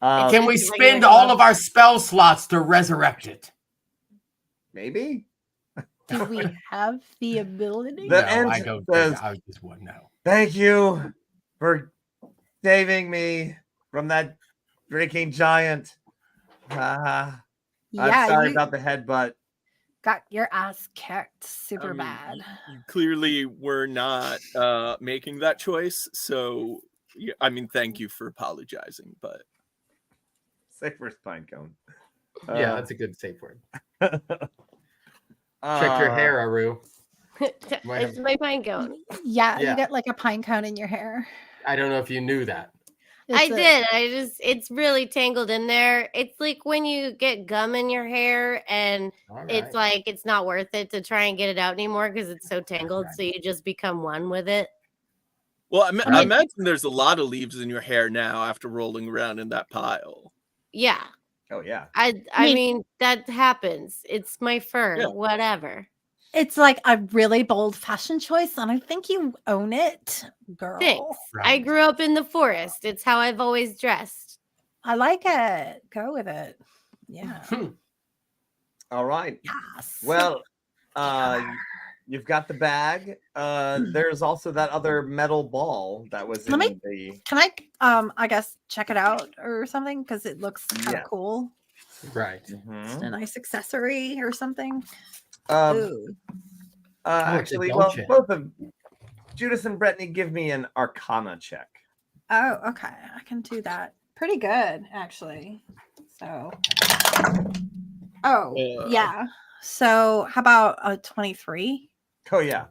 Can we Just a regular spend all club? of our spell slots to resurrect it? Maybe? Do we have the ability? The No, end I go. says, I just want no. thank you for saving me from that freaking giant. I'm Yeah, sorry you about the headbutt. got your ass kicked super I mean, bad. You clearly were not making that choice, so yeah, I mean, thank you for apologizing, but Sick for pine cone. Yeah, that's a good safe word. Uh, Check your hair, Aru. It's my pine cone. Yeah, Yeah. you got like a pine cone in your hair. I don't know if you knew that. I did. It's really tangled in there. It's like when you get gum in your hair and All it's right. like it's not worth it to try and get it out anymore because it's so tangled. Right. So you just become one with it. well, I mean- imagine there's a lot of leaves in your hair now after rolling around in that pile. Yeah. Oh, yeah. I mean- mean that happens. It's my fur. Yeah. Whatever. It's like a really bold fashion choice, and I think you own it, girl. Thanks. I Right. grew up in the forest. It's how I've always dressed. I like it. Go with it. Yeah. All right. Yes. Well, you've got the bag. There's also that other metal ball that was Let in me- the. Can I guess check it out or something because it looks kind of Yeah. cool. Right. It's Mhm. a nice accessory or something. Um, Ooh. it's a actually, well, dolce. both of Judas and Brittany, give me an Arcana check. Oh, okay. I can do that. Pretty good, actually. So. Oh, yeah. So how about a 23? Oh yeah.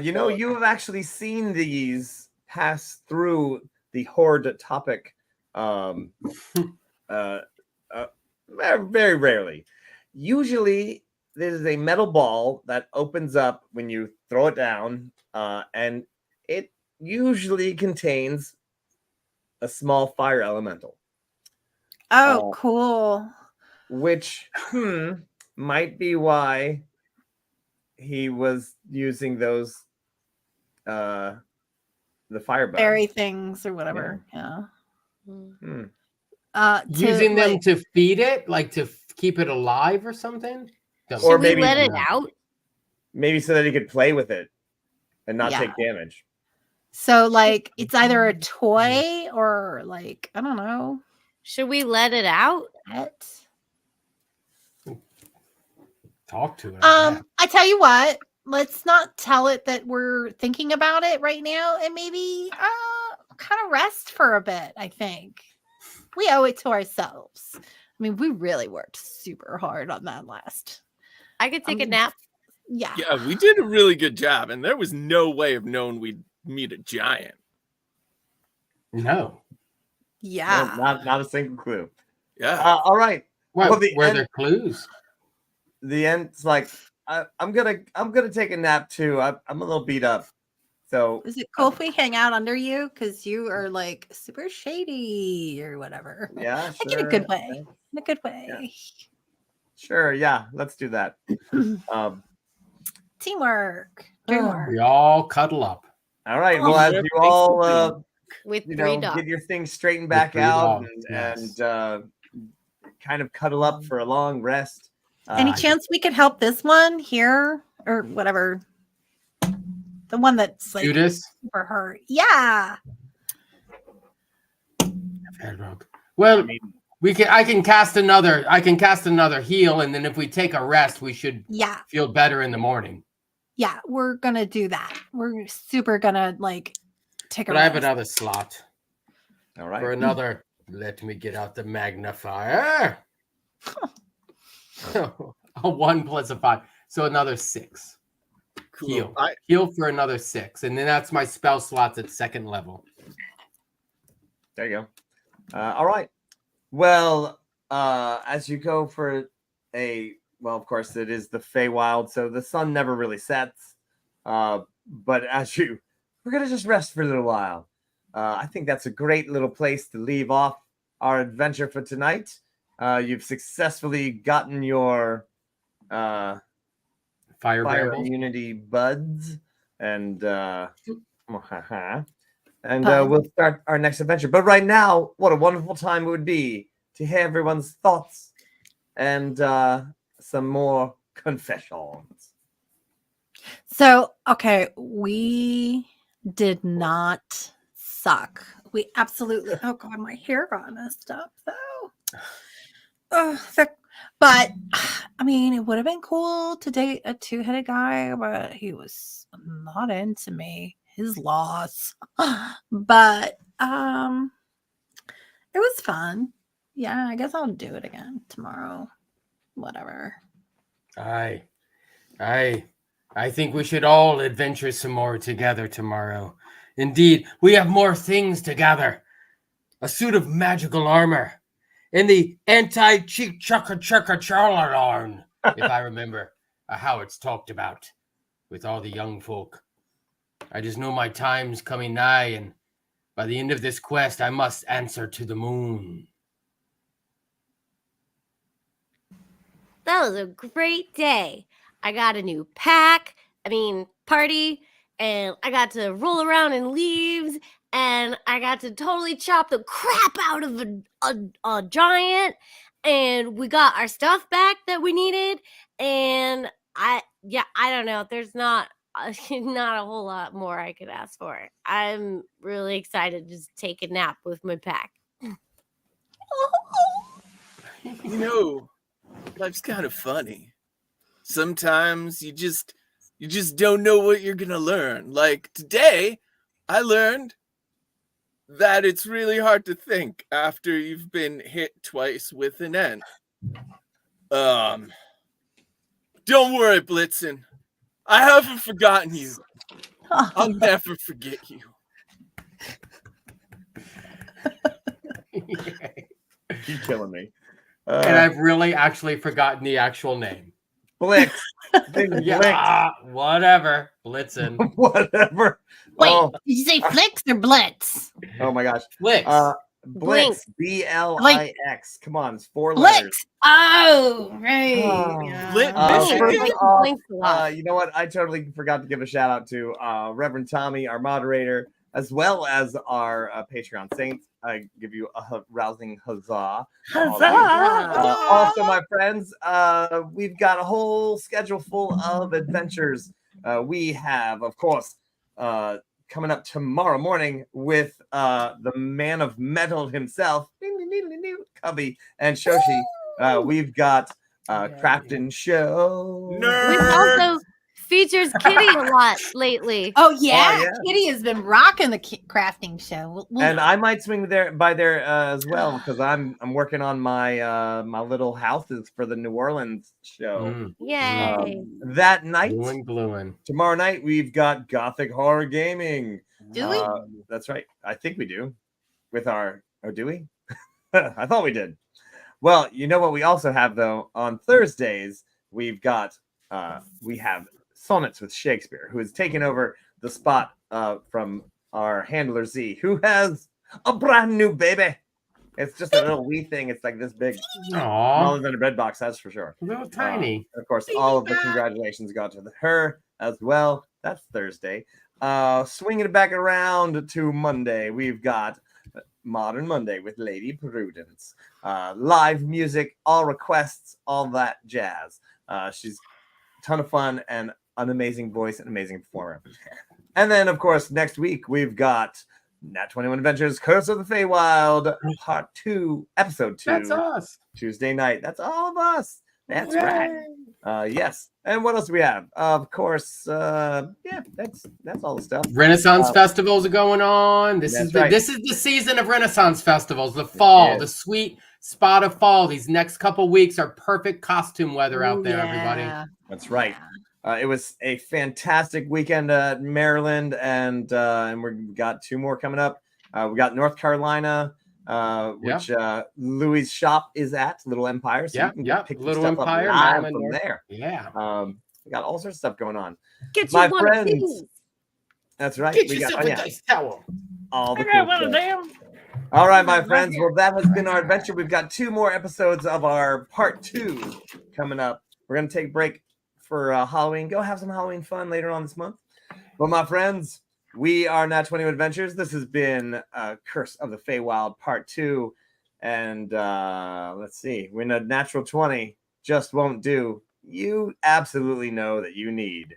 You have actually seen these pass through the horde topic very rarely. Usually there's a metal ball that opens up when you throw it down, and it usually contains a small fire elemental, Oh, cool. which might be why he was using those the fire bugs. Berry things or whatever. Yeah. Hmm. Using them to feed it, like to keep it alive or something. Or Should we maybe- let it out? Maybe so that he could play with it and not Yeah. take damage. So like it's either a toy or like I don't know. Should we let it out? Pet. Talk to it. I guess. I tell you what, let's not tell it that we're thinking about it right now and maybe kind of rest for a bit, I think. We owe it to ourselves. I mean, we really worked super hard on that last. I could take a Um, nap. Yeah. Yeah, we did a really good job, and there was no way of knowing we'd meet a giant. No. Yeah. No, not a single clue. Yeah. All right. Well, Well, the were end- there clues? The end's like I'm gonna take a nap too. I'm a little beat up. So Is it cool if we hang out under you? Because you are like super shady or whatever. yeah, Like sure. in a good way. In a good way. Sure, yeah, let's do that. Teamwork. Dreamwork. We all cuddle up. All right. Well, as Yep, you all With you 3 know, dogs. get your things straightened back three out dogs, and yes. kind of cuddle up for a long rest. Any chance we could help this one here or whatever? The one that's like Judas. super hurt. Yeah. Well, I mean, we can. I can cast another. I can cast another heal, and then if we take a rest, we should Yeah. feel better in the morning. Yeah. We're gonna do that. We're super gonna like take a But I have rest. another slot all right. for another. Let me get out the magnifier. A 1 plus a 5, so another 6. Cool. Heal. Heal for another 6, and then that's my spell slots at 2nd level. There you go. All right. Well, as you go for of course, it is the Feywild, so the sun never really sets. But we're going to just rest for a little while. I think that's a great little place to leave off our adventure for tonight. You've successfully gotten your Fire fire bramble. immunity buds, and Bud. we'll start our next adventure. But right now, what a wonderful time it would be to hear everyone's thoughts and some more confessions. So, okay, we did not suck. We absolutely. Oh God, my hair got messed up though. But I mean, it would have been cool to date a two-headed guy, but he was not into me. His loss. But it was fun. Yeah, I guess I'll do it again tomorrow. Whatever. I think we should all adventure some more together tomorrow. Indeed, we have more things to gather. A suit of magical armor. And the anti-cheek chucker-chucker-charlarn, if I remember how it's talked about with all the young folk. I just know my time's coming nigh, and by the end of this quest, I must answer to the moon. That was a great day. I got a new party, and I got to roll around in leaves, and I got to totally chop the crap out of a giant, and we got our stuff back that we needed, and I don't know. There's not a whole lot more I could ask for. I'm really excited to just take a nap with my pack. You know, life's kind of funny. Sometimes you just don't know what you're gonna learn. Like today, I learned that it's really hard to think after you've been hit twice with an ant. Don't worry, Blitzen. I haven't forgotten you. I'll never forget you. You're killing me. And I've really actually forgotten the actual name. Blix. Big Yeah, whatever. Blitzen. Blix. Whatever. Wait, Oh, did you say Flicks or Blitz? oh my gosh. Blix. Blix. Blix. Come on, it's 4 letters. Blix. Oh, right. Oh. Yeah. Michigan? First off, Blinks a lot. you know what? I totally forgot to give a shout out to Reverend Tommy, our moderator, as well as our Patreon saints. I give you a rousing huzzah. Also, my friends, we've got a whole schedule full of adventures. We have, of course, coming up tomorrow morning with the man of metal himself, Cubby and Shoshi. We've got Crafton Show. Which also features Kitty a lot lately. Oh yeah. yeah. Kitty has been rocking the crafting show. And I might swing by there as well because I'm working on my my little houses for the New Orleans show. Yay. That night, Gluing. tomorrow night, we've got Gothic Horror Gaming. Do we? That's right. I think we do. With our do we? I thought we did. Well, you know what we also have though on Thursdays we have Sonnets with Shakespeare, who has taken over the spot from our handler Z, who has a brand new baby. It's just a little wee thing. It's like this big, Aww. smaller than a bread box, that's for sure. Little tiny. Of course, all of the congratulations go to her as well. That's Thursday. Swinging it back around to Monday, we've got Modern Monday with Lady Prudence. Live music, all requests, all that jazz. She's a ton of fun and an amazing voice and amazing performer. And then, of course, next week we've got Nat 21 Adventures Curse of the Feywild Part 2, Episode 2. That's us. Tuesday night. That's all of us. That's right. Yes. And what else do we have? Of course, yeah, that's all the stuff. Renaissance festivals are going on. This is the season of Renaissance festivals. The fall, the sweet spot of fall. These next couple weeks are perfect costume weather out there, everybody. That's right. It was a fantastic weekend at Maryland, and we've got 2 more coming up We got North Carolina, which Louis' shop is at, Little Empire. So you can pick Little stuff Empire, up live Maryland, from North- there. Yeah. We got all sorts of stuff going on. Get My you one of friends. these. That's right. Get we yourself got, a dice towel. all the I got cool one of stuff. them. All right, my friends. Well, that has been our adventure. We've got 2 more episodes of our part 2 coming up. We're going to take a break for Halloween. Go have some Halloween fun later on this month. But my friends, we are Nat 20 Adventures. This has been Curse of the Feywild part 2. And let's see. When a natural 20 just won't do, you absolutely know that you need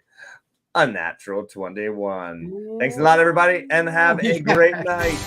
a natural 21. Thanks a lot, everybody, and have a great night.